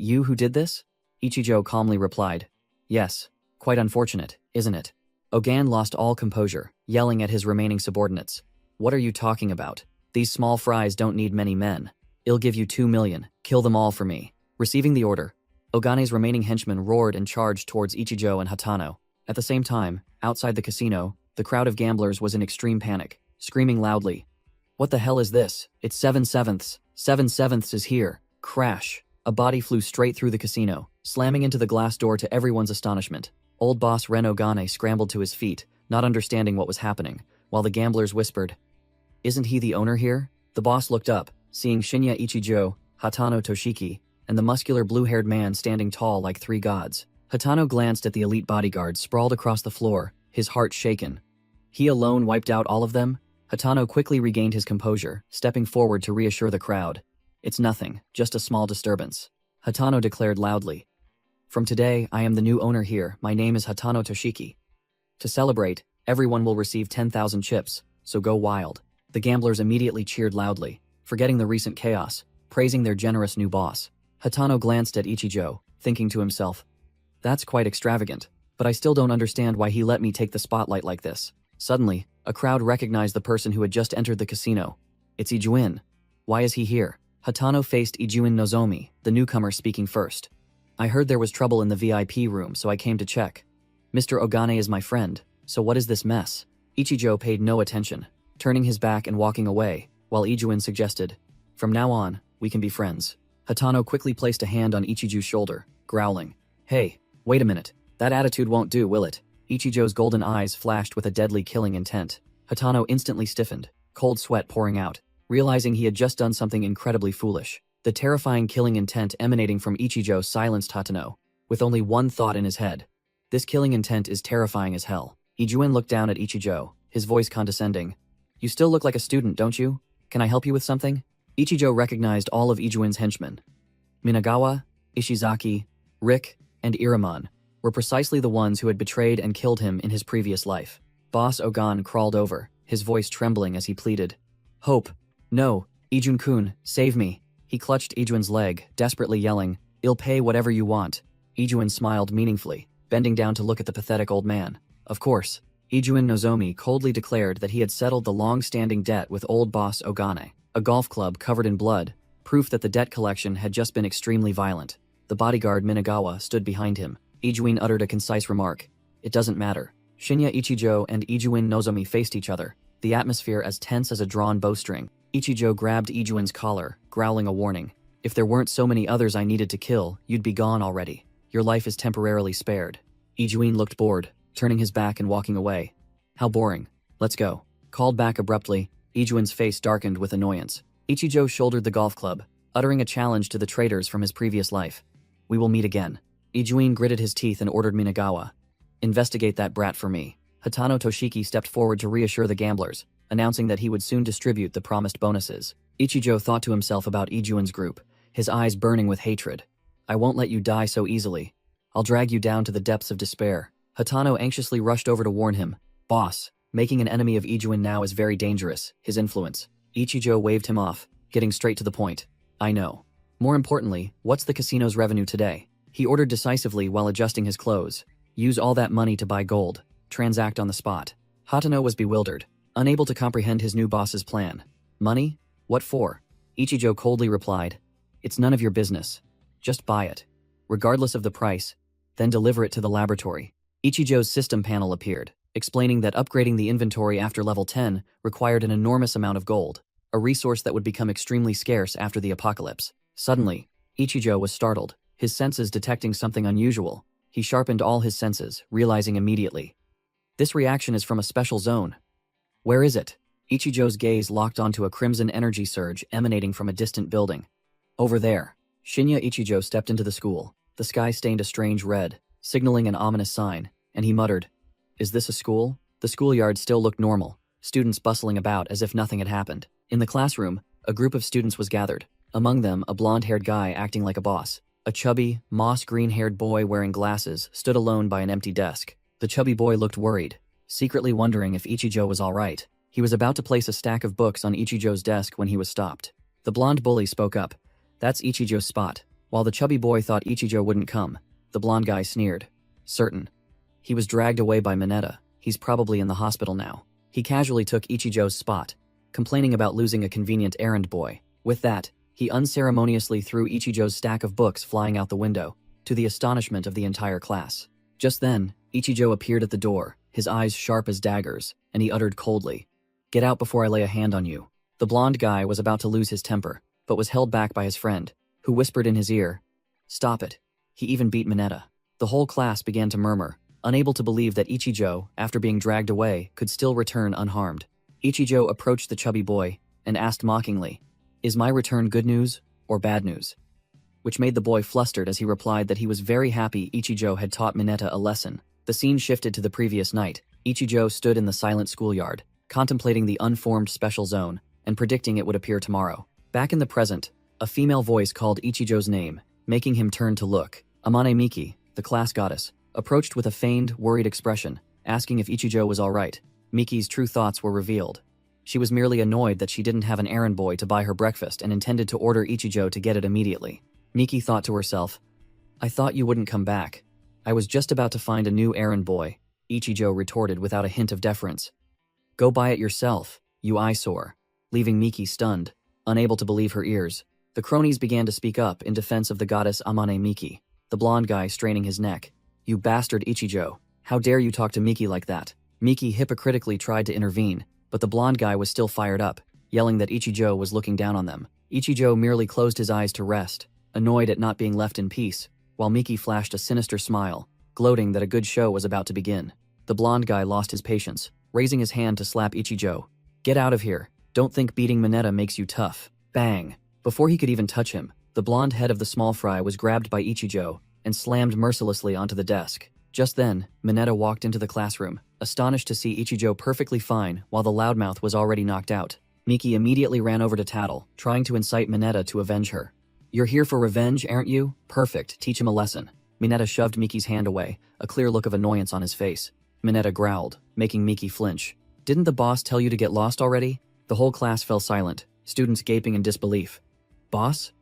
you who did this?" Ichijo calmly replied, "Yes. Quite unfortunate, isn't it?" Ogan lost all composure, yelling at his remaining subordinates. "What are you talking about? These small fries don't need many men. I'll give you 2 million. Kill them all for me." Receiving the order, Ogane's remaining henchmen roared and charged towards Ichijo and Hatano. At the same time, outside the casino, the crowd of gamblers was in extreme panic, screaming loudly, "What the hell is this? It's 7/7. 7/7 is here." Crash. A body flew straight through the casino, slamming into the glass door to everyone's astonishment. Old boss Ren Ogane scrambled to his feet, not understanding what was happening, while the gamblers whispered, "Isn't he the owner here?" The boss looked up, seeing Shinya Ichijo, Hatano Toshiki, and the muscular blue-haired man standing tall like 3 gods. Hatano glanced at the elite bodyguard sprawled across the floor, his heart shaken. He alone wiped out all of them? Hatano quickly regained his composure, stepping forward to reassure the crowd. "It's nothing, just a small disturbance," Hatano declared loudly. "From today, I am the new owner here. My name is Hatano Toshiki. To celebrate, everyone will receive 10,000 chips, so go wild." The gamblers immediately cheered loudly, forgetting the recent chaos, praising their generous new boss. Hatano glanced at Ichijo, thinking to himself, "That's quite extravagant, but I still don't understand why he let me take the spotlight like this." Suddenly, a crowd recognized the person who had just entered the casino. "It's Ijuin. Why is he here?" Hatano faced Ijuin Nozomi, the newcomer speaking first. "I heard there was trouble in the VIP room, so I came to check. Mr. Ogane is my friend, so what is this mess?" Ichijo paid no attention, turning his back and walking away, while Ijuin suggested, "From now on, we can be friends." Hatano quickly placed a hand on Ichijo's shoulder, growling, "Hey, wait a minute. That attitude won't do, will it?" Ichijo's golden eyes flashed with a deadly killing intent. Hatano instantly stiffened, cold sweat pouring out, realizing he had just done something incredibly foolish. The terrifying killing intent emanating from Ichijo silenced Hatano, with only one thought in his head. This killing intent is terrifying as hell. Ijuin looked down at Ichijo, his voice condescending. "You still look like a student, don't you? Can I help you with something?" Ichijo recognized all of Ijuin's henchmen. Minagawa, Ishizaki, Rick, and Iraman were precisely the ones who had betrayed and killed him in his previous life. Boss Ogan crawled over, his voice trembling as he pleaded, "Hope. No, Ijun-kun, save me." He clutched Ijuin's leg, desperately yelling, "I'll pay whatever you want." Ijuin smiled meaningfully, bending down to look at the pathetic old man. Of course, Ijuin Nozomi coldly declared that he had settled the long-standing debt with old boss Ogane, a golf club covered in blood, proof that the debt collection had just been extremely violent. The bodyguard Minagawa stood behind him. Ijuin uttered a concise remark. "It doesn't matter." Shinya Ichijo and Ijuin Nozomi faced each other, the atmosphere as tense as a drawn bowstring. Ichijo grabbed Ijuin's collar, growling a warning. "If there weren't so many others I needed to kill, you'd be gone already. Your life is temporarily spared." Ijuin looked bored, turning his back and walking away. "How boring. Let's go." Called back abruptly, Ijuin's face darkened with annoyance. Ichijo shouldered the golf club, uttering a challenge to the traitors from his previous life. We will meet again. Ijuin gritted his teeth and ordered Minagawa. Investigate that brat for me. Hatano Toshiki stepped forward to reassure the gamblers, announcing that he would soon distribute the promised bonuses. Ichijo thought to himself about Ijuin's group, his eyes burning with hatred. I won't let you die so easily. I'll drag you down to the depths of despair. Hatano anxiously rushed over to warn him. Boss, making an enemy of Ijuin now is very dangerous, his influence. Ichijo waved him off, getting straight to the point. I know. More importantly, what's the casino's revenue today? He ordered decisively while adjusting his clothes. Use all that money to buy gold. Transact on the spot. Hatano was bewildered, unable to comprehend his new boss's plan. Money? What for? Ichijo coldly replied. It's none of your business. Just buy it. Regardless of the price, then deliver it to the laboratory. Ichijo's system panel appeared, explaining that upgrading the inventory after level 10 required an enormous amount of gold, a resource that would become extremely scarce after the apocalypse. Suddenly, Ichijo was startled, his senses detecting something unusual. He sharpened all his senses, realizing immediately. This reaction is from a special zone. Where is it? Ichijo's gaze locked onto a crimson energy surge emanating from a distant building. Over there. Shinya Ichijo stepped into the school. The sky stained a strange red, signaling an ominous sign, and he muttered, Is this a school? The schoolyard still looked normal, students bustling about as if nothing had happened. In the classroom, a group of students was gathered. Among them, a blonde-haired guy acting like a boss. A chubby, moss-green-haired boy wearing glasses stood alone by an empty desk. The chubby boy looked worried, secretly wondering if Ichijo was all right. He was about to place a stack of books on Ichijo's desk when he was stopped. The blonde bully spoke up. That's Ichijo's spot. While the chubby boy thought Ichijo wouldn't come, the blonde guy sneered. Certain. He was dragged away by Mineta. He's probably in the hospital now. He casually took Ichijo's spot, complaining about losing a convenient errand boy. With that, he unceremoniously threw Ichijo's stack of books flying out the window, to the astonishment of the entire class. Just then, Ichijo appeared at the door, his eyes sharp as daggers, and he uttered coldly, Get out before I lay a hand on you. The blonde guy was about to lose his temper, but was held back by his friend, who whispered in his ear, Stop it. He even beat Mineta. The whole class began to murmur, unable to believe that Ichijo, after being dragged away, could still return unharmed. Ichijo approached the chubby boy and asked mockingly, Is my return good news or bad news? Which made the boy flustered as he replied that he was very happy Ichijo had taught Mineta a lesson. The scene shifted to the previous night. Ichijo stood in the silent schoolyard, contemplating the unformed special zone and predicting it would appear tomorrow. Back in the present, a female voice called Ichijo's name, making him turn to look. Amane Miki, the class goddess, approached with a feigned, worried expression, asking if Ichijo was all right. Miki's true thoughts were revealed. She was merely annoyed that she didn't have an errand boy to buy her breakfast and intended to order Ichijo to get it immediately. Miki thought to herself, I thought you wouldn't come back. I was just about to find a new errand boy, Ichijo retorted without a hint of deference. Go buy it yourself, you eyesore, leaving Miki stunned, unable to believe her ears. The cronies began to speak up in defense of the goddess Amane Miki, the blonde guy straining his neck. You bastard Ichijo, how dare you talk to Miki like that? Miki hypocritically tried to intervene, but the blonde guy was still fired up, yelling that Ichijo was looking down on them. Ichijo merely closed his eyes to rest, annoyed at not being left in peace, while Miki flashed a sinister smile, gloating that a good show was about to begin. The blonde guy lost his patience, raising his hand to slap Ichijo. Get out of here. Don't think beating Mineta makes you tough. Bang. Before he could even touch him, the blonde head of the small fry was grabbed by Ichijo and slammed mercilessly onto the desk. Just then, Mineta walked into the classroom, astonished to see Ichijo perfectly fine while the loudmouth was already knocked out. Miki immediately ran over to tattle, trying to incite Mineta to avenge her. You're here for revenge, aren't you? Perfect, teach him a lesson. Mineta shoved Miki's hand away, a clear look of annoyance on his face. Mineta growled, making Miki flinch. Didn't the boss tell you to get lost already? The whole class fell silent, students gaping in disbelief. Boss?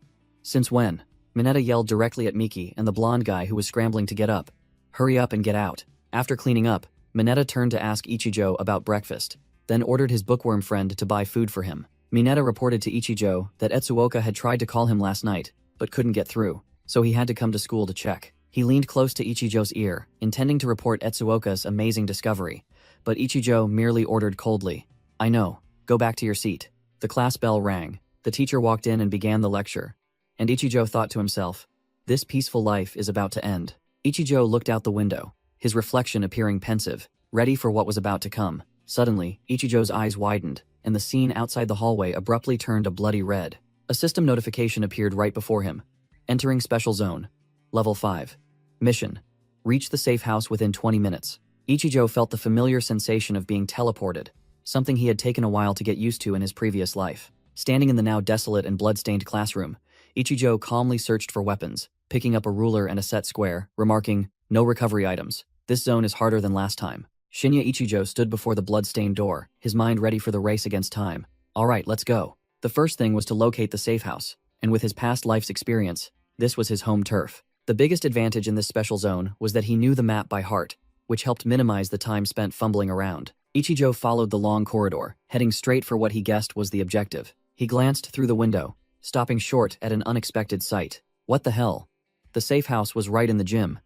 Since when? Mineta yelled directly at Miki and the blonde guy who was scrambling to get up. Hurry up and get out. After cleaning up, Mineta turned to ask Ichijo about breakfast, then ordered his bookworm friend to buy food for him. Mineta reported to Ichijo that Etsuoka had tried to call him last night, but couldn't get through, so he had to come to school to check. He leaned close to Ichijo's ear, intending to report Etsuoka's amazing discovery, but Ichijo merely ordered coldly, I know, go back to your seat. The class bell rang. The teacher walked in and began the lecture, and Ichijo thought to himself, this peaceful life is about to end. Ichijo looked out the window, his reflection appearing pensive, ready for what was about to come. Suddenly, Ichijo's eyes widened, and the scene outside the hallway abruptly turned a bloody red. A system notification appeared right before him. Entering Special Zone. Level 5. Mission. Reach the safe house within 20 minutes. Ichijo felt the familiar sensation of being teleported, something he had taken a while to get used to in his previous life. Standing in the now desolate and blood-stained classroom, Ichijo calmly searched for weapons, picking up a ruler and a set square, remarking, "No recovery items. This zone is harder than last time." Shinya Ichijo stood before the blood-stained door, his mind ready for the race against time. Alright, let's go. The first thing was to locate the safe house, and with his past life's experience, this was his home turf. The biggest advantage in this special zone was that he knew the map by heart, which helped minimize the time spent fumbling around. Ichijo followed the long corridor, heading straight for what he guessed was the objective. He glanced through the window, stopping short at an unexpected sight. What the hell? The safe house was right in the gym,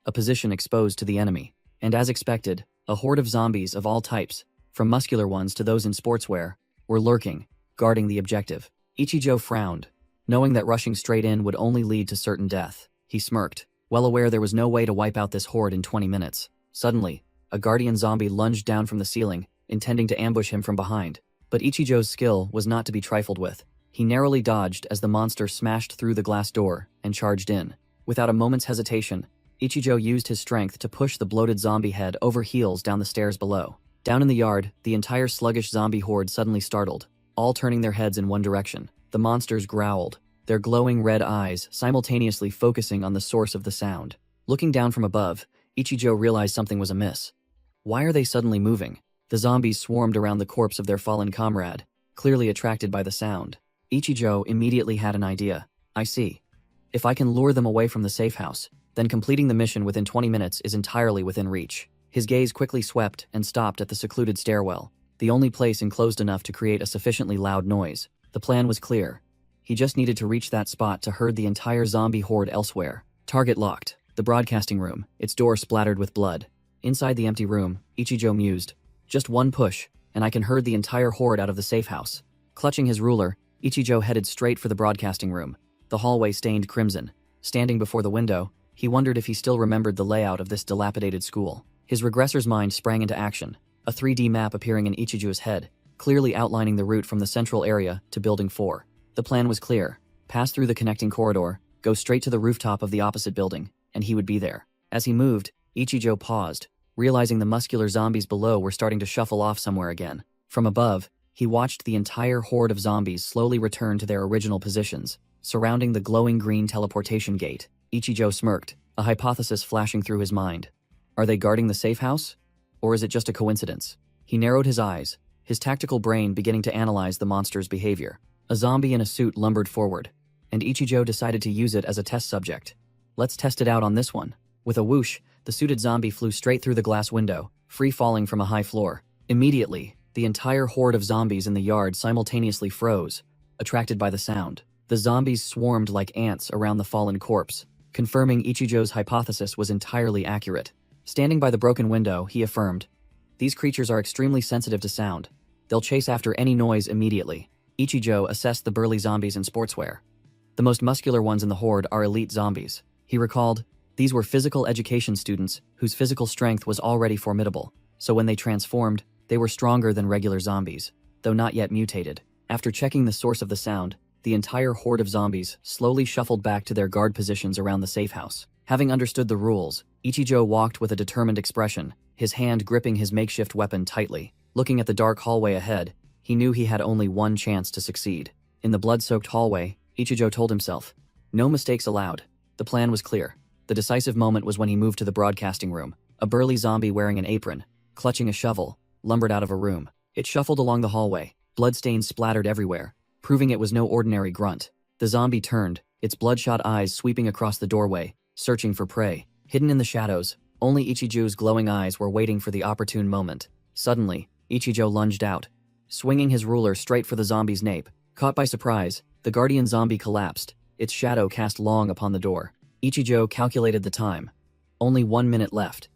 a position exposed to the enemy. And as expected, a horde of zombies of all types, from muscular ones to those in sportswear, were lurking, guarding the objective. Ichijo frowned, knowing that rushing straight in would only lead to certain death. He smirked, well aware there was no way to wipe out this horde in 20 minutes. Suddenly, a guardian zombie lunged down from the ceiling, intending to ambush him from behind. But Ichijo's skill was not to be trifled with. He narrowly dodged as the monster smashed through the glass door and charged in. Without a moment's hesitation, Ichijo used his strength to push the bloated zombie head over heels down the stairs below. Down in the yard, the entire sluggish zombie horde suddenly startled, all turning their heads in one direction. The monsters growled, their glowing red eyes simultaneously focusing on the source of the sound. Looking down from above, Ichijo realized something was amiss. Why are they suddenly moving? The zombies swarmed around the corpse of their fallen comrade, clearly attracted by the sound. Ichijo immediately had an idea. I see. If I can lure them away from the safe house, then completing the mission within 20 minutes is entirely within reach. His gaze quickly swept and stopped at the secluded stairwell, the only place enclosed enough to create a sufficiently loud noise. The plan was clear. He just needed to reach that spot to herd the entire zombie horde elsewhere. Target locked. The broadcasting room, its door splattered with blood. Inside the empty room, Ichijo mused. Just one push, and I can herd the entire horde out of the safe house. Clutching his ruler, Ichijo headed straight for the broadcasting room. The hallway stained crimson. Standing before the window, he wondered if he still remembered the layout of this dilapidated school. His regressor's mind sprang into action, a 3D map appearing in Ichijo's head, clearly outlining the route from the central area to Building 4. The plan was clear. Pass through the connecting corridor, go straight to the rooftop of the opposite building, and he would be there. As he moved, Ichijo paused, realizing the muscular zombies below were starting to shuffle off somewhere again. From above, he watched the entire horde of zombies slowly return to their original positions, surrounding the glowing green teleportation gate. Ichijo smirked, a hypothesis flashing through his mind. Are they guarding the safe house? Or is it just a coincidence? He narrowed his eyes, his tactical brain beginning to analyze the monster's behavior. A zombie in a suit lumbered forward, and Ichijo decided to use it as a test subject. Let's test it out on this one. With a whoosh, the suited zombie flew straight through the glass window, free falling from a high floor. Immediately, the entire horde of zombies in the yard simultaneously froze, attracted by the sound. The zombies swarmed like ants around the fallen corpse, confirming Ichijo's hypothesis was entirely accurate. Standing by the broken window, he affirmed, "These creatures are extremely sensitive to sound. They'll chase after any noise immediately." Ichijo assessed the burly zombies in sportswear. The most muscular ones in the horde are elite zombies. He recalled, these were physical education students whose physical strength was already formidable, so when they transformed, they were stronger than regular zombies, though not yet mutated. After checking the source of the sound, the entire horde of zombies slowly shuffled back to their guard positions around the safe house. Having understood the rules, Ichijo walked with a determined expression, his hand gripping his makeshift weapon tightly. Looking at the dark hallway ahead, he knew he had only one chance to succeed. In the blood-soaked hallway, Ichijo told himself, no mistakes allowed. The plan was clear. The decisive moment was when he moved to the broadcasting room. A burly zombie wearing an apron, clutching a shovel, lumbered out of a room. It shuffled along the hallway, bloodstains splattered everywhere, proving it was no ordinary grunt. The zombie turned, its bloodshot eyes sweeping across the doorway, searching for prey. Hidden in the shadows, only Ichijo's glowing eyes were waiting for the opportune moment. Suddenly, Ichijo lunged out, swinging his ruler straight for the zombie's nape. Caught by surprise, the guardian zombie collapsed, its shadow cast long upon the door. Ichijo calculated the time. Only 1 minute left.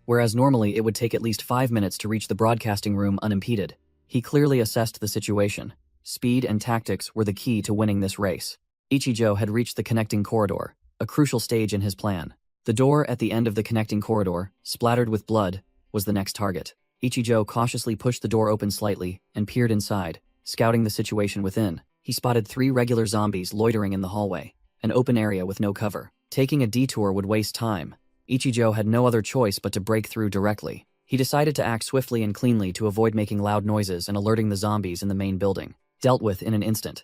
Whereas normally it would take at least 5 minutes to reach the broadcasting room unimpeded. He clearly assessed the situation. Speed and tactics were the key to winning this race. Ichijo had reached the connecting corridor, a crucial stage in his plan. The door at the end of the connecting corridor, splattered with blood, was the next target. Ichijo cautiously pushed the door open slightly and peered inside, scouting the situation within. He spotted 3 regular zombies loitering in the hallway, an open area with no cover. Taking a detour would waste time. Ichijo had no other choice but to break through directly. He decided to act swiftly and cleanly to avoid making loud noises and alerting the zombies in the main building. Dealt with in an instant.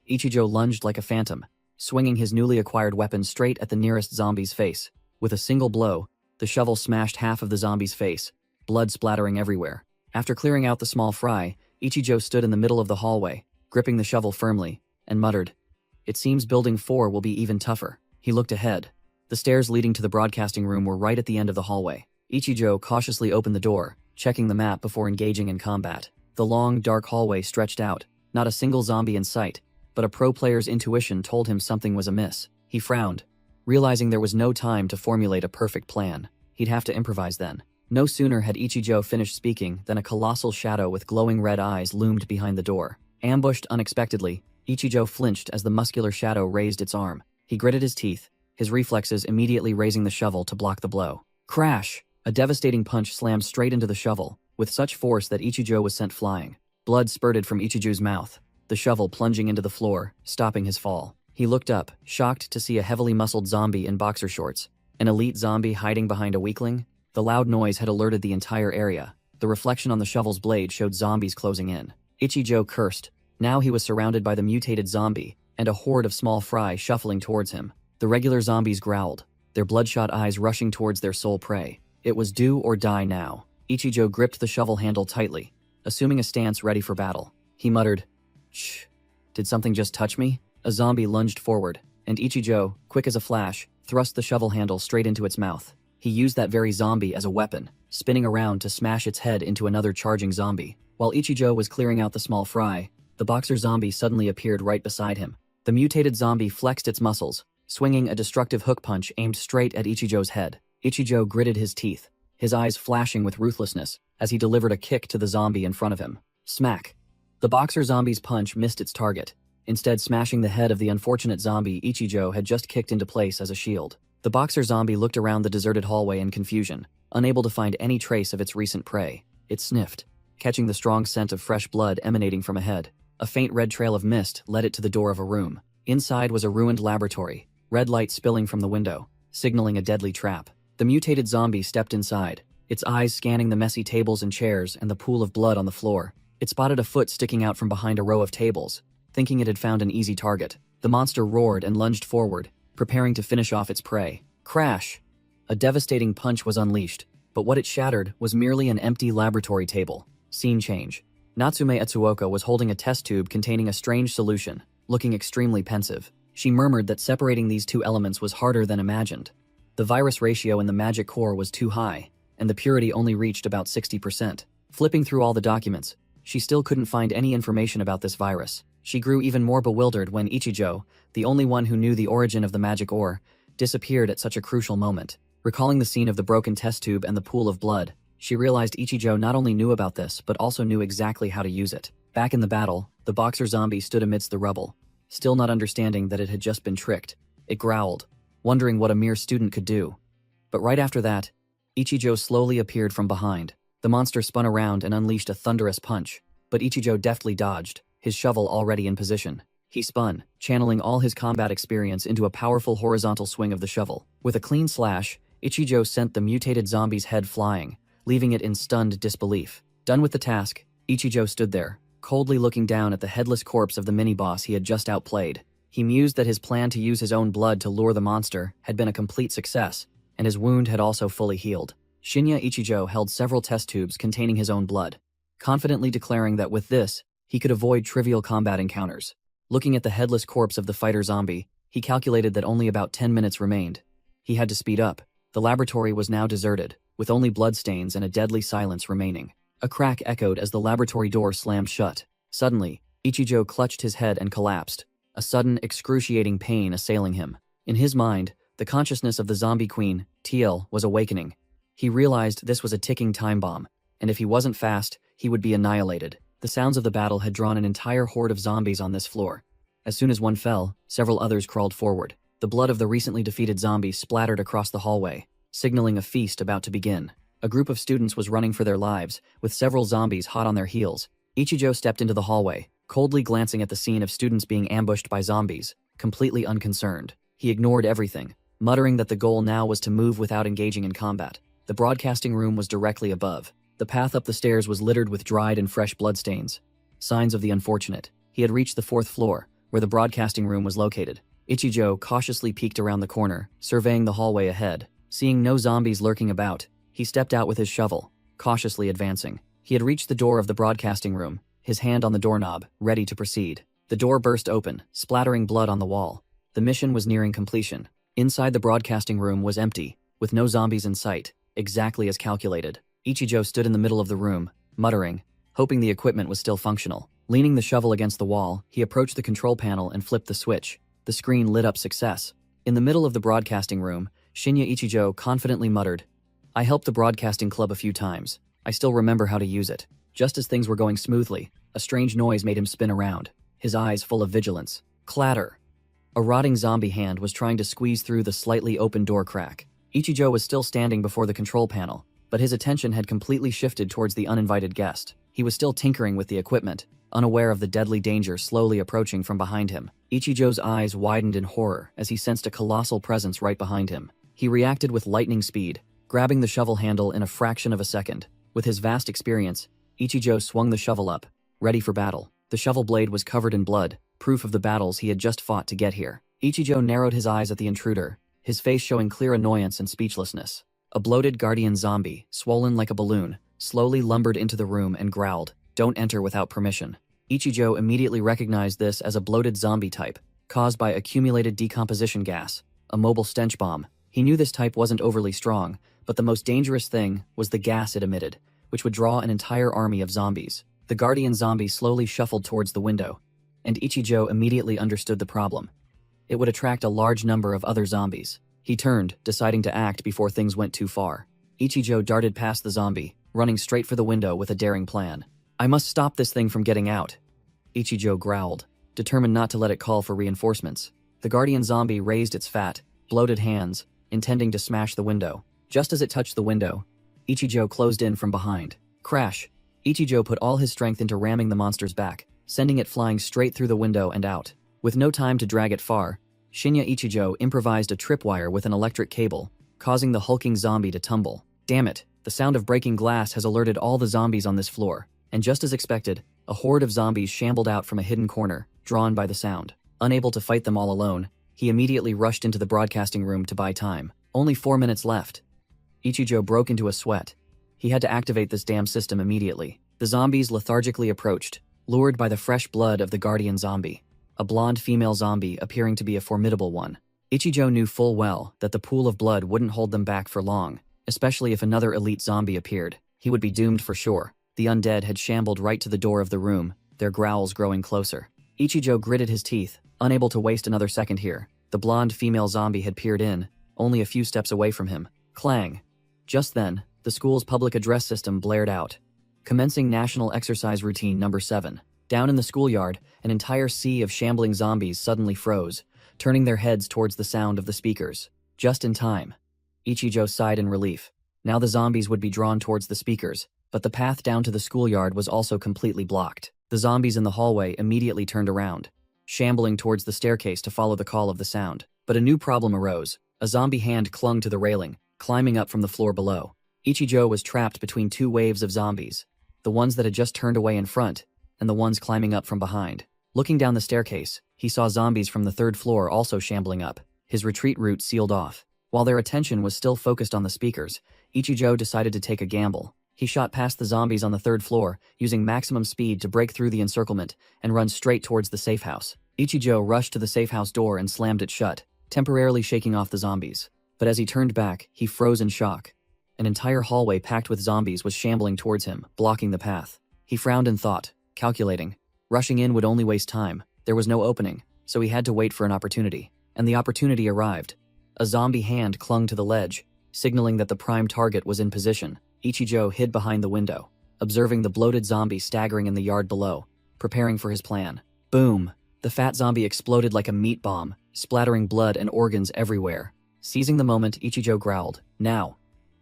Ichijo lunged like a phantom, swinging his newly acquired weapon straight at the nearest zombie's face. With a single blow, the shovel smashed half of the zombie's face, blood splattering everywhere. After clearing out the small fry, Ichijo stood in the middle of the hallway, gripping the shovel firmly, and muttered, "It seems building 4 will be even tougher." He looked ahead. The stairs leading to the broadcasting room were right at the end of the hallway. Ichijo cautiously opened the door, checking the map before engaging in combat. The long, dark hallway stretched out, not a single zombie in sight, but a pro player's intuition told him something was amiss. He frowned, realizing there was no time to formulate a perfect plan. He'd have to improvise then. No sooner had Ichijo finished speaking than a colossal shadow with glowing red eyes loomed behind the door. Ambushed unexpectedly, Ichijo flinched as the muscular shadow raised its arm. He gritted his teeth, his reflexes immediately raising the shovel to block the blow. Crash! A devastating punch slammed straight into the shovel, with such force that Ichijo was sent flying. Blood spurted from Ichijo's mouth, the shovel plunging into the floor, stopping his fall. He looked up, shocked to see a heavily muscled zombie in boxer shorts. An elite zombie hiding behind a weakling? The loud noise had alerted the entire area. The reflection on the shovel's blade showed zombies closing in. Ichijo cursed. Now he was surrounded by the mutated zombie, and a horde of small fry shuffling towards him. The regular zombies growled, their bloodshot eyes rushing towards their sole prey. It was do or die now. Ichijo gripped the shovel handle tightly, assuming a stance ready for battle. He muttered, "Shh, did something just touch me?" A zombie lunged forward, and Ichijo, quick as a flash, thrust the shovel handle straight into its mouth. He used that very zombie as a weapon, spinning around to smash its head into another charging zombie. While Ichijo was clearing out the small fry, the boxer zombie suddenly appeared right beside him. The mutated zombie flexed its muscles, swinging a destructive hook punch aimed straight at Ichijo's head. Ichijo gritted his teeth, his eyes flashing with ruthlessness, as he delivered a kick to the zombie in front of him. Smack! The boxer zombie's punch missed its target, instead smashing the head of the unfortunate zombie Ichijo had just kicked into place as a shield. The boxer zombie looked around the deserted hallway in confusion, unable to find any trace of its recent prey. It sniffed, catching the strong scent of fresh blood emanating from ahead. A faint red trail of mist led it to the door of a room. Inside was a ruined laboratory, red light spilling from the window, signaling a deadly trap. The mutated zombie stepped inside, its eyes scanning the messy tables and chairs and the pool of blood on the floor. It spotted a foot sticking out from behind a row of tables, thinking it had found an easy target. The monster roared and lunged forward, preparing to finish off its prey. Crash! A devastating punch was unleashed, but what it shattered was merely an empty laboratory table. Scene change. Natsume Etsuoka was holding a test tube containing a strange solution, looking extremely pensive. She murmured that separating these two elements was harder than imagined. The virus ratio in the magic core was too high, and the purity only reached about 60%. Flipping through all the documents, she still couldn't find any information about this virus. She grew even more bewildered when Ichijo, the only one who knew the origin of the magic ore, disappeared at such a crucial moment. Recalling the scene of the broken test tube and the pool of blood, she realized Ichijo not only knew about this but also knew exactly how to use it. Back in the battle, the boxer zombie stood amidst the rubble, still not understanding that it had just been tricked. It growled, wondering what a mere student could do. But right after that, Ichijo slowly appeared from behind. The monster spun around and unleashed a thunderous punch, but Ichijo deftly dodged, his shovel already in position. He spun, channeling all his combat experience into a powerful horizontal swing of the shovel. With a clean slash, Ichijo sent the mutated zombie's head flying, leaving it in stunned disbelief. Done with the task, Ichijo stood there, coldly looking down at the headless corpse of the mini-boss he had just outplayed. He mused that his plan to use his own blood to lure the monster had been a complete success, and his wound had also fully healed. Shinya Ichijo held several test tubes containing his own blood, confidently declaring that with this, he could avoid trivial combat encounters. Looking at the headless corpse of the fighter zombie, he calculated that only about 10 minutes remained. He had to speed up. The laboratory was now deserted, with only bloodstains and a deadly silence remaining. A crack echoed as the laboratory door slammed shut. Suddenly, Ichijo clutched his head and collapsed, a sudden, excruciating pain assailing him. In his mind, the consciousness of the zombie queen, TL, was awakening. He realized this was a ticking time bomb, and if he wasn't fast, he would be annihilated. The sounds of the battle had drawn an entire horde of zombies on this floor. As soon as one fell, several others crawled forward. The blood of the recently defeated zombie splattered across the hallway, signaling a feast about to begin. A group of students was running for their lives, with several zombies hot on their heels. Ichijo stepped into the hallway, coldly glancing at the scene of students being ambushed by zombies, completely unconcerned. He ignored everything, muttering that the goal now was to move without engaging in combat. The broadcasting room was directly above. The path up the stairs was littered with dried and fresh bloodstains, signs of the unfortunate. He had reached the 4th floor, where the broadcasting room was located. Ichijo cautiously peeked around the corner, surveying the hallway ahead. Seeing no zombies lurking about, he stepped out with his shovel, cautiously advancing. He had reached the door of the broadcasting room, his hand on the doorknob, ready to proceed. The door burst open, splattering blood on the wall. The mission was nearing completion. Inside the broadcasting room was empty, with no zombies in sight, exactly as calculated. Ichijo stood in the middle of the room, muttering, hoping the equipment was still functional. Leaning the shovel against the wall, he approached the control panel and flipped the switch. The screen lit up success. In the middle of the broadcasting room, Shinya Ichijo confidently muttered, "I helped the broadcasting club a few times. I still remember how to use it." Just as things were going smoothly, a strange noise made him spin around, his eyes full of vigilance. Clatter! A rotting zombie hand was trying to squeeze through the slightly open door crack. Ichijo was still standing before the control panel, but his attention had completely shifted towards the uninvited guest. He was still tinkering with the equipment, unaware of the deadly danger slowly approaching from behind him. Ichijo's eyes widened in horror as he sensed a colossal presence right behind him. He reacted with lightning speed, grabbing the shovel handle in a fraction of a second. With his vast experience, Ichijo swung the shovel up, ready for battle. The shovel blade was covered in blood, proof of the battles he had just fought to get here. Ichijo narrowed his eyes at the intruder, his face showing clear annoyance and speechlessness. A bloated guardian zombie, swollen like a balloon, slowly lumbered into the room and growled, "Don't enter without permission." Ichijo immediately recognized this as a bloated zombie type, caused by accumulated decomposition gas, a mobile stench bomb. He knew this type wasn't overly strong, but the most dangerous thing was the gas it emitted, which would draw an entire army of zombies. The guardian zombie slowly shuffled towards the window, and Ichijo immediately understood the problem. It would attract a large number of other zombies. He turned, deciding to act before things went too far. Ichijo darted past the zombie, running straight for the window with a daring plan. "I must stop this thing from getting out," Ichijo growled, determined not to let it call for reinforcements. The guardian zombie raised its fat, bloated hands, intending to smash the window. Just as it touched the window, Ichijo closed in from behind. Crash! Ichijo put all his strength into ramming the monster's back, sending it flying straight through the window and out. With no time to drag it far, Shinya Ichijo improvised a tripwire with an electric cable, causing the hulking zombie to tumble. Damn it, the sound of breaking glass has alerted all the zombies on this floor, and just as expected, a horde of zombies shambled out from a hidden corner, drawn by the sound. Unable to fight them all alone, he immediately rushed into the broadcasting room to buy time. Only 4 minutes left. Ichijo broke into a sweat. He had to activate this damn system immediately. The zombies lethargically approached, lured by the fresh blood of the guardian zombie, a blonde female zombie appearing to be a formidable one. Ichijo knew full well that the pool of blood wouldn't hold them back for long, especially if another elite zombie appeared. He would be doomed for sure. The undead had shambled right to the door of the room, their growls growing closer. Ichijo gritted his teeth, unable to waste another second here. The blonde female zombie had peered in, only a few steps away from him. Clang! Just then, the school's public address system blared out. Commencing National Exercise Routine Number 7. Down in the schoolyard, an entire sea of shambling zombies suddenly froze, turning their heads towards the sound of the speakers. Just in time. Ichijo sighed in relief. Now the zombies would be drawn towards the speakers, but the path down to the schoolyard was also completely blocked. The zombies in the hallway immediately turned around, shambling towards the staircase to follow the call of the sound. But a new problem arose. A zombie hand clung to the railing, climbing up from the floor below. Ichijo was trapped between two waves of zombies, the ones that had just turned away in front, and the ones climbing up from behind. Looking down the staircase, he saw zombies from the 3rd floor also shambling up, his retreat route sealed off. While their attention was still focused on the speakers, Ichijo decided to take a gamble. He shot past the zombies on the 3rd floor, using maximum speed to break through the encirclement and run straight towards the safe house. Ichijo rushed to the safe house door and slammed it shut, temporarily shaking off the zombies. But as he turned back, he froze in shock. An entire hallway packed with zombies was shambling towards him, blocking the path. He frowned and thought, calculating. Rushing in would only waste time. There was no opening, so he had to wait for an opportunity. And the opportunity arrived. A zombie hand clung to the ledge, signaling that the prime target was in position. Ichijo hid behind the window, observing the bloated zombie staggering in the yard below, preparing for his plan. Boom! The fat zombie exploded like a meat bomb, splattering blood and organs everywhere. Seizing the moment, Ichijo growled, "Now!"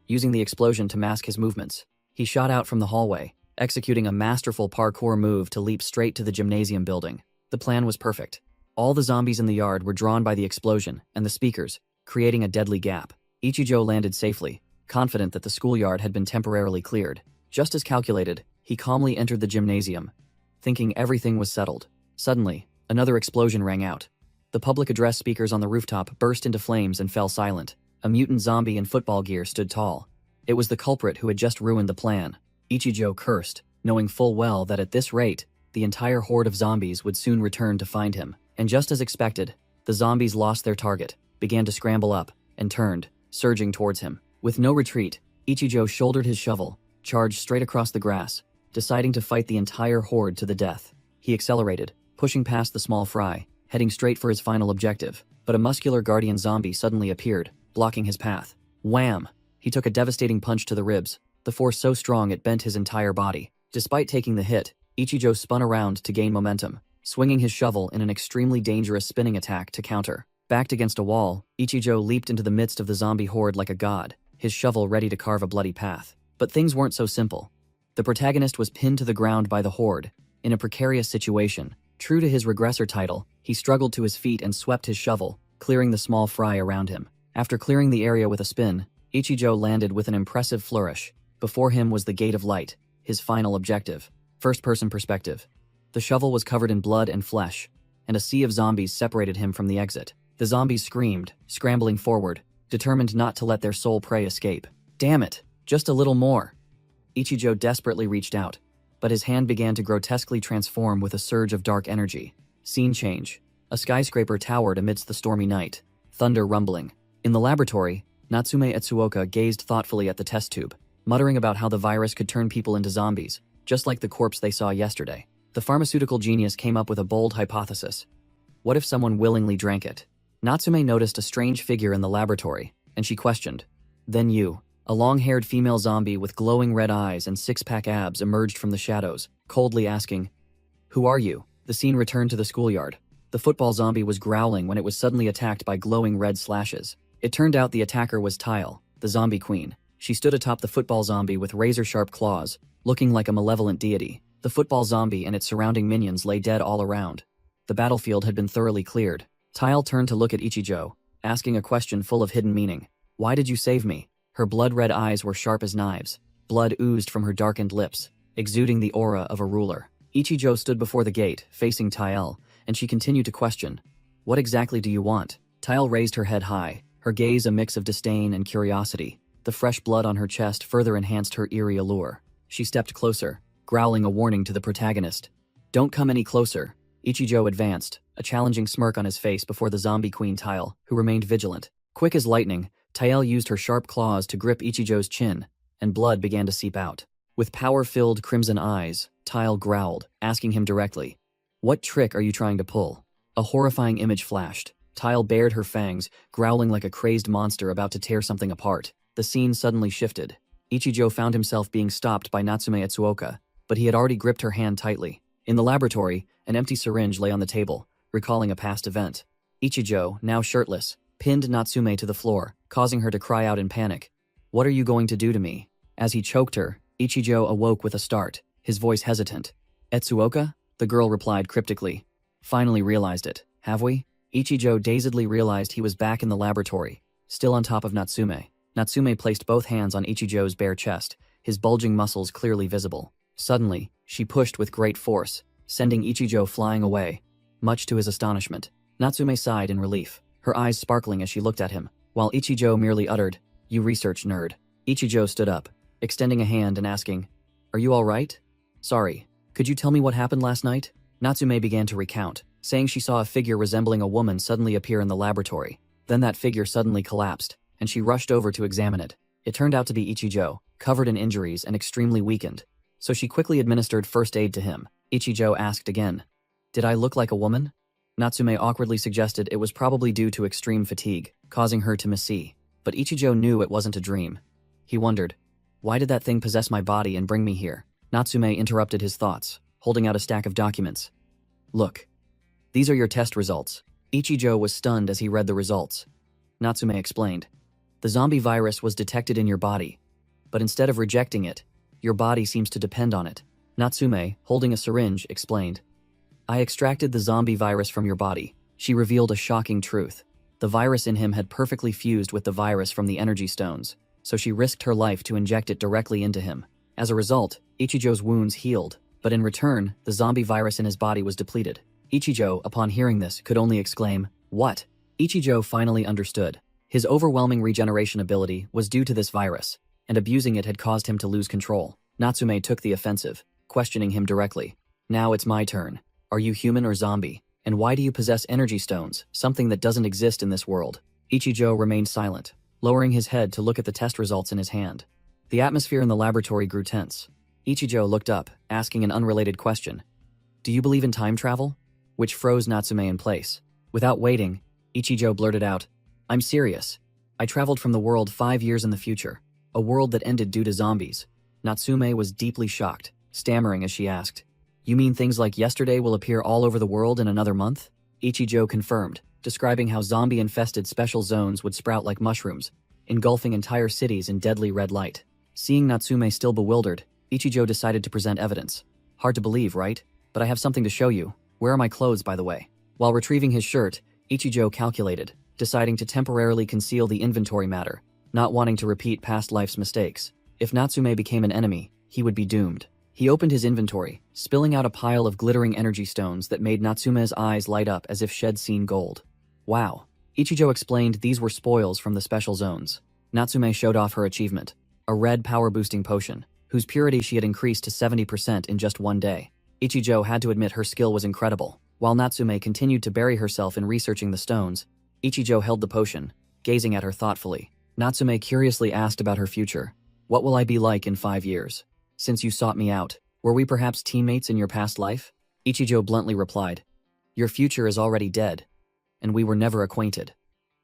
using the explosion to mask his movements. He shot out from the hallway, executing a masterful parkour move to leap straight to the gymnasium building. The plan was perfect. All the zombies in the yard were drawn by the explosion and the speakers, creating a deadly gap. Ichijo landed safely, confident that the schoolyard had been temporarily cleared. Just as calculated, he calmly entered the gymnasium, thinking everything was settled. Suddenly, another explosion rang out. The public address speakers on the rooftop burst into flames and fell silent. A mutant zombie in football gear stood tall. It was the culprit who had just ruined the plan. Ichijo cursed, knowing full well that at this rate, the entire horde of zombies would soon return to find him. And just as expected, the zombies lost their target, began to scramble up, and turned, surging towards him. With no retreat, Ichijo shouldered his shovel, charged straight across the grass, deciding to fight the entire horde to the death. He accelerated, pushing past the small fry, heading straight for his final objective. But a muscular guardian zombie suddenly appeared, blocking his path. Wham! He took a devastating punch to the ribs, the force so strong it bent his entire body. Despite taking the hit, Ichijo spun around to gain momentum, swinging his shovel in an extremely dangerous spinning attack to counter. Backed against a wall, Ichijo leaped into the midst of the zombie horde like a god, his shovel ready to carve a bloody path. But things weren't so simple. The protagonist was pinned to the ground by the horde, in a precarious situation. True to his regressor title, he struggled to his feet and swept his shovel, clearing the small fry around him. After clearing the area with a spin, Ichijo landed with an impressive flourish. Before him was the Gate of Light, his final objective. First-person perspective. The shovel was covered in blood and flesh, and a sea of zombies separated him from the exit. The zombies screamed, scrambling forward, determined not to let their sole prey escape. Damn it, just a little more. Ichijo desperately reached out, but his hand began to grotesquely transform with a surge of dark energy. Scene change. A skyscraper towered amidst the stormy night, thunder rumbling. In the laboratory, Natsume Etsuoka gazed thoughtfully at the test tube, muttering about how the virus could turn people into zombies, just like the corpse they saw yesterday. The pharmaceutical genius came up with a bold hypothesis. What if someone willingly drank it? Natsume noticed a strange figure in the laboratory, and she questioned. Then you, a long-haired female zombie with glowing red eyes and six-pack abs emerged from the shadows, coldly asking, "Who are you?" The scene returned to the schoolyard. The football zombie was growling when it was suddenly attacked by glowing red slashes. It turned out the attacker was Tile, the zombie queen. She stood atop the football zombie with razor-sharp claws, looking like a malevolent deity. The football zombie and its surrounding minions lay dead all around. The battlefield had been thoroughly cleared. Tile turned to look at Ichijo, asking a question full of hidden meaning. "Why did you save me?" Her blood-red eyes were sharp as knives. Blood oozed from her darkened lips, exuding the aura of a ruler. Ichijo stood before the gate, facing Tile, and she continued to question. "What exactly do you want?" Tile raised her head high, her gaze a mix of disdain and curiosity. The fresh blood on her chest further enhanced her eerie allure. She stepped closer, growling a warning to the protagonist. "Don't come any closer." Ichijo advanced, a challenging smirk on his face before the zombie queen Tile, who remained vigilant. Quick as lightning, Tile used her sharp claws to grip Ichijo's chin, and blood began to seep out. With power-filled crimson eyes, Tile growled, asking him directly, "What trick are you trying to pull?" A horrifying image flashed. Tile bared her fangs, growling like a crazed monster about to tear something apart. The scene suddenly shifted. Ichijo found himself being stopped by Natsume Etsuoka, but he had already gripped her hand tightly. In the laboratory, an empty syringe lay on the table, recalling a past event. Ichijo, now shirtless, pinned Natsume to the floor, causing her to cry out in panic. "What are you going to do to me?" As he choked her, Ichijo awoke with a start, his voice hesitant. "Etsuoka?" the girl replied cryptically. "Finally realized it, have we?" Ichijo dazedly realized he was back in the laboratory, still on top of Natsume. Natsume placed both hands on Ichijo's bare chest, his bulging muscles clearly visible. Suddenly, she pushed with great force, sending Ichijo flying away. Much to his astonishment, Natsume sighed in relief, her eyes sparkling as she looked at him, while Ichijo merely uttered, "You research nerd." Ichijo stood up, extending a hand and asking, "Are you all right?" "Sorry, could you tell me what happened last night?" Natsume began to recount, saying she saw a figure resembling a woman suddenly appear in the laboratory. Then that figure suddenly collapsed, and she rushed over to examine it. It turned out to be Ichijo, covered in injuries and extremely weakened. So she quickly administered first aid to him. Ichijo asked again, "Did I look like a woman?" Natsume awkwardly suggested it was probably due to extreme fatigue, causing her to missee. But Ichijo knew it wasn't a dream. He wondered, why did that thing possess my body and bring me here? Natsume interrupted his thoughts, holding out a stack of documents. "Look, these are your test results." Ichijo was stunned as he read the results. Natsume explained, The zombie virus was detected in your body, but instead of rejecting it, your body seems to depend on it. Natsume, holding a syringe, explained. I extracted the zombie virus from your body. She revealed a shocking truth. The virus in him had perfectly fused with the virus from the energy stones, so she risked her life to inject it directly into him. As a result, Ichijo's wounds healed, but in return, the zombie virus in his body was depleted. Ichijo, upon hearing this, could only exclaim, "What?" Ichijo finally understood. His overwhelming regeneration ability was due to this virus, and abusing it had caused him to lose control. Natsume took the offensive, questioning him directly. Now it's my turn. Are you human or zombie? And why do you possess energy stones, something that doesn't exist in this world? Ichijo remained silent, lowering his head to look at the test results in his hand. The atmosphere in the laboratory grew tense. Ichijo looked up, asking an unrelated question. Do you believe in time travel? Which froze Natsume in place. Without waiting, Ichijo blurted out, I'm serious. I traveled from the world 5 years in the future, a world that ended due to zombies. Natsume was deeply shocked, stammering as she asked, You mean things like yesterday will appear all over the world in another month? Ichijo confirmed, describing how zombie-infested special zones would sprout like mushrooms, engulfing entire cities in deadly red light. Seeing Natsume still bewildered, Ichijo decided to present evidence. Hard to believe, right? But I have something to show you. Where are my clothes, by the way? While retrieving his shirt, Ichijo calculated, deciding to temporarily conceal the inventory matter, not wanting to repeat past life's mistakes. If Natsume became an enemy, he would be doomed. He opened his inventory, spilling out a pile of glittering energy stones that made Natsume's eyes light up as if she'd seen gold. Wow. Ichijo explained these were spoils from the special zones. Natsume showed off her achievement, a red power-boosting potion, whose purity she had increased to 70% in just one day. Ichijo had to admit her skill was incredible. While Natsume continued to bury herself in researching the stones, Ichijo held the potion, gazing at her thoughtfully. Natsume curiously asked about her future. What will I be like in 5 years? Since you sought me out, were we perhaps teammates in your past life? Ichijo bluntly replied, Your future is already dead, and we were never acquainted.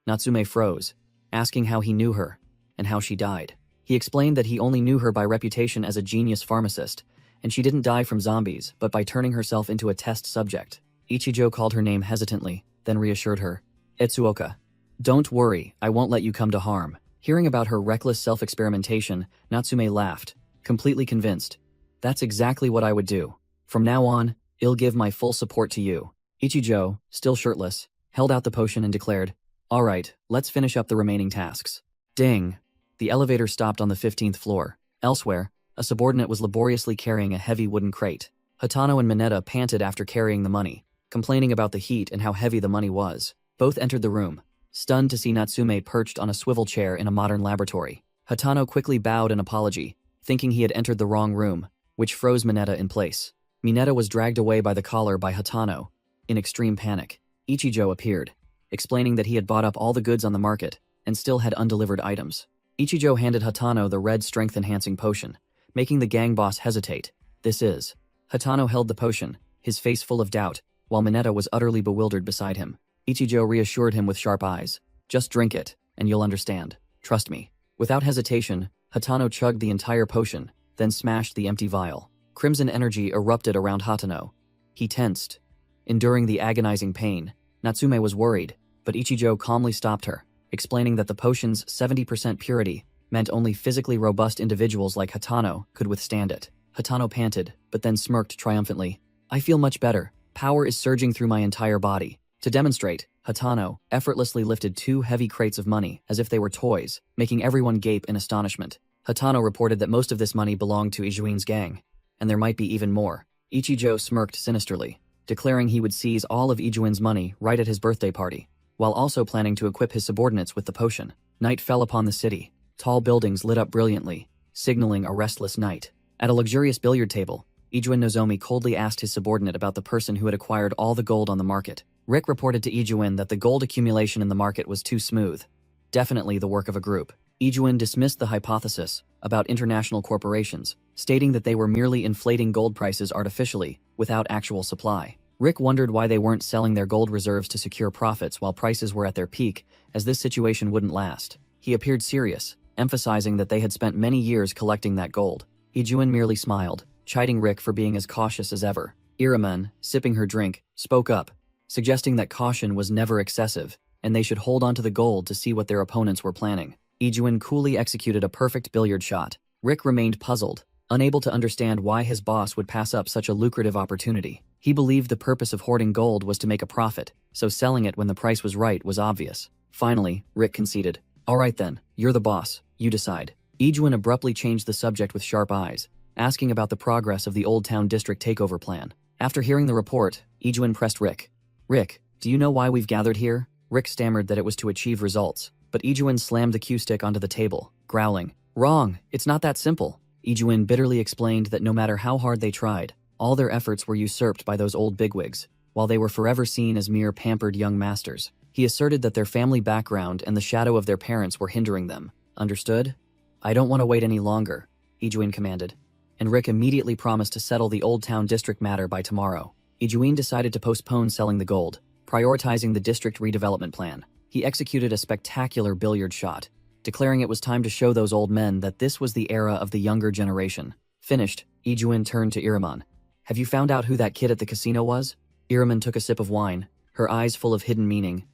Natsume froze, asking how he knew her, and how she died. He explained that he only knew her by reputation as a genius pharmacist, and she didn't die from zombies, but by turning herself into a test subject. Ichijo called her name hesitantly, then reassured her. Etsuoka. Don't worry, I won't let you come to harm. Hearing about her reckless self-experimentation, Natsume laughed, completely convinced. That's exactly what I would do. From now on, I'll give my full support to you. Ichijo, still shirtless, held out the potion and declared, All right, let's finish up the remaining tasks. Ding. The elevator stopped on the 15th floor. Elsewhere, a subordinate was laboriously carrying a heavy wooden crate. Hatano and Mineta panted after carrying the money, complaining about the heat and how heavy the money was. Both entered the room, stunned to see Natsume perched on a swivel chair in a modern laboratory. Hatano quickly bowed an apology, thinking he had entered the wrong room, which froze Mineta in place. Mineta was dragged away by the collar by Hatano. In extreme panic, Ichijo appeared, explaining that he had bought up all the goods on the market and still had undelivered items. Ichijo handed Hatano the red strength-enhancing potion, making the gang boss hesitate. This is. Hatano held the potion, his face full of doubt, while Mineta was utterly bewildered beside him. Ichijo reassured him with sharp eyes. Just drink it, and you'll understand. Trust me. Without hesitation, Hatano chugged the entire potion, then smashed the empty vial. Crimson energy erupted around Hatano. He tensed, enduring the agonizing pain. Natsume was worried, but Ichijo calmly stopped her, explaining that the potion's 70% purity meant only physically robust individuals like Hatano could withstand it. Hatano panted, but then smirked triumphantly. I feel much better. Power is surging through my entire body. To demonstrate, Hatano effortlessly lifted 2 heavy crates of money as if they were toys, making everyone gape in astonishment. Hatano reported that most of this money belonged to Ijuin's gang, and there might be even more. Ichijo smirked sinisterly, declaring he would seize all of Ijuin's money right at his birthday party, while also planning to equip his subordinates with the potion. Night fell upon the city. Tall buildings lit up brilliantly, signaling a restless night. At a luxurious billiard table, Ijuin Nozomi coldly asked his subordinate about the person who had acquired all the gold on the market. Rick reported to Ijuin that the gold accumulation in the market was too smooth. Definitely the work of a group. Ijuin dismissed the hypothesis about international corporations, stating that they were merely inflating gold prices artificially, without actual supply. Rick wondered why they weren't selling their gold reserves to secure profits while prices were at their peak, as this situation wouldn't last. He appeared serious, emphasizing that they had spent many years collecting that gold. Ijuin merely smiled, chiding Rick for being as cautious as ever. Iramen, sipping her drink, spoke up, suggesting that caution was never excessive, and they should hold on to the gold to see what their opponents were planning. Ijuin coolly executed a perfect billiard shot. Rick remained puzzled, unable to understand why his boss would pass up such a lucrative opportunity. He believed the purpose of hoarding gold was to make a profit, so selling it when the price was right was obvious. Finally, Rick conceded. All right then, you're the boss, you decide. Ijuin abruptly changed the subject with sharp eyes, asking about the progress of the Old Town District takeover plan. After hearing the report, Ijuin pressed Rick. Rick, do you know why we've gathered here? Rick stammered that it was to achieve results, but Ijuin slammed the cue stick onto the table, growling. Wrong, it's not that simple. Ijuin bitterly explained that no matter how hard they tried, all their efforts were usurped by those old bigwigs, while they were forever seen as mere pampered young masters. He asserted that their family background and the shadow of their parents were hindering them. Understood? I don't want to wait any longer, Ijuin commanded, and Rick immediately promised to settle the Old Town District matter by tomorrow. Ijuin decided to postpone selling the gold, prioritizing the district redevelopment plan. He executed a spectacular billiard shot, declaring it was time to show those old men that this was the era of the younger generation. Finished, Ijuin turned to Iraman. Have you found out who that kid at the casino was? Iraman took a sip of wine, her eyes full of hidden meaning.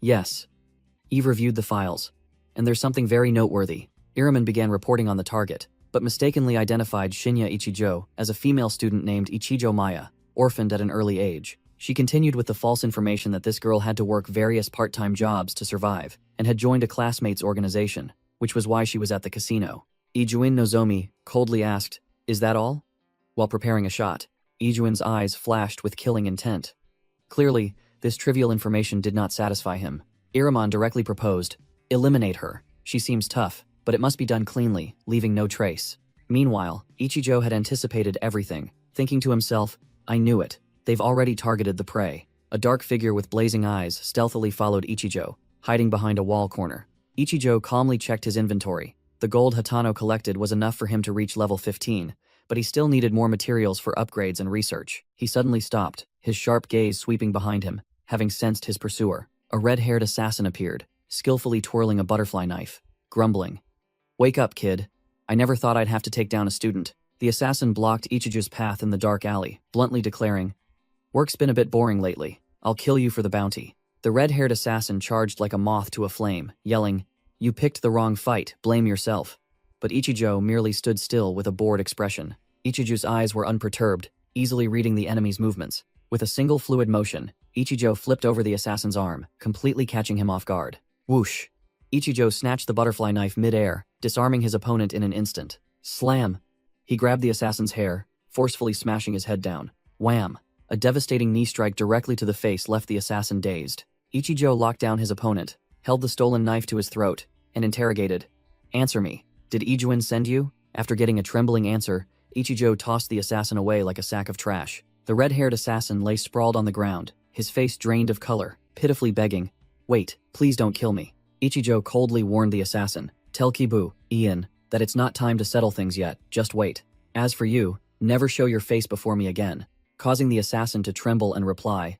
Yes. Eve reviewed the files, and there's something very noteworthy. Iraman began reporting on the target, but mistakenly identified Shinya Ichijo as a female student named Ichijo Maya, orphaned at an early age. She continued with the false information that this girl had to work various part-time jobs to survive, and had joined a classmates' organization, which was why she was at the casino. Ijuin Nozomi coldly asked, Is that all? While preparing a shot, Ijuin's eyes flashed with killing intent. Clearly, this trivial information did not satisfy him. Iraman directly proposed, Eliminate her. She seems tough, but it must be done cleanly, leaving no trace. Meanwhile, Ichijo had anticipated everything, thinking to himself, I knew it. They've already targeted the prey. A dark figure with blazing eyes stealthily followed Ichijo, hiding behind a wall corner. Ichijo calmly checked his inventory. The gold Hatano collected was enough for him to reach level 15, but he still needed more materials for upgrades and research. He suddenly stopped, his sharp gaze sweeping behind him, having sensed his pursuer. A red-haired assassin appeared, skillfully twirling a butterfly knife, grumbling. Wake up, kid. I never thought I'd have to take down a student. The assassin blocked Ichijo's path in the dark alley, bluntly declaring, Work's been a bit boring lately. I'll kill you for the bounty. The red-haired assassin charged like a moth to a flame, yelling, You picked the wrong fight, blame yourself. But Ichijo merely stood still with a bored expression. Ichijo's eyes were unperturbed, easily reading the enemy's movements. With a single fluid motion, Ichijo flipped over the assassin's arm, completely catching him off guard. Whoosh! Ichijo snatched the butterfly knife mid-air, disarming his opponent in an instant. Slam! He grabbed the assassin's hair, forcefully smashing his head down. Wham! A devastating knee strike directly to the face left the assassin dazed. Ichijo locked down his opponent, held the stolen knife to his throat, and interrogated. Answer me. Did Ijuin send you? After getting a trembling answer, Ichijo tossed the assassin away like a sack of trash. The red-haired assassin lay sprawled on the ground, his face drained of color, pitifully begging, Wait, please don't kill me. Ichijo coldly warned the assassin, Tell Kibu, Ian, that it's not time to settle things yet, just wait. As for you, never show your face before me again. Causing the assassin to tremble and reply,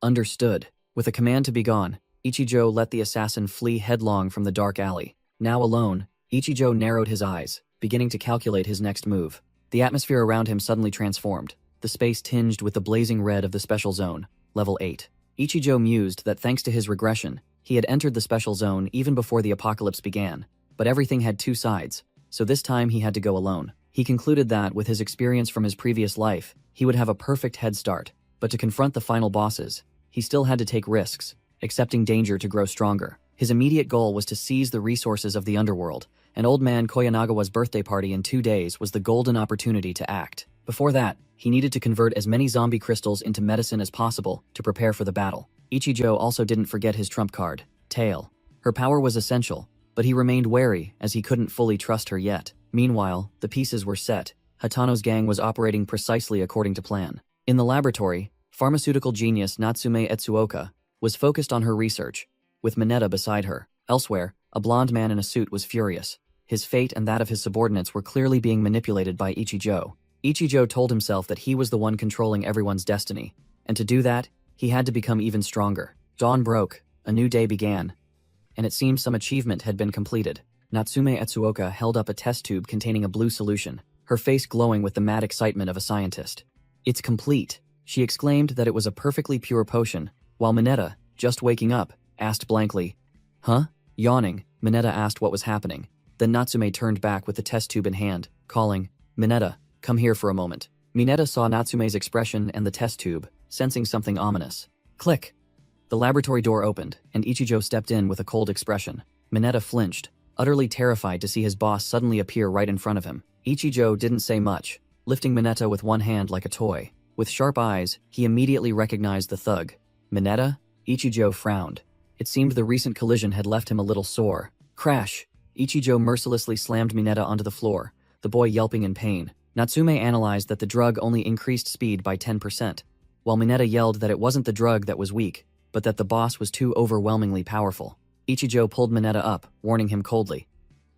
Understood. With a command to be gone, Ichijo let the assassin flee headlong from the dark alley. Now alone, Ichijo narrowed his eyes, beginning to calculate his next move. The atmosphere around him suddenly transformed, the space tinged with the blazing red of the special zone, level 8. Ichijo mused that thanks to his regression, he had entered the special zone even before the apocalypse began. But everything had two sides, so this time he had to go alone. He concluded that, with his experience from his previous life, he would have a perfect head start. But to confront the final bosses, he still had to take risks, accepting danger to grow stronger. His immediate goal was to seize the resources of the underworld, and Old Man Koyanagawa's birthday party in 2 days was the golden opportunity to act. Before that, he needed to convert as many zombie crystals into medicine as possible to prepare for the battle. Ichijo also didn't forget his trump card, Tail. Her power was essential, but he remained wary as he couldn't fully trust her yet. Meanwhile, the pieces were set. Hatano's gang was operating precisely according to plan. In the laboratory, pharmaceutical genius Natsume Etsuoka was focused on her research, with Mineta beside her. Elsewhere, a blonde man in a suit was furious. His fate and that of his subordinates were clearly being manipulated by Ichijo. Ichijo told himself that he was the one controlling everyone's destiny, and to do that, he had to become even stronger. Dawn broke, a new day began, and it seemed some achievement had been completed. Natsume Etsuoka held up a test tube containing a blue solution, her face glowing with the mad excitement of a scientist. It's complete. She exclaimed that it was a perfectly pure potion, while Mineta, just waking up, asked blankly, Huh? Yawning, Mineta asked what was happening. Then Natsume turned back with the test tube in hand, calling, "Mineta, come here for a moment." Mineta saw Natsume's expression and the test tube, sensing something ominous. Click! The laboratory door opened, and Ichijo stepped in with a cold expression. Mineta flinched, utterly terrified to see his boss suddenly appear right in front of him. Ichijo didn't say much, lifting Mineta with one hand like a toy. With sharp eyes, he immediately recognized the thug. Mineta? Ichijo frowned. It seemed the recent collision had left him a little sore. Crash! Ichijo mercilessly slammed Mineta onto the floor, the boy yelping in pain. Natsume analyzed that the drug only increased speed by 10%, while Mineta yelled that it wasn't the drug that was weak, but that the boss was too overwhelmingly powerful. Ichijo pulled Mineta up, warning him coldly.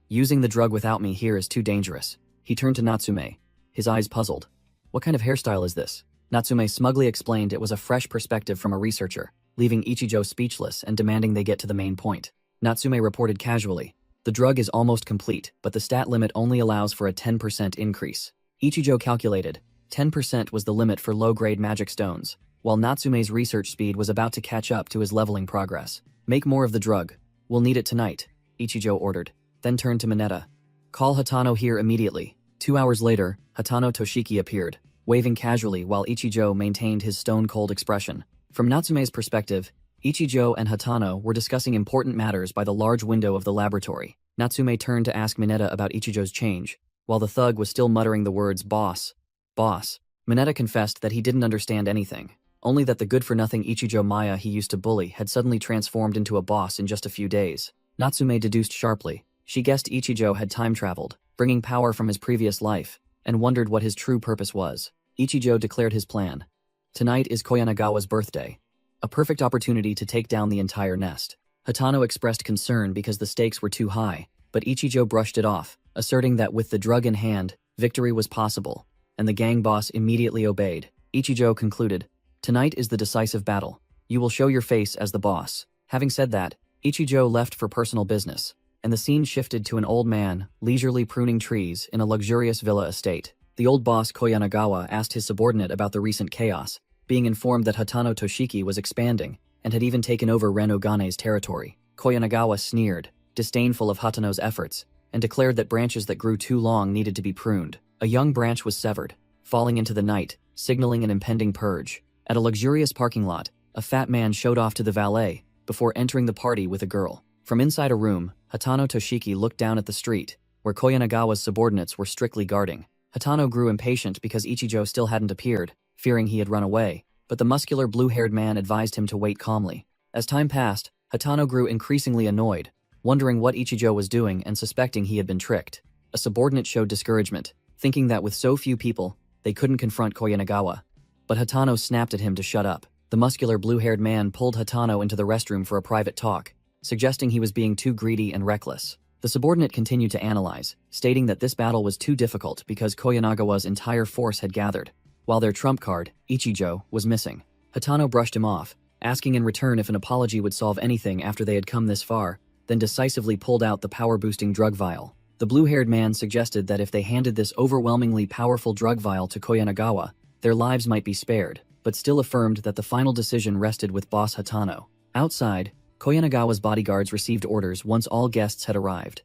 "Using the drug without me here is too dangerous." He turned to Natsume, his eyes puzzled. "What kind of hairstyle is this?" Natsume smugly explained it was a fresh perspective from a researcher, leaving Ichijo speechless and demanding they get to the main point. Natsume reported casually, "The drug is almost complete, but the stat limit only allows for a 10% increase." Ichijo calculated, 10% was the limit for low-grade magic stones, while Natsume's research speed was about to catch up to his leveling progress. "Make more of the drug. We'll need it tonight," Ichijo ordered, then turned to Mineta. "Call Hatano here immediately." 2 hours later, Hatano Toshiki appeared, waving casually while Ichijo maintained his stone-cold expression. From Natsume's perspective, Ichijo and Hatano were discussing important matters by the large window of the laboratory. Natsume turned to ask Mineta about Ichijo's change, while the thug was still muttering the words "boss, boss." Mineta confessed that he didn't understand anything, only that the good-for-nothing Ichijo Maya he used to bully had suddenly transformed into a boss in just a few days. Natsume deduced sharply. She guessed Ichijo had time-traveled, bringing power from his previous life, and wondered what his true purpose was. Ichijo declared his plan. Tonight is Koyanagawa's birthday, a perfect opportunity to take down the entire nest. Hatano expressed concern because the stakes were too high, but Ichijo brushed it off, asserting that with the drug in hand, victory was possible, and the gang boss immediately obeyed. Ichijo concluded, "Tonight is the decisive battle. You will show your face as the boss." Having said that, Ichijo left for personal business, and the scene shifted to an old man, leisurely pruning trees in a luxurious villa estate. The old boss Koyanagawa asked his subordinate about the recent chaos, being informed that Hatano Toshiki was expanding and had even taken over Ren Ogane's territory. Koyanagawa sneered, disdainful of Hatano's efforts, and declared that branches that grew too long needed to be pruned. A young branch was severed, falling into the night, signaling an impending purge. At a luxurious parking lot, a fat man showed off to the valet before entering the party with a girl. From inside a room, Hatano Toshiki looked down at the street, where Koyanagawa's subordinates were strictly guarding. Hatano grew impatient because Ichijo still hadn't appeared, fearing he had run away, but the muscular blue-haired man advised him to wait calmly. As time passed, Hatano grew increasingly annoyed, wondering what Ichijo was doing and suspecting he had been tricked. A subordinate showed discouragement, thinking that with so few people, they couldn't confront Koyanagawa. But Hatano snapped at him to shut up. The muscular blue-haired man pulled Hatano into the restroom for a private talk, suggesting he was being too greedy and reckless. The subordinate continued to analyze, stating that this battle was too difficult because Koyanagawa's entire force had gathered, while their trump card, Ichijo, was missing. Hatano brushed him off, asking in return if an apology would solve anything after they had come this far, then decisively pulled out the power-boosting drug vial. The blue-haired man suggested that if they handed this overwhelmingly powerful drug vial to Koyanagawa, their lives might be spared, but still affirmed that the final decision rested with boss Hatano. Outside, Koyanagawa's bodyguards received orders once all guests had arrived.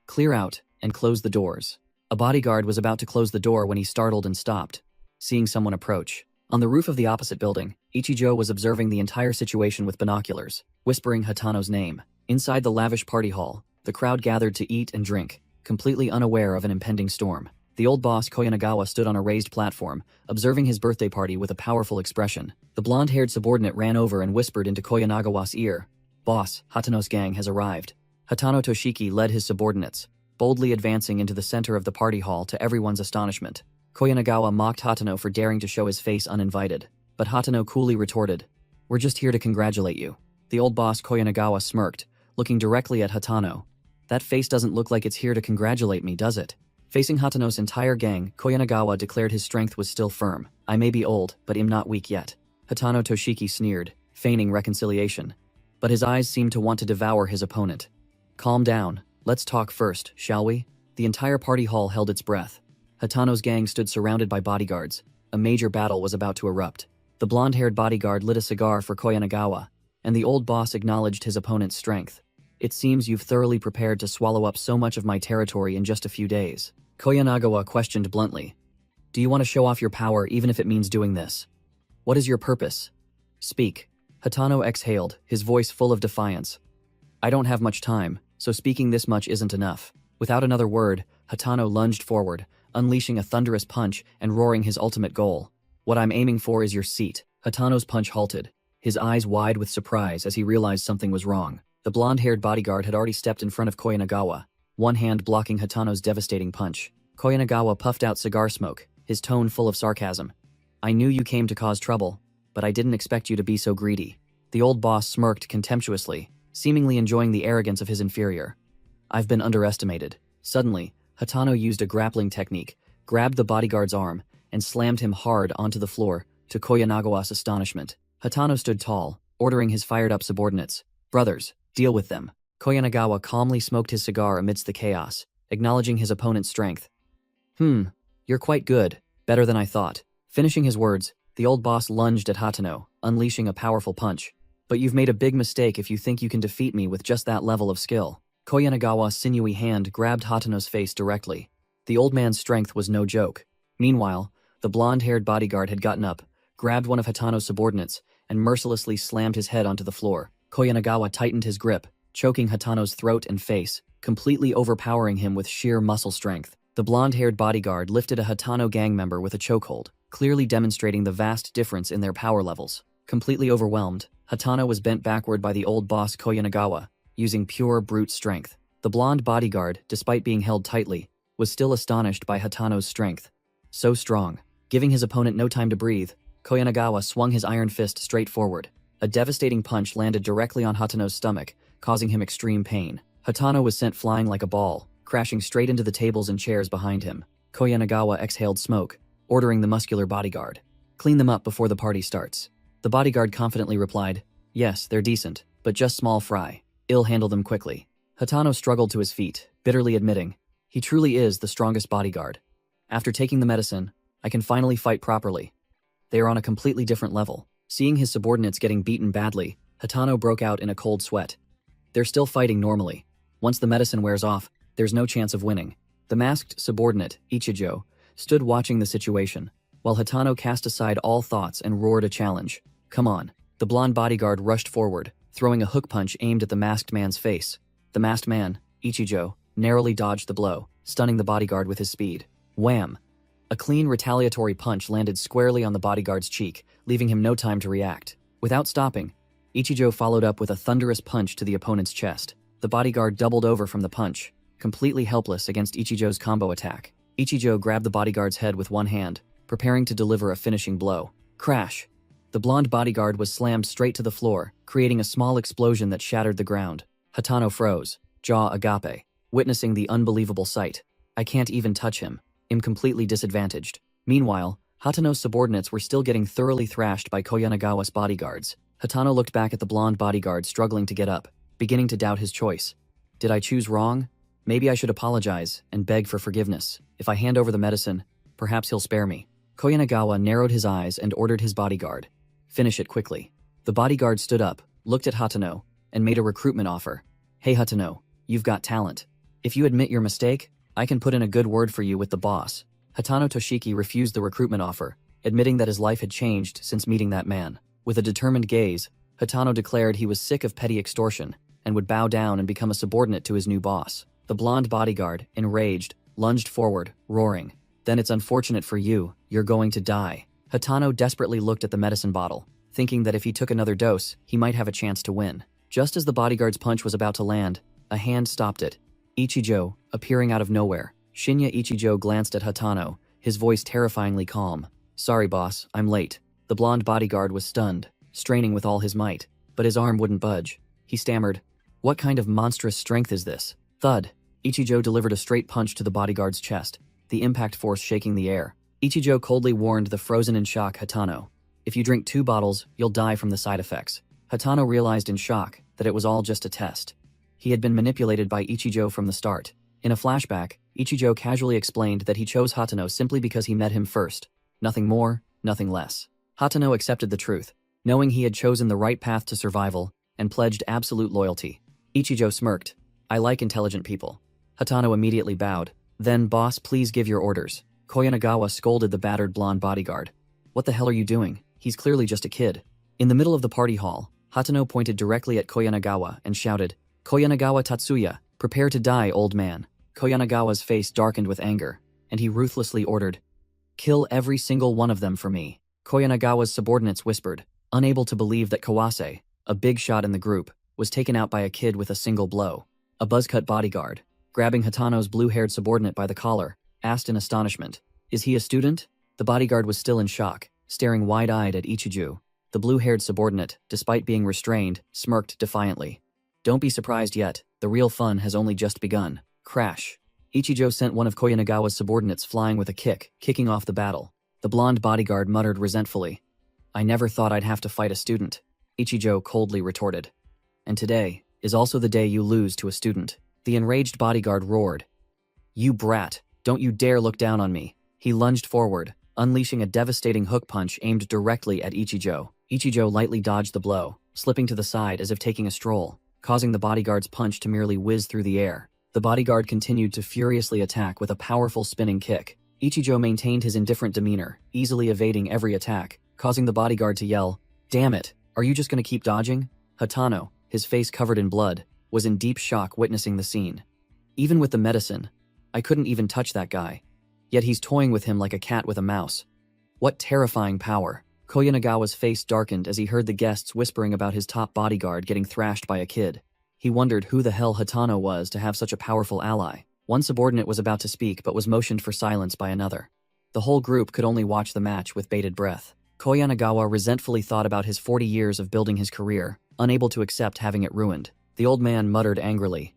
"Clear out, and close the doors." A bodyguard was about to close the door when he startled and stopped, seeing someone approach. On the roof of the opposite building, Ichijo was observing the entire situation with binoculars, whispering Hatano's name. Inside the lavish party hall, the crowd gathered to eat and drink, completely unaware of an impending storm. The old boss Koyanagawa stood on a raised platform, observing his birthday party with a powerful expression. The blonde-haired subordinate ran over and whispered into Koyanagawa's ear, "Boss, Hatano's gang has arrived." Hatano Toshiki led his subordinates, boldly advancing into the center of the party hall to everyone's astonishment. Koyanagawa mocked Hatano for daring to show his face uninvited, but Hatano coolly retorted, "We're just here to congratulate you." The old boss Koyanagawa smirked, looking directly at Hatano. "That face doesn't look like it's here to congratulate me, does it?" Facing Hatano's entire gang, Koyanagawa declared his strength was still firm. "I may be old, but am not weak yet." Hatano Toshiki sneered, feigning reconciliation, but his eyes seemed to want to devour his opponent. "Calm down. Let's talk first, shall we?" The entire party hall held its breath. Hatano's gang stood surrounded by bodyguards. A major battle was about to erupt. The blonde-haired bodyguard lit a cigar for Koyanagawa, and the old boss acknowledged his opponent's strength. It seems you've thoroughly prepared to swallow up so much of my territory in just a few days. Koyanagawa questioned bluntly. Do you want to show off your power even if it means doing this? What is your purpose? Speak. Hatano exhaled, his voice full of defiance. I don't have much time, so speaking this much isn't enough. Without another word, Hatano lunged forward, unleashing a thunderous punch and roaring his ultimate goal. What I'm aiming for is your seat. Hatano's punch halted, his eyes wide with surprise as he realized something was wrong. The blonde-haired bodyguard had already stepped in front of Koyanagawa, one hand blocking Hatano's devastating punch. Koyanagawa puffed out cigar smoke, his tone full of sarcasm. I knew you came to cause trouble, but I didn't expect you to be so greedy. The old boss smirked contemptuously, seemingly enjoying the arrogance of his inferior. I've been underestimated. Suddenly, Hatano used a grappling technique, grabbed the bodyguard's arm, and slammed him hard onto the floor, to Koyanagawa's astonishment. Hatano stood tall, ordering his fired-up subordinates. Brothers, deal with them. Koyanagawa calmly smoked his cigar amidst the chaos, acknowledging his opponent's strength. You're quite good, better than I thought. Finishing his words, the old boss lunged at Hatano, unleashing a powerful punch. But you've made a big mistake if you think you can defeat me with just that level of skill. Koyanagawa's sinewy hand grabbed Hatano's face directly. The old man's strength was no joke. Meanwhile, the blonde-haired bodyguard had gotten up, grabbed one of Hatano's subordinates, and mercilessly slammed his head onto the floor. Koyanagawa tightened his grip, choking Hatano's throat and face, completely overpowering him with sheer muscle strength. The blonde-haired bodyguard lifted a Hatano gang member with a chokehold, clearly demonstrating the vast difference in their power levels. Completely overwhelmed, Hatano was bent backward by the old boss Koyanagawa, using pure brute strength. The blonde bodyguard, despite being held tightly, was still astonished by Hatano's strength. So strong. Giving his opponent no time to breathe, Koyanagawa swung his iron fist straight forward. A devastating punch landed directly on Hatano's stomach, causing him extreme pain. Hatano was sent flying like a ball, crashing straight into the tables and chairs behind him. Koyanagawa exhaled smoke, ordering the muscular bodyguard. Clean them up before the party starts. The bodyguard confidently replied, Yes, they're decent, but just small fry. I'll handle them quickly. Hatano struggled to his feet, bitterly admitting, he truly is the strongest bodyguard. After taking the medicine, I can finally fight properly. They are on a completely different level. Seeing his subordinates getting beaten badly, Hatano broke out in a cold sweat. They're still fighting normally. Once the medicine wears off, there's no chance of winning. The masked subordinate, Ichijo, stood watching the situation, while Hatano cast aside all thoughts and roared a challenge. Come on. The blonde bodyguard rushed forward, throwing a hook punch aimed at the masked man's face. The masked man, Ichijo, narrowly dodged the blow, stunning the bodyguard with his speed. Wham! A clean retaliatory punch landed squarely on the bodyguard's cheek, leaving him no time to react. Without stopping, Ichijo followed up with a thunderous punch to the opponent's chest. The bodyguard doubled over from the punch, completely helpless against Ichijo's combo attack. Ichijo grabbed the bodyguard's head with one hand, preparing to deliver a finishing blow. Crash! The blonde bodyguard was slammed straight to the floor, creating a small explosion that shattered the ground. Hatano froze, jaw agape, witnessing the unbelievable sight. I can't even touch him. I'm completely disadvantaged. Meanwhile, Hatano's subordinates were still getting thoroughly thrashed by Koyanagawa's bodyguards. Hatano looked back at the blonde bodyguard struggling to get up, beginning to doubt his choice. Did I choose wrong? Maybe I should apologize and beg for forgiveness. If I hand over the medicine, perhaps he'll spare me. Koyanagawa narrowed his eyes and ordered his bodyguard. Finish it quickly. The bodyguard stood up, looked at Hatano, and made a recruitment offer. Hey Hatano, you've got talent. If you admit your mistake, I can put in a good word for you with the boss. Hatano Toshiki refused the recruitment offer, admitting that his life had changed since meeting that man. With a determined gaze, Hatano declared he was sick of petty extortion and would bow down and become a subordinate to his new boss. The blonde bodyguard, enraged, lunged forward, roaring. Then it's unfortunate for you, you're going to die. Hatano desperately looked at the medicine bottle, thinking that if he took another dose, he might have a chance to win. Just as the bodyguard's punch was about to land, a hand stopped it. Ichijo, appearing out of nowhere. Shinya Ichijo glanced at Hatano, his voice terrifyingly calm. Sorry boss, I'm late. The blonde bodyguard was stunned, straining with all his might, but his arm wouldn't budge. He stammered, What kind of monstrous strength is this? Thud. Ichijo delivered a straight punch to the bodyguard's chest, the impact force shaking the air. Ichijo coldly warned the frozen in shock Hatano. If you drink 2 bottles, you'll die from the side effects. Hatano realized in shock that it was all just a test. He had been manipulated by Ichijo from the start. In a flashback, Ichijo casually explained that he chose Hatano simply because he met him first. Nothing more, nothing less. Hatano accepted the truth, knowing he had chosen the right path to survival, and pledged absolute loyalty. Ichijo smirked. I like intelligent people. Hatano immediately bowed. Then, boss, please give your orders. Koyanagawa scolded the battered blonde bodyguard. What the hell are you doing? He's clearly just a kid. In the middle of the party hall, Hatano pointed directly at Koyanagawa and shouted, Koyanagawa Tatsuya, prepare to die, old man. Koyanagawa's face darkened with anger, and he ruthlessly ordered, kill every single one of them for me. Koyanagawa's subordinates whispered, unable to believe that Kawase, a big shot in the group, was taken out by a kid with a single blow. A buzzcut bodyguard, grabbing Hatano's blue-haired subordinate by the collar, asked in astonishment, is he a student? The bodyguard was still in shock, staring wide-eyed at Ichijo. The blue-haired subordinate, despite being restrained, smirked defiantly. Don't be surprised yet, the real fun has only just begun. Crash. Ichijo sent one of Koyanagawa's subordinates flying with a kick, kicking off the battle. The blonde bodyguard muttered resentfully, I never thought I'd have to fight a student. Ichijo coldly retorted. And today is also the day you lose to a student. The enraged bodyguard roared. You brat, don't you dare look down on me. He lunged forward, unleashing a devastating hook punch aimed directly at Ichijo. Ichijo lightly dodged the blow, slipping to the side as if taking a stroll, causing the bodyguard's punch to merely whiz through the air. The bodyguard continued to furiously attack with a powerful spinning kick. Ichijo maintained his indifferent demeanor, easily evading every attack, causing the bodyguard to yell, Damn it, are you just gonna keep dodging? Hatano, his face covered in blood, was in deep shock witnessing the scene. Even with the medicine, I couldn't even touch that guy. Yet he's toying with him like a cat with a mouse. What terrifying power. Koyanagawa's face darkened as he heard the guests whispering about his top bodyguard getting thrashed by a kid. He wondered who the hell Hatano was to have such a powerful ally. One subordinate was about to speak but was motioned for silence by another. The whole group could only watch the match with bated breath. Koyanagawa resentfully thought about his 40 years of building his career, unable to accept having it ruined. The old man muttered angrily.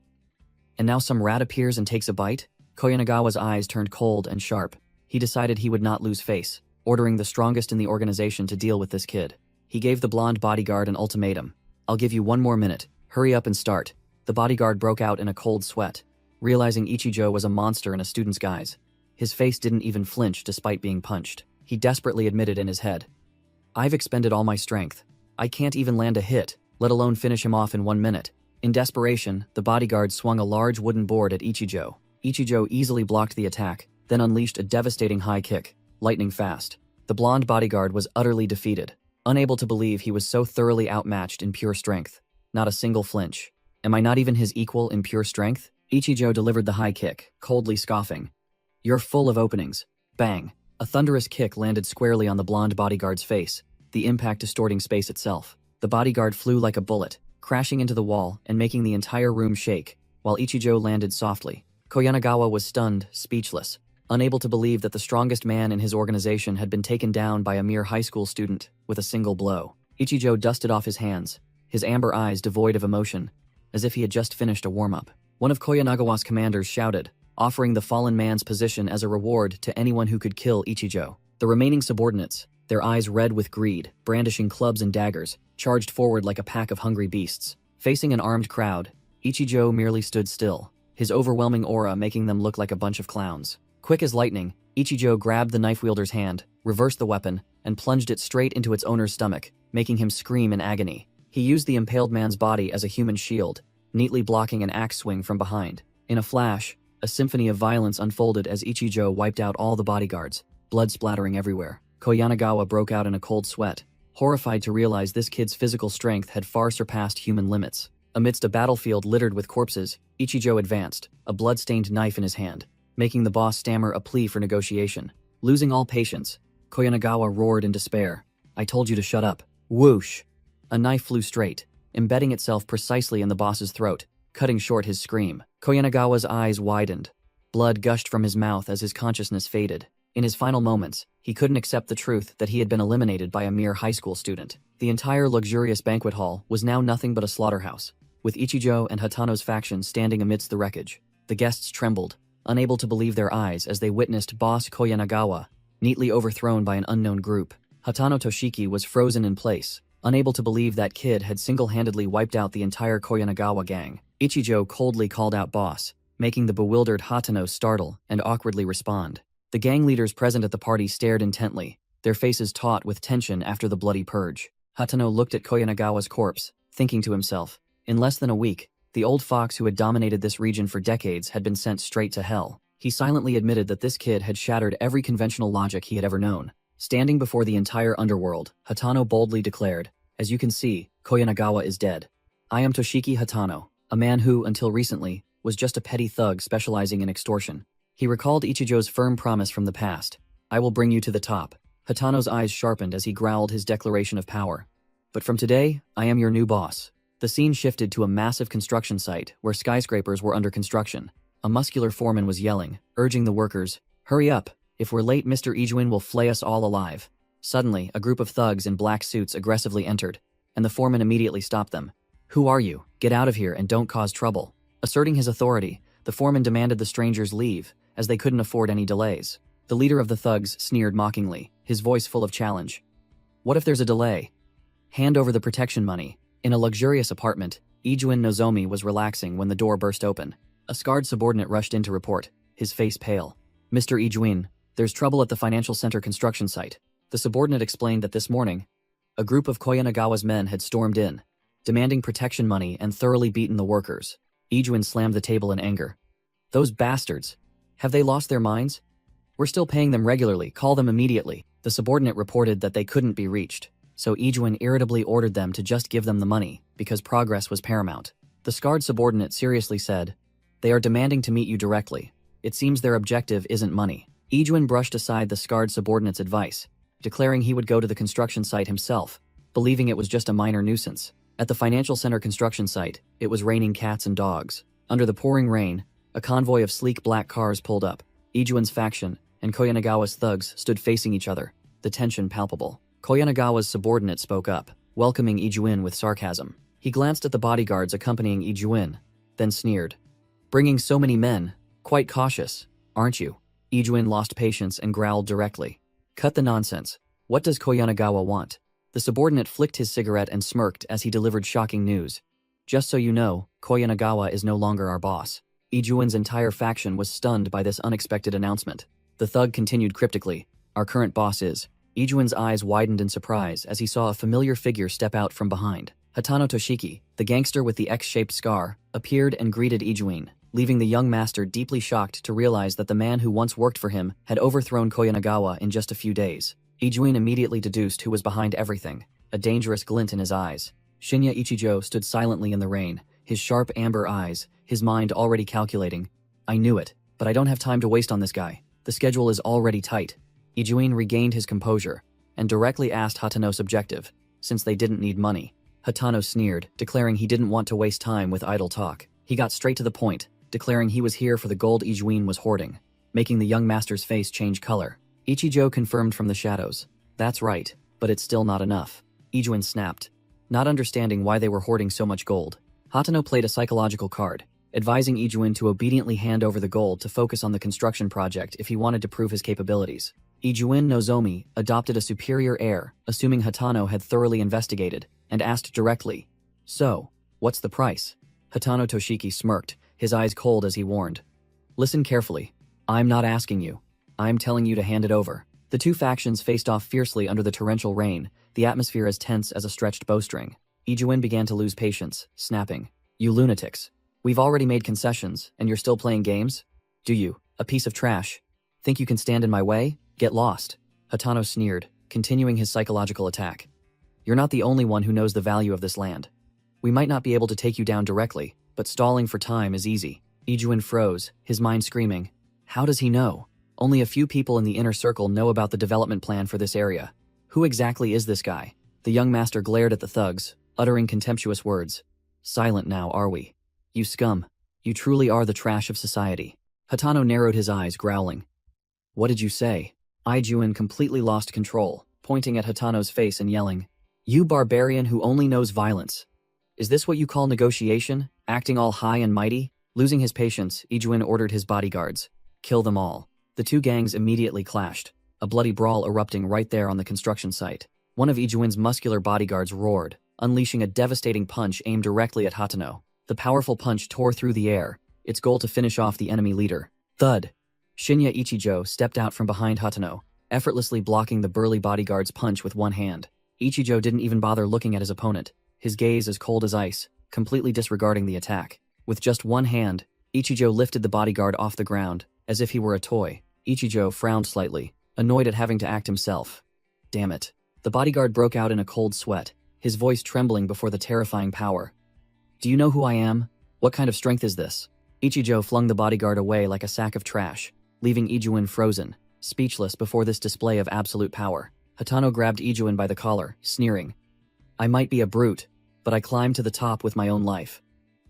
And now some rat appears and takes a bite? Koyanagawa's eyes turned cold and sharp. He decided he would not lose face, ordering the strongest in the organization to deal with this kid. He gave the blonde bodyguard an ultimatum. I'll give you 1 more minute. Hurry up and start. The bodyguard broke out in a cold sweat, realizing Ichijo was a monster in a student's guise. His face didn't even flinch despite being punched. He desperately admitted in his head, I've expended all my strength. I can't even land a hit, let alone finish him off in 1 minute. In desperation, the bodyguard swung a large wooden board at Ichijo. Ichijo easily blocked the attack, then unleashed a devastating high kick, lightning fast. The blonde bodyguard was utterly defeated, unable to believe he was so thoroughly outmatched in pure strength. Not a single flinch. Am I not even his equal in pure strength? Ichijo delivered the high kick, coldly scoffing. You're full of openings. Bang. A thunderous kick landed squarely on the blonde bodyguard's face, the impact distorting space itself. The bodyguard flew like a bullet, crashing into the wall and making the entire room shake, while Ichijo landed softly. Koyanagawa was stunned, speechless, unable to believe that the strongest man in his organization had been taken down by a mere high school student with a single blow. Ichijo dusted off his hands, his amber eyes devoid of emotion, as if he had just finished a warm-up. One of Koyanagawa's commanders shouted, offering the fallen man's position as a reward to anyone who could kill Ichijo. The remaining subordinates, their eyes red with greed, brandishing clubs and daggers, charged forward like a pack of hungry beasts. Facing an armed crowd, Ichijo merely stood still, his overwhelming aura making them look like a bunch of clowns. Quick as lightning, Ichijo grabbed the knife wielder's hand, reversed the weapon, and plunged it straight into its owner's stomach, making him scream in agony. He used the impaled man's body as a human shield, neatly blocking an axe swing from behind. In a flash, a symphony of violence unfolded as Ichijo wiped out all the bodyguards, blood splattering everywhere. Koyanagawa broke out in a cold sweat, horrified to realize this kid's physical strength had far surpassed human limits. Amidst a battlefield littered with corpses, Ichijo advanced, a blood-stained knife in his hand, making the boss stammer a plea for negotiation. Losing all patience, Koyanagawa roared in despair. I told you to shut up. Whoosh! A knife flew straight, embedding itself precisely in the boss's throat, cutting short his scream. Koyanagawa's eyes widened. Blood gushed from his mouth as his consciousness faded. In his final moments, he couldn't accept the truth that he had been eliminated by a mere high school student. The entire luxurious banquet hall was now nothing but a slaughterhouse, with Ichijo and Hatano's faction standing amidst the wreckage. The guests trembled, unable to believe their eyes as they witnessed boss Koyanagawa neatly overthrown by an unknown group. Hatano Toshiki was frozen in place, unable to believe that kid had single-handedly wiped out the entire Koyanagawa gang. Ichijo coldly called out boss, making the bewildered Hatano startle and awkwardly respond. The gang leaders present at the party stared intently, their faces taut with tension after the bloody purge. Hatano looked at Koyanagawa's corpse, thinking to himself, in less than a week, The old fox who had dominated this region for decades had been sent straight to hell. He silently admitted that this kid had shattered every conventional logic he had ever known. Standing before the entire underworld, Hatano boldly declared, "As you can see, Koyanagawa is dead. I am Toshiki Hatano, a man who, until recently, was just a petty thug specializing in extortion." He recalled Ichijo's firm promise from the past, "I will bring you to the top." Hatano's eyes sharpened as he growled his declaration of power. "But from today, I am your new boss." The scene shifted to a massive construction site where skyscrapers were under construction. A muscular foreman was yelling, urging the workers, "Hurry up! If we're late, Mr. Ijuin will flay us all alive." Suddenly, a group of thugs in black suits aggressively entered, and the foreman immediately stopped them. "Who are you? Get out of here and don't cause trouble." Asserting his authority, the foreman demanded the strangers leave, as they couldn't afford any delays. The leader of the thugs sneered mockingly, his voice full of challenge. "What if there's a delay? Hand over the protection money." In a luxurious apartment, Ijuin Nozomi was relaxing when the door burst open. A scarred subordinate rushed in to report, his face pale. "Mr. Ijuin, there's trouble at the financial center construction site." The subordinate explained that this morning, a group of Koyanagawa's men had stormed in, demanding protection money and thoroughly beaten the workers. Ijuin slammed the table in anger. "Those bastards! Have they lost their minds? We're still paying them regularly, call them immediately." The subordinate reported that they couldn't be reached, so Ijuin irritably ordered them to just give them the money, because progress was paramount. The scarred subordinate seriously said, "They are demanding to meet you directly. It seems their objective isn't money." Ijuin brushed aside the scarred subordinate's advice, declaring he would go to the construction site himself, believing it was just a minor nuisance. At the financial center construction site, it was raining cats and dogs. Under the pouring rain, a convoy of sleek black cars pulled up. Ijuin's faction and Koyanagawa's thugs stood facing each other, the tension palpable. Koyanagawa's subordinate spoke up, welcoming Ijuin with sarcasm. He glanced at the bodyguards accompanying Ijuin, then sneered. "Bringing so many men, quite cautious, aren't you?" Ijuin lost patience and growled directly. "Cut the nonsense. What does Koyanagawa want?" The subordinate flicked his cigarette and smirked as he delivered shocking news. "Just so you know, Koyanagawa is no longer our boss." Ijuin's entire faction was stunned by this unexpected announcement. The thug continued cryptically, "Our current boss is." Ijuin's eyes widened in surprise as he saw a familiar figure step out from behind. Hatano Toshiki, the gangster with the X-shaped scar, appeared and greeted Ijuin, leaving the young master deeply shocked to realize that the man who once worked for him had overthrown Koyanagawa in just a few days. Ijuin immediately deduced who was behind everything, a dangerous glint in his eyes. Shinya Ichijo stood silently in the rain, his sharp amber eyes, his mind already calculating. "I knew it, but I don't have time to waste on this guy. The schedule is already tight." Ijuin regained his composure and directly asked Hatano's objective, since they didn't need money. Hatano sneered, declaring he didn't want to waste time with idle talk. He got straight to the point, declaring he was here for the gold Ijuin was hoarding, making the young master's face change color. Ichijo confirmed from the shadows. "That's right, but it's still not enough." Ijuin snapped, not understanding why they were hoarding so much gold. Hatano played a psychological card, advising Ijuin to obediently hand over the gold to focus on the construction project if he wanted to prove his capabilities. Ijuin Nozomi adopted a superior air, assuming Hatano had thoroughly investigated, and asked directly, "So, what's the price?" Hatano Toshiki smirked, his eyes cold as he warned, "Listen carefully. I'm not asking you. I'm telling you to hand it over." The two factions faced off fiercely under the torrential rain, the atmosphere as tense as a stretched bowstring. Ijuin began to lose patience, snapping, "You lunatics. We've already made concessions, and you're still playing games? Do you, a piece of trash? Think you can stand in my way? Get lost." Hatano sneered, continuing his psychological attack. "You're not the only one who knows the value of this land. We might not be able to take you down directly, but stalling for time is easy." Ijuin froze, his mind screaming, "How does he know? Only a few people in the inner circle know about the development plan for this area. Who exactly is this guy?" The young master glared at the thugs, uttering contemptuous words. "Silent now, are we? You scum. You truly are the trash of society." Hatano narrowed his eyes, growling. "What did you say?" Ijuin completely lost control, pointing at Hatano's face and yelling, "You barbarian who only knows violence. Is this what you call negotiation, acting all high and mighty?" Losing his patience, Ijuin ordered his bodyguards, "Kill them all." The two gangs immediately clashed, a bloody brawl erupting right there on the construction site. One of Ijuin's muscular bodyguards roared, unleashing a devastating punch aimed directly at Hatano. The powerful punch tore through the air, its goal to finish off the enemy leader. Thud! Shinya Ichijo stepped out from behind Hatano, effortlessly blocking the burly bodyguard's punch with one hand. Ichijo didn't even bother looking at his opponent, his gaze as cold as ice, completely disregarding the attack. With just one hand, Ichijo lifted the bodyguard off the ground, as if he were a toy. Ichijo frowned slightly, annoyed at having to act himself. Damn it. The bodyguard broke out in a cold sweat, his voice trembling before the terrifying power. Do you know who I am? What kind of strength is this? Ichijo flung the bodyguard away like a sack of trash, leaving Ijuin frozen, speechless before this display of absolute power. Hatano grabbed Ijuin by the collar, sneering. I might be a brute, but I climbed to the top with my own life.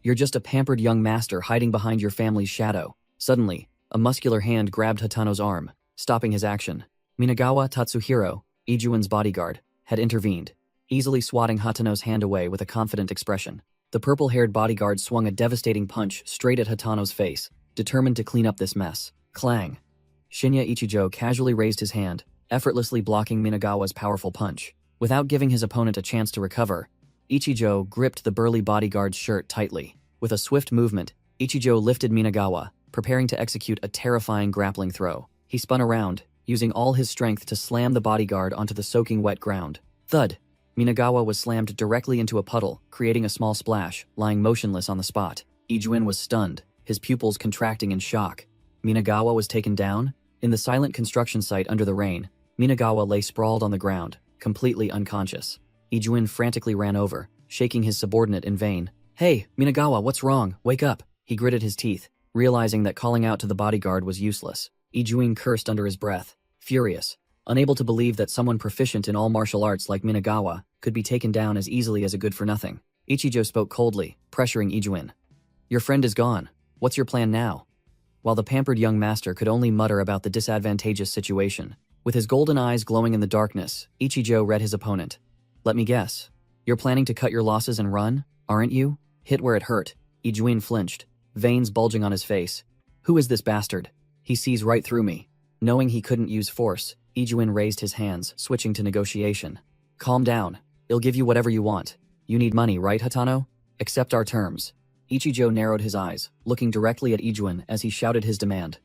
You're just a pampered young master hiding behind your family's shadow. Suddenly, a muscular hand grabbed Hatano's arm, stopping his action. Minagawa Tatsuhiro, Ijuin's bodyguard, had intervened, easily swatting Hatano's hand away with a confident expression. The purple-haired bodyguard swung a devastating punch straight at Hatano's face, determined to clean up this mess. Clang! Shinya Ichijo casually raised his hand, effortlessly blocking Minagawa's powerful punch. Without giving his opponent a chance to recover, Ichijo gripped the burly bodyguard's shirt tightly. With a swift movement, Ichijo lifted Minagawa, preparing to execute a terrifying grappling throw. He spun around, using all his strength to slam the bodyguard onto the soaking wet ground. Thud! Minagawa was slammed directly into a puddle, creating a small splash, lying motionless on the spot. Ijuin was stunned, his pupils contracting in shock. Minagawa was taken down? In the silent construction site under the rain, Minagawa lay sprawled on the ground, completely unconscious. Ijuin frantically ran over, shaking his subordinate in vain. Hey, Minagawa, what's wrong? Wake up! He gritted his teeth, realizing that calling out to the bodyguard was useless. Ijuin cursed under his breath, furious, unable to believe that someone proficient in all martial arts like Minagawa could be taken down as easily as a good-for-nothing. Ichijo spoke coldly, pressuring Ijuin. Your friend is gone. What's your plan now? While the pampered young master could only mutter about the disadvantageous situation, with his golden eyes glowing in the darkness, Ichijo read his opponent. Let me guess. You're planning to cut your losses and run, aren't you? Hit where it hurt. Ijuin flinched, veins bulging on his face. Who is this bastard? He sees right through me. Knowing he couldn't use force, Ijuin raised his hands, switching to negotiation. Calm down. I'll give you whatever you want. You need money, right, Hatano? Accept our terms. Ichijo narrowed his eyes, looking directly at Ijuin as he shouted his demand.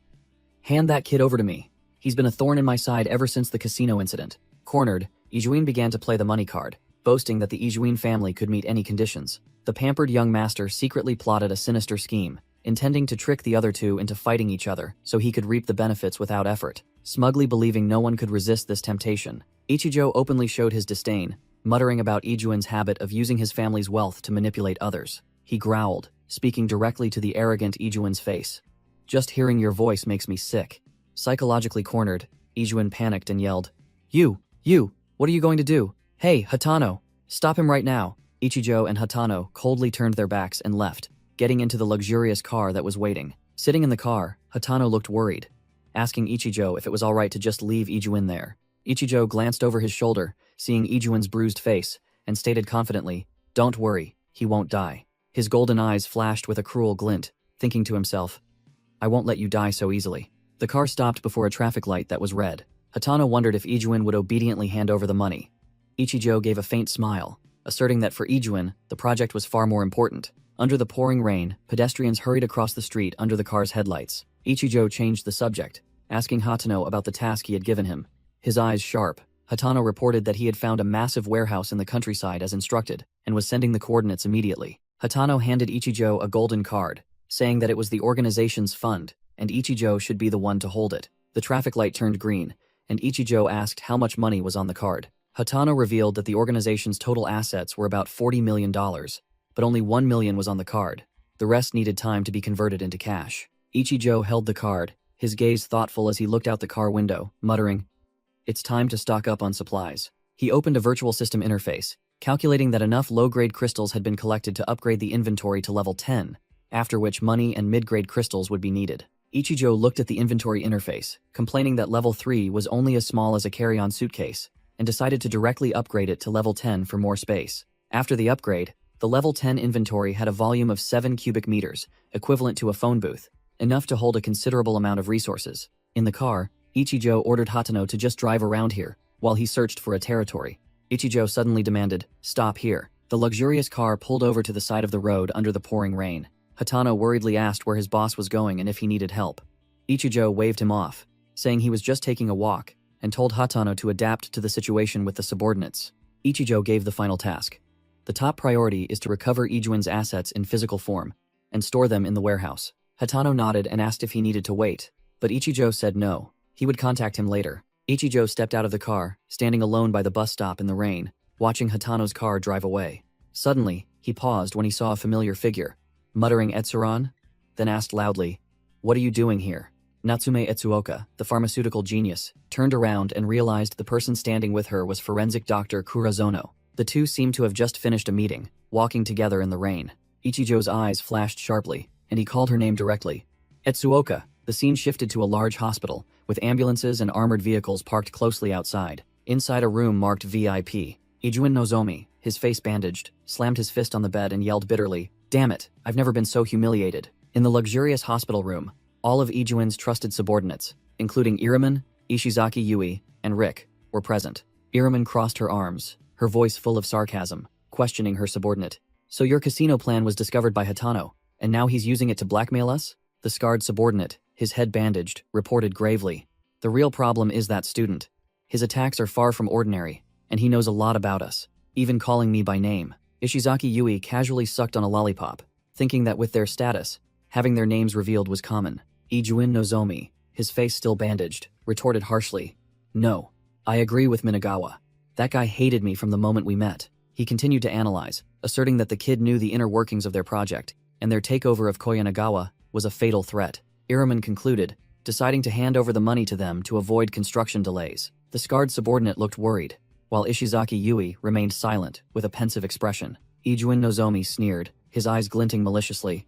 Hand that kid over to me. He's been a thorn in my side ever since the casino incident. Cornered, Ijuin began to play the money card, boasting that the Ijuin family could meet any conditions. The pampered young master secretly plotted a sinister scheme, intending to trick the other two into fighting each other so he could reap the benefits without effort. Smugly believing no one could resist this temptation, Ichijo openly showed his disdain, muttering about Ijuin's habit of using his family's wealth to manipulate others. He growled, speaking directly to the arrogant Ijuin's face. Just hearing your voice makes me sick. Psychologically cornered, Ijuin panicked and yelled, You! What are you going to do? Hey, Hatano! Stop him right now! Ichijo and Hatano coldly turned their backs and left, getting into the luxurious car that was waiting. Sitting in the car, Hatano looked worried, asking Ichijo if it was alright to just leave Ijuin there. Ichijo glanced over his shoulder, seeing Ijuin's bruised face, and stated confidently, Don't worry, he won't die. His golden eyes flashed with a cruel glint, thinking to himself, I won't let you die so easily. The car stopped before a traffic light that was red. Hatano wondered if Ijuin would obediently hand over the money. Ichijo gave a faint smile, asserting that for Ijuin, the project was far more important. Under the pouring rain, pedestrians hurried across the street under the car's headlights. Ichijo changed the subject, asking Hatano about the task he had given him. His eyes sharp, Hatano reported that he had found a massive warehouse in the countryside as instructed, and was sending the coordinates immediately. Hatano handed Ichijo a golden card, saying that it was the organization's fund, and Ichijo should be the one to hold it. The traffic light turned green, and Ichijo asked how much money was on the card. Hatano revealed that the organization's total assets were about $40 million, but only $1 million was on the card. The rest needed time to be converted into cash. Ichijo held the card, his gaze thoughtful as he looked out the car window, muttering, It's time to stock up on supplies. He opened a virtual system interface, calculating that enough low-grade crystals had been collected to upgrade the inventory to level 10, after which money and mid-grade crystals would be needed. Ichijo looked at the inventory interface, complaining that level 3 was only as small as a carry-on suitcase, and decided to directly upgrade it to level 10 for more space. After the upgrade, the level 10 inventory had a volume of 7 cubic meters, equivalent to a phone booth, enough to hold a considerable amount of resources. In the car, Ichijo ordered Hatano to just drive around here, while he searched for a territory. Ichijo suddenly demanded, Stop here. The luxurious car pulled over to the side of the road under the pouring rain. Hatano worriedly asked where his boss was going and if he needed help. Ichijo waved him off, saying he was just taking a walk, and told Hatano to adapt to the situation with the subordinates. Ichijo gave the final task. The top priority is to recover Ijuin's assets in physical form and store them in the warehouse. Hatano nodded and asked if he needed to wait, but Ichijo said no. He would contact him later. Ichijo stepped out of the car, standing alone by the bus stop in the rain, watching Hatano's car drive away. Suddenly, he paused when he saw a familiar figure. Muttering Etsuran, then asked loudly, "What are you doing here?" Natsume Etsuoka, the pharmaceutical genius, turned around and realized the person standing with her was forensic doctor Kurazono. The two seemed to have just finished a meeting, walking together in the rain. Ichijo's eyes flashed sharply, and he called her name directly. Etsuoka. The scene shifted to a large hospital, with ambulances and armored vehicles parked closely outside. Inside a room marked VIP, Ijuin Nozomi, his face bandaged, slammed his fist on the bed and yelled bitterly, "Damn it, I've never been so humiliated." In the luxurious hospital room, all of Ijuin's trusted subordinates, including Iramen, Ishizaki Yui, and Rick, were present. Iramen crossed her arms, her voice full of sarcasm, questioning her subordinate. "So your casino plan was discovered by Hatano, and now he's using it to blackmail us?" The scarred subordinate, his head bandaged, reported gravely. "The real problem is that student. His attacks are far from ordinary, and he knows a lot about us, even calling me by name." Ishizaki Yui casually sucked on a lollipop, thinking that with their status, having their names revealed was common. Ijuin Nozomi, his face still bandaged, retorted harshly, "No, I agree with Minagawa. That guy hated me from the moment we met." He continued to analyze, asserting that the kid knew the inner workings of their project, and their takeover of Koyanagawa was a fatal threat. Iramen concluded, deciding to hand over the money to them to avoid construction delays. The scarred subordinate looked worried, while Ishizaki Yui remained silent, with a pensive expression. Ijuin Nozomi sneered, his eyes glinting maliciously.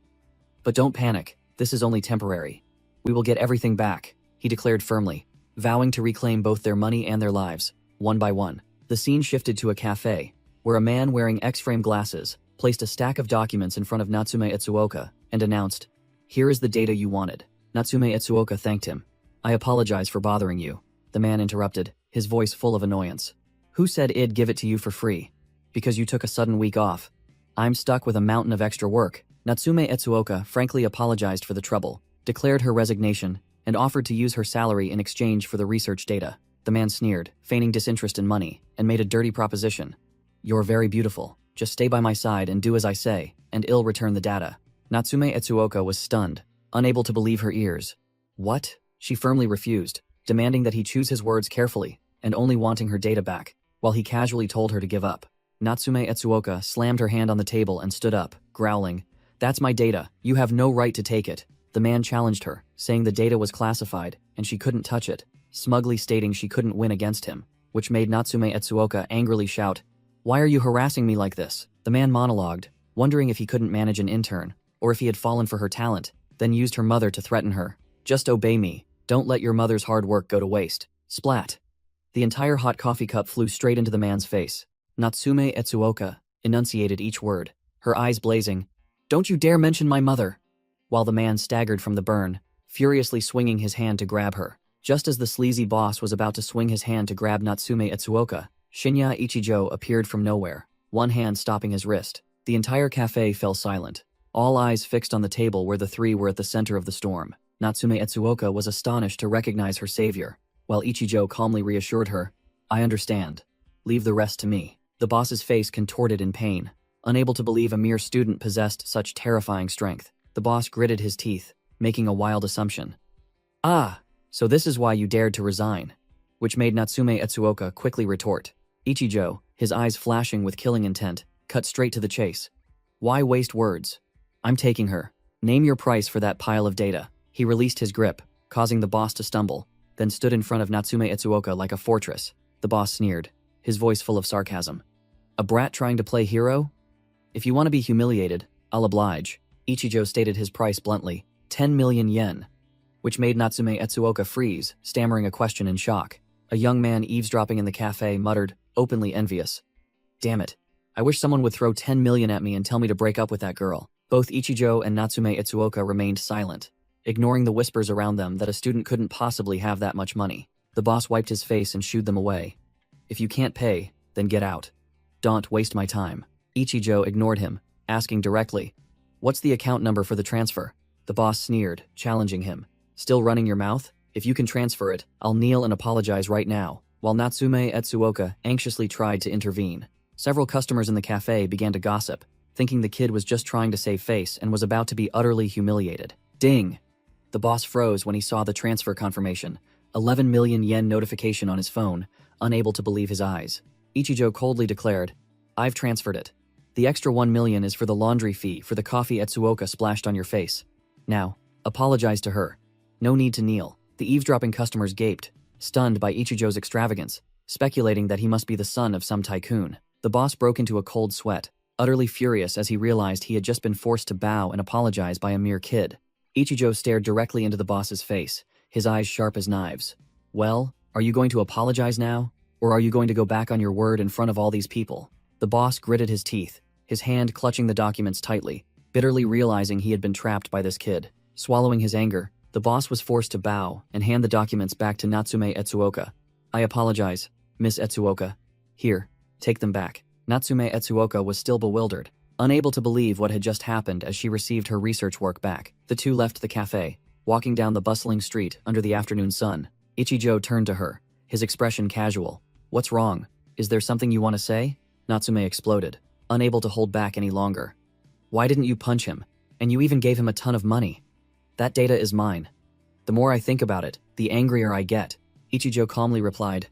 "But don't panic, this is only temporary. We will get everything back," he declared firmly, vowing to reclaim both their money and their lives, one by one. The scene shifted to a cafe, where a man wearing X-frame glasses placed a stack of documents in front of Natsume Etsuoka and announced, "Here is the data you wanted." Natsume Etsuoka thanked him. "I apologize for bothering you," the man interrupted, his voice full of annoyance. "Who said I'd give it to you for free? Because you took a sudden week off. I'm stuck with a mountain of extra work." Natsume Etsuoka frankly apologized for the trouble, declared her resignation, and offered to use her salary in exchange for the research data. The man sneered, feigning disinterest in money, and made a dirty proposition. "You're very beautiful. Just stay by my side and do as I say, and I'll return the data." Natsume Etsuoka was stunned, unable to believe her ears. "What?" She firmly refused, demanding that he choose his words carefully, and only wanting her data back, while he casually told her to give up. Natsume Etsuoka slammed her hand on the table and stood up, growling, "That's my data. You have no right to take it." The man challenged her, saying the data was classified and she couldn't touch it, smugly stating she couldn't win against him, which made Natsume Etsuoka angrily shout, "Why are you harassing me like this?" The man monologued, wondering if he couldn't manage an intern, or if he had fallen for her talent, then used her mother to threaten her. "Just obey me. Don't let your mother's hard work go to waste." Splat. The entire hot coffee cup flew straight into the man's face. Natsume Etsuoka enunciated each word, her eyes blazing. "Don't you dare mention my mother!" While the man staggered from the burn, furiously swinging his hand to grab her. Just as the sleazy boss was about to swing his hand to grab Natsume Etsuoka, Shinya Ichijo appeared from nowhere, one hand stopping his wrist. The entire cafe fell silent, all eyes fixed on the table where the three were at the center of the storm. Natsume Etsuoka was astonished to recognize her savior, while Ichijo calmly reassured her, "I understand. Leave the rest to me." The boss's face contorted in pain, unable to believe a mere student possessed such terrifying strength. The boss gritted his teeth, making a wild assumption. "Ah, so this is why you dared to resign," which made Natsume Etsuoka quickly retort. Ichijo, his eyes flashing with killing intent, cut straight to the chase. "Why waste words? I'm taking her. Name your price for that pile of data." He released his grip, causing the boss to stumble, then stood in front of Natsume Etsuoka like a fortress. The boss sneered, his voice full of sarcasm. "A brat trying to play hero? If you want to be humiliated, I'll oblige." Ichijo stated his price bluntly, 10 million yen, which made Natsume Etsuoka freeze, stammering a question in shock. A young man eavesdropping in the cafe muttered, openly envious, "Damn it. I wish someone would throw 10 million at me and tell me to break up with that girl." Both Ichijo and Natsume Etsuoka remained silent, ignoring the whispers around them that a student couldn't possibly have that much money. The boss wiped his face and shooed them away. "If you can't pay, then get out. Don't waste my time." Ichijo ignored him, asking directly, "What's the account number for the transfer?" The boss sneered, challenging him. "Still running your mouth? If you can transfer it, I'll kneel and apologize right now," while Natsume Etsuoka anxiously tried to intervene. Several customers in the cafe began to gossip, thinking the kid was just trying to save face and was about to be utterly humiliated. Ding! The boss froze when he saw the transfer confirmation, 11 million yen notification on his phone, unable to believe his eyes. Ichijo coldly declared, "I've transferred it. The extra 1 million is for the laundry fee for the coffee Etsuoka splashed on your face. Now, apologize to her. No need to kneel." The eavesdropping customers gaped, stunned by Ichijo's extravagance, speculating that he must be the son of some tycoon. The boss broke into a cold sweat, utterly furious as he realized he had just been forced to bow and apologize by a mere kid. Ichijo stared directly into the boss's face, his eyes sharp as knives. "Well, are you going to apologize now? Or are you going to go back on your word in front of all these people?" The boss gritted his teeth, his hand clutching the documents tightly, bitterly realizing he had been trapped by this kid. Swallowing his anger, the boss was forced to bow and hand the documents back to Natsume Etsuoka. "I apologize, Miss Etsuoka. Here, take them back." Natsume Etsuoka was still bewildered, unable to believe what had just happened as she received her research work back. The two left the cafe, walking down the bustling street under the afternoon sun. Ichijo turned to her, his expression casual. "What's wrong? Is there something you want to say?" Natsume exploded, unable to hold back any longer. "Why didn't you punch him? And you even gave him a ton of money. That data is mine. The more I think about it, the angrier I get." Ichijo calmly replied,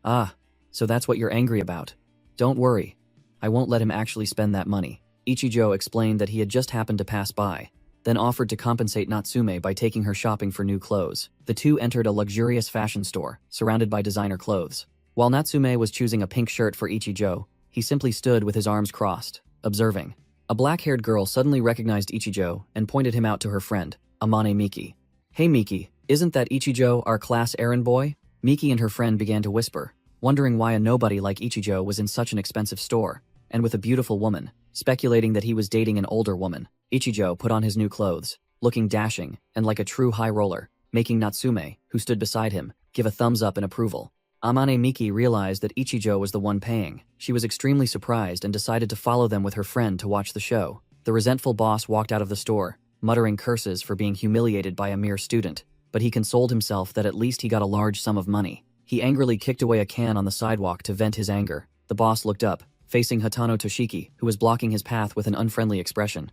"Ah, so that's what you're angry about. Don't worry. I won't let him actually spend that money." Ichijo explained that he had just happened to pass by, then offered to compensate Natsume by taking her shopping for new clothes. The two entered a luxurious fashion store, surrounded by designer clothes. While Natsume was choosing a pink shirt for Ichijo, he simply stood with his arms crossed, observing. A black-haired girl suddenly recognized Ichijo and pointed him out to her friend, Amane Miki. "Hey Miki, isn't that Ichijo, our class errand boy?" Miki and her friend began to whisper, wondering why a nobody like Ichijo was in such an expensive store, and with a beautiful woman, speculating that he was dating an older woman. Ichijo put on his new clothes, looking dashing and like a true high roller, making Natsume, who stood beside him, give a thumbs up in approval. Amane Miki realized that Ichijo was the one paying. She was extremely surprised and decided to follow them with her friend to watch the show. The resentful boss walked out of the store, muttering curses for being humiliated by a mere student, but he consoled himself that at least he got a large sum of money. He angrily kicked away a can on the sidewalk to vent his anger. The boss looked up, facing Hatano Toshiki, who was blocking his path with an unfriendly expression.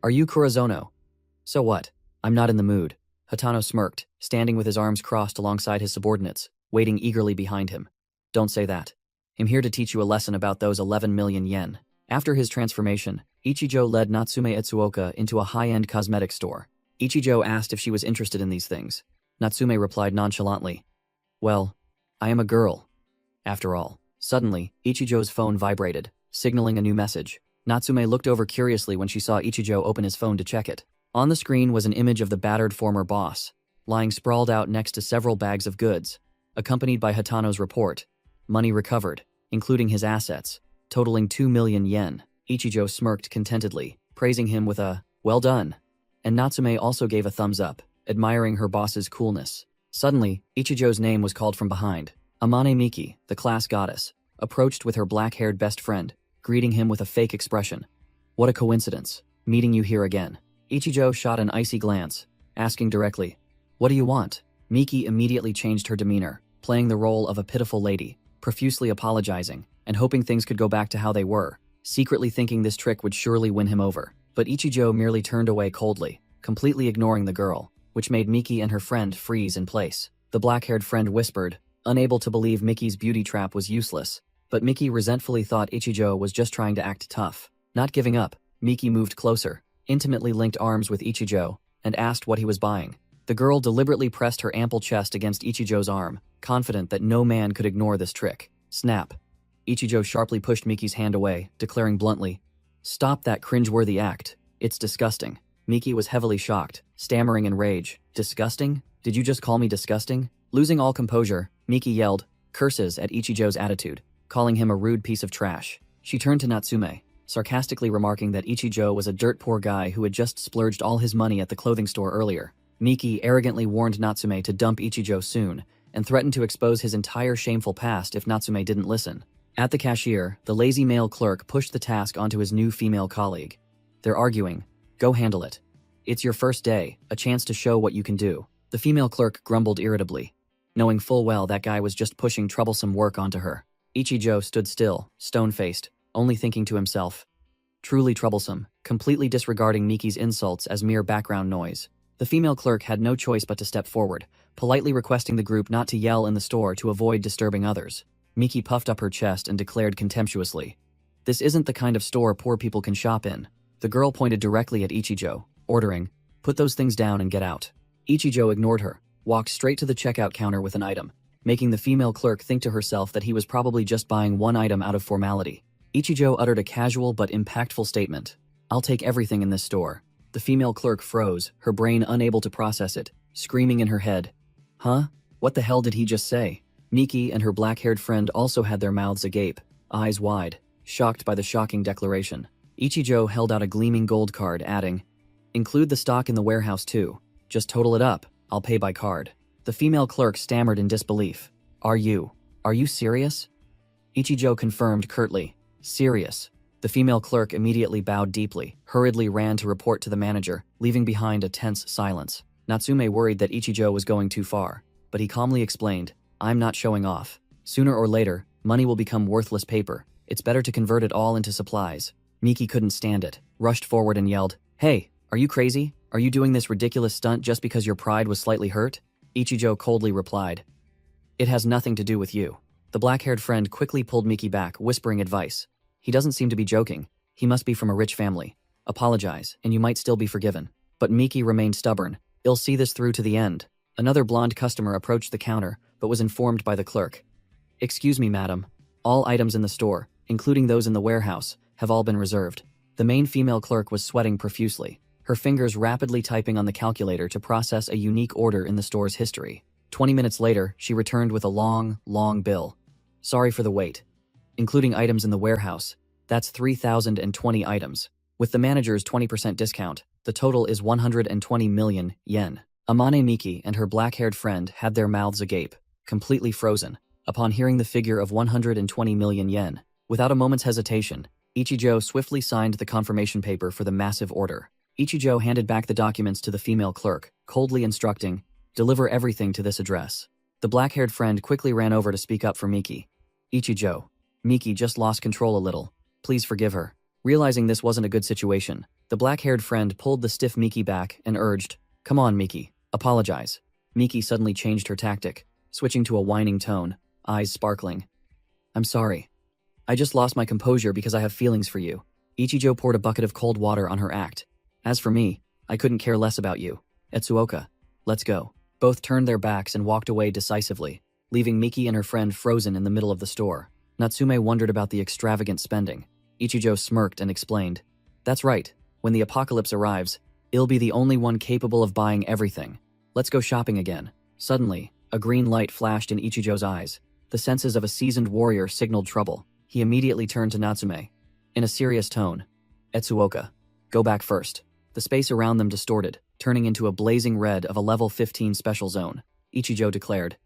"Are you Kurozono?" "So what? I'm not in the mood." Hatano smirked, standing with his arms crossed alongside his subordinates, waiting eagerly behind him. "Don't say that. I'm here to teach you a lesson about those 11 million yen. After his transformation, Ichijo led Natsume Etsuoka into a high-end cosmetic store. Ichijo asked if she was interested in these things. Natsume replied nonchalantly, "Well, I am a girl, after all." Suddenly, Ichijo's phone vibrated, signaling a new message. Natsume looked over curiously when she saw Ichijo open his phone to check it. On the screen was an image of the battered former boss, lying sprawled out next to several bags of goods, accompanied by Hatano's report. Money recovered, including his assets, totaling 2 million yen. Ichijo smirked contentedly, praising him with a, "Well done." And Natsume also gave a thumbs up, admiring her boss's coolness. Suddenly, Ichijo's name was called from behind. Amane Miki, the class goddess, approached with her black-haired best friend, greeting him with a fake expression. "What a coincidence, meeting you here again." Ichijo shot an icy glance, asking directly, "What do you want?" Miki immediately changed her demeanor, playing the role of a pitiful lady, profusely apologizing, and hoping things could go back to how they were, secretly thinking this trick would surely win him over. But Ichijo merely turned away coldly, completely ignoring the girl, which made Miki and her friend freeze in place. The black-haired friend whispered, unable to believe Miki's beauty trap was useless, but Miki resentfully thought Ichijo was just trying to act tough. Not giving up, Miki moved closer, intimately linked arms with Ichijo, and asked what he was buying. The girl deliberately pressed her ample chest against Ichijo's arm, confident that no man could ignore this trick. Snap. Ichijo sharply pushed Miki's hand away, declaring bluntly, "Stop that cringeworthy act. It's disgusting." Miki was heavily shocked, stammering in rage. "Disgusting? Did you just call me disgusting?" Losing all composure, Miki yelled curses at Ichijo's attitude, calling him a rude piece of trash. She turned to Natsume, sarcastically remarking that Ichijo was a dirt-poor guy who had just splurged all his money at the clothing store earlier. Miki arrogantly warned Natsume to dump Ichijo soon, and threatened to expose his entire shameful past if Natsume didn't listen. At the cashier, the lazy male clerk pushed the task onto his new female colleague. "They're arguing. Go handle it. It's your first day, a chance to show what you can do." The female clerk grumbled irritably, knowing full well that guy was just pushing troublesome work onto her. Ichijo stood still, stone-faced, only thinking to himself, truly troublesome, completely disregarding Miki's insults as mere background noise. The female clerk had no choice but to step forward, politely requesting the group not to yell in the store to avoid disturbing others. Miki puffed up her chest and declared contemptuously, "This isn't the kind of store poor people can shop in." The girl pointed directly at Ichijo, ordering, "Put those things down and get out." Ichijo ignored her, walked straight to the checkout counter with an item, making the female clerk think to herself that he was probably just buying one item out of formality. Ichijo uttered a casual but impactful statement, "I'll take everything in this store." The female clerk froze, her brain unable to process it, screaming in her head, "Huh? What the hell did he just say?" Miki and her black-haired friend also had their mouths agape, eyes wide, shocked by the shocking declaration. Ichijo held out a gleaming gold card, adding, "Include the stock in the warehouse too. Just total it up, I'll pay by card." The female clerk stammered in disbelief. Are you serious?" Ichijo confirmed curtly, "Serious." The female clerk immediately bowed deeply, hurriedly ran to report to the manager, leaving behind a tense silence. Natsume worried that Ichijo was going too far, but he calmly explained, "I'm not showing off. Sooner or later, money will become worthless paper. It's better to convert it all into supplies." Miki couldn't stand it, rushed forward and yelled, "Hey, are you crazy? Are you doing this ridiculous stunt just because your pride was slightly hurt?" Ichijo coldly replied, "It has nothing to do with you." The black-haired friend quickly pulled Miki back, whispering advice. "He doesn't seem to be joking. He must be from a rich family. Apologize, and you might still be forgiven." But Miki remained stubborn. "I'll see this through to the end." Another blonde customer approached the counter, but was informed by the clerk. "Excuse me, madam. All items in the store, including those in the warehouse, have all been reserved." The main female clerk was sweating profusely, her fingers rapidly typing on the calculator to process a unique order in the store's history. 20 minutes later, she returned with a long bill. "Sorry for the wait. Including items in the warehouse, that's 3,020 items. With the manager's 20% discount, the total is 120 million yen. Amane Miki and her black-haired friend had their mouths agape, completely frozen, upon hearing the figure of 120 million yen. Without a moment's hesitation, Ichijo swiftly signed the confirmation paper for the massive order. Ichijo handed back the documents to the female clerk, coldly instructing, "Deliver everything to this address." The black-haired friend quickly ran over to speak up for Miki. "Ichijo, Miki just lost control a little. Please forgive her." Realizing this wasn't a good situation, the black-haired friend pulled the stiff Miki back and urged, "Come on, Miki, apologize." Miki suddenly changed her tactic, switching to a whining tone, eyes sparkling. "I'm sorry. I just lost my composure because I have feelings for you." Ichijo poured a bucket of cold water on her act. "As for me, I couldn't care less about you. Etsuoka, let's go." Both turned their backs and walked away decisively, leaving Miki and her friend frozen in the middle of the store. Natsume wondered about the extravagant spending. Ichijo smirked and explained, "That's right. When the apocalypse arrives, I'll be the only one capable of buying everything. Let's go shopping again." Suddenly, a green light flashed in Ichijo's eyes. The senses of a seasoned warrior signaled trouble. He immediately turned to Natsume. In a serious tone, "Etsuoka, go back first." The space around them distorted, turning into a blazing red of a level 15 special zone. Ichijo declared,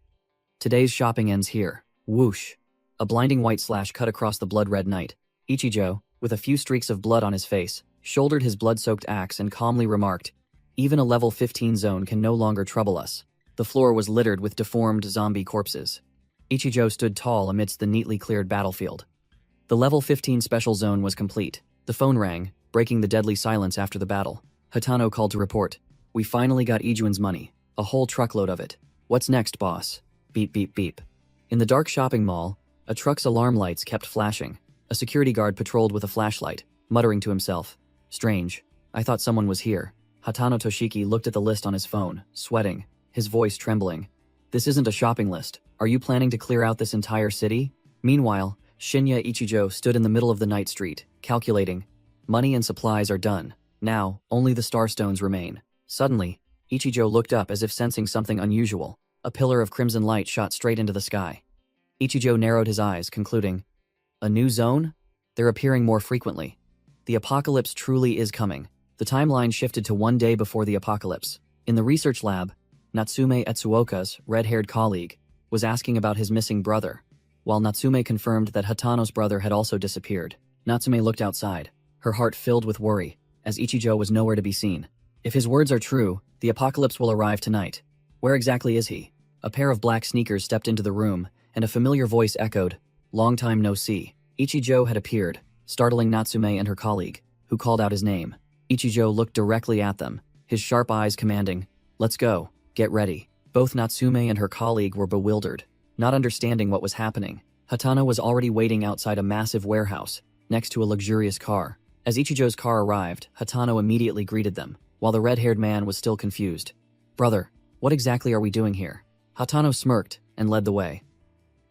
"Today's shopping ends here." Whoosh! A blinding white slash cut across the blood-red night. Ichijo, with a few streaks of blood on his face, shouldered his blood-soaked axe and calmly remarked, "Even a level 15 zone can no longer trouble us." The floor was littered with deformed zombie corpses. Ichijo stood tall amidst the neatly cleared battlefield. The level 15 special zone was complete. The phone rang, breaking the deadly silence after the battle. Hatano called to report, "We finally got Ijuin's money. A whole truckload of it. What's next, boss?" Beep beep beep. In the dark shopping mall, a truck's alarm lights kept flashing. A security guard patrolled with a flashlight, muttering to himself, "Strange. I thought someone was here." Hatano Toshiki looked at the list on his phone, sweating, his voice trembling. "This isn't a shopping list. Are you planning to clear out this entire city?" Meanwhile, Shinya Ichijo stood in the middle of the night street, calculating. Money and supplies are done. Now, only the starstones remain. Suddenly, Ichijo looked up as if sensing something unusual. A pillar of crimson light shot straight into the sky. Ichijo narrowed his eyes, concluding, "A new zone? They're appearing more frequently. The apocalypse truly is coming." The timeline shifted to one day before the apocalypse. In the research lab, Natsume Etsuoka's red-haired colleague was asking about his missing brother. While Natsume confirmed that Hatano's brother had also disappeared, Natsume looked outside, her heart filled with worry, as Ichijo was nowhere to be seen. If his words are true, the apocalypse will arrive tonight. Where exactly is he? A pair of black sneakers stepped into the room, and a familiar voice echoed, "Long time no see." Ichijo had appeared, startling Natsume and her colleague, who called out his name. Ichijo looked directly at them, his sharp eyes commanding, "Let's go, get ready." Both Natsume and her colleague were bewildered, not understanding what was happening. Hatano was already waiting outside a massive warehouse, next to a luxurious car. As Ichijo's car arrived, Hatano immediately greeted them, while the red-haired man was still confused. "Brother, what exactly are we doing here?" Hatano smirked and led the way.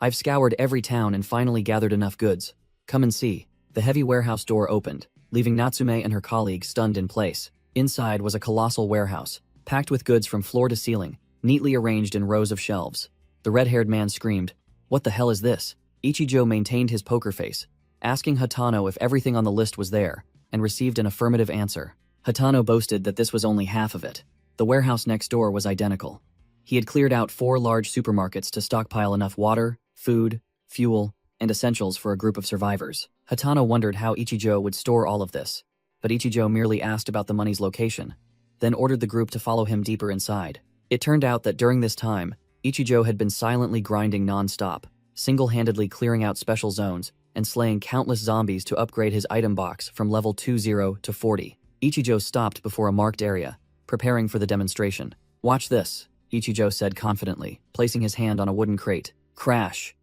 "I've scoured every town and finally gathered enough goods. Come and see." The heavy warehouse door opened, leaving Natsume and her colleague stunned in place. Inside was a colossal warehouse, packed with goods from floor to ceiling, neatly arranged in rows of shelves. The red-haired man screamed, "What the hell is this?" Ichijo maintained his poker face, asking Hatano if everything on the list was there, and received an affirmative answer. Hatano boasted that this was only half of it. The warehouse next door was identical. He had cleared out 4 large supermarkets to stockpile enough water, food, fuel, and essentials for a group of survivors. Hatano wondered how Ichijo would store all of this, but Ichijo merely asked about the money's location, then ordered the group to follow him deeper inside. It turned out that during this time, Ichijo had been silently grinding non-stop, single-handedly clearing out special zones and slaying countless zombies to upgrade his item box from level 20 to 40. Ichijo stopped before a marked area, preparing for the demonstration. "Watch this," Ichijo said confidently, placing his hand on a wooden crate. Crash!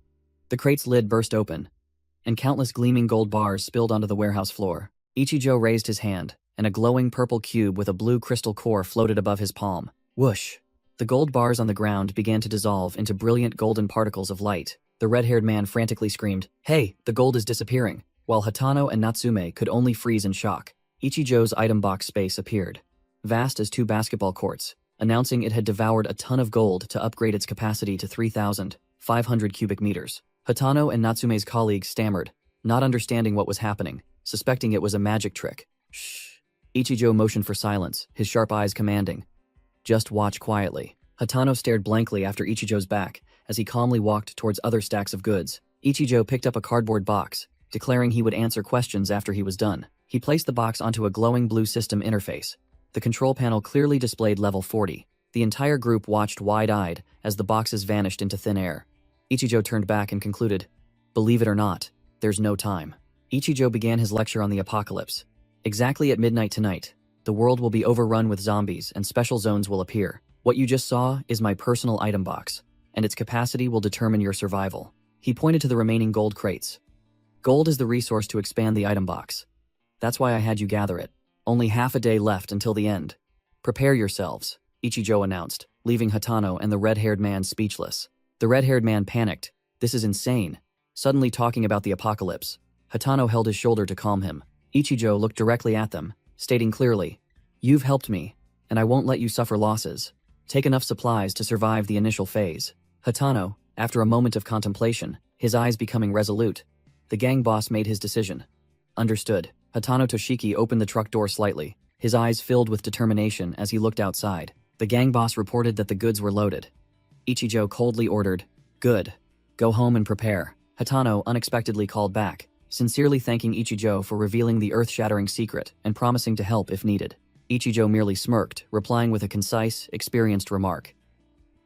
The crate's lid burst open, and countless gleaming gold bars spilled onto the warehouse floor. Ichijo raised his hand, and a glowing purple cube with a blue crystal core floated above his palm. Whoosh! The gold bars on the ground began to dissolve into brilliant golden particles of light. The red-haired man frantically screamed, "Hey, the gold is disappearing!" While Hatano and Natsume could only freeze in shock. Ichijo's item box space appeared, vast as 2 basketball courts, announcing it had devoured a ton of gold to upgrade its capacity to 3,500 cubic meters. Hatano and Natsume's colleagues stammered, not understanding what was happening, suspecting it was a magic trick. "Shh." Ichijo motioned for silence, his sharp eyes commanding, "Just watch quietly." Hatano stared blankly after Ichijo's back as he calmly walked towards other stacks of goods. Ichijo picked up a cardboard box, declaring he would answer questions after he was done. He placed the box onto a glowing blue system interface. The control panel clearly displayed level 40. The entire group watched wide-eyed as the boxes vanished into thin air. Ichijo turned back and concluded, "Believe it or not, there's no time." Ichijo began his lecture on the apocalypse. "Exactly at midnight tonight, the world will be overrun with zombies and special zones will appear. What you just saw is my personal item box, and its capacity will determine your survival." He pointed to the remaining gold crates. "Gold is the resource to expand the item box. That's why I had you gather it. Only half a day left until the end. Prepare yourselves," Ichijo announced, leaving Hatano and the red-haired man speechless. The red-haired man panicked. "This is insane. Suddenly talking about the apocalypse." Hatano held his shoulder to calm him. Ichijo looked directly at them, stating clearly, "You've helped me, and I won't let you suffer losses. Take enough supplies to survive the initial phase." Hatano, after a moment of contemplation, his eyes becoming resolute, the gang boss made his decision. "Understood." Hatano Toshiki opened the truck door slightly, his eyes filled with determination as he looked outside. The gang boss reported that the goods were loaded. Ichijo coldly ordered, "Good. Go home and prepare." Hatano unexpectedly called back, sincerely thanking Ichijo for revealing the earth-shattering secret and promising to help if needed. Ichijo merely smirked, replying with a concise, experienced remark.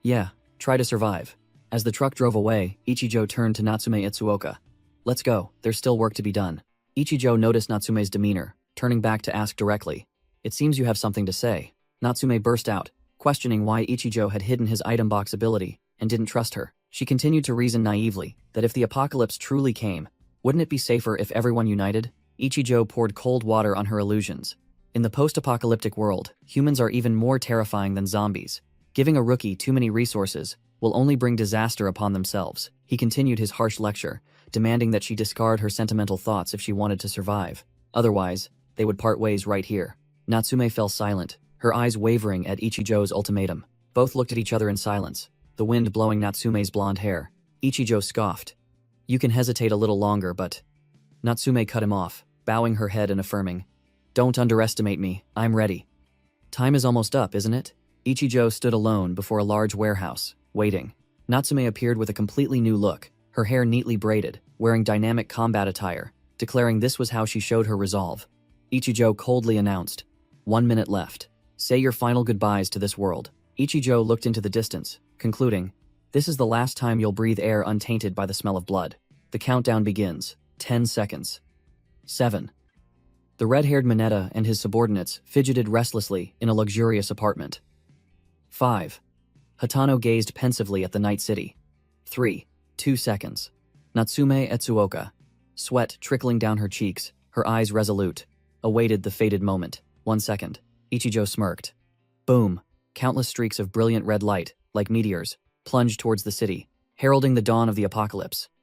"Yeah, try to survive." As the truck drove away, Ichijo turned to Natsume Itsuoka. "Let's go, there's still work to be done." Ichijo noticed Natsume's demeanor, turning back to ask directly, "It seems you have something to say." Natsume burst out, questioning why Ichijo had hidden his item box ability and didn't trust her. She continued to reason naively that if the apocalypse truly came, wouldn't it be safer if everyone united? Ichijo poured cold water on her illusions. In the post-apocalyptic world, humans are even more terrifying than zombies. Giving a rookie too many resources will only bring disaster upon themselves. He continued his harsh lecture, demanding that she discard her sentimental thoughts if she wanted to survive. Otherwise, they would part ways right here. Natsume fell silent, her eyes wavering at Ichijo's ultimatum. Both looked at each other in silence, the wind blowing Natsume's blonde hair. Ichijo scoffed. "You can hesitate a little longer, but..." Natsume cut him off, bowing her head and affirming, "Don't underestimate me, I'm ready." "Time is almost up, isn't it?" Ichijo stood alone before a large warehouse, waiting. Natsume appeared with a completely new look, her hair neatly braided, wearing dynamic combat attire, declaring this was how she showed her resolve. Ichijo coldly announced, "1 minute left. Say your final goodbyes to this world." Ichijo looked into the distance, concluding, "This is the last time you'll breathe air untainted by the smell of blood." The countdown begins. 10 seconds. 7. The red-haired Mineta and his subordinates fidgeted restlessly in a luxurious apartment. 5. Hatano gazed pensively at the night city. 3. 2 seconds. Natsume Etsuoka, sweat trickling down her cheeks, her eyes resolute, awaited the fated moment. 1 second. Ichijo smirked. Boom. Countless streaks of brilliant red light, like meteors, plunged towards the city, heralding the dawn of the apocalypse.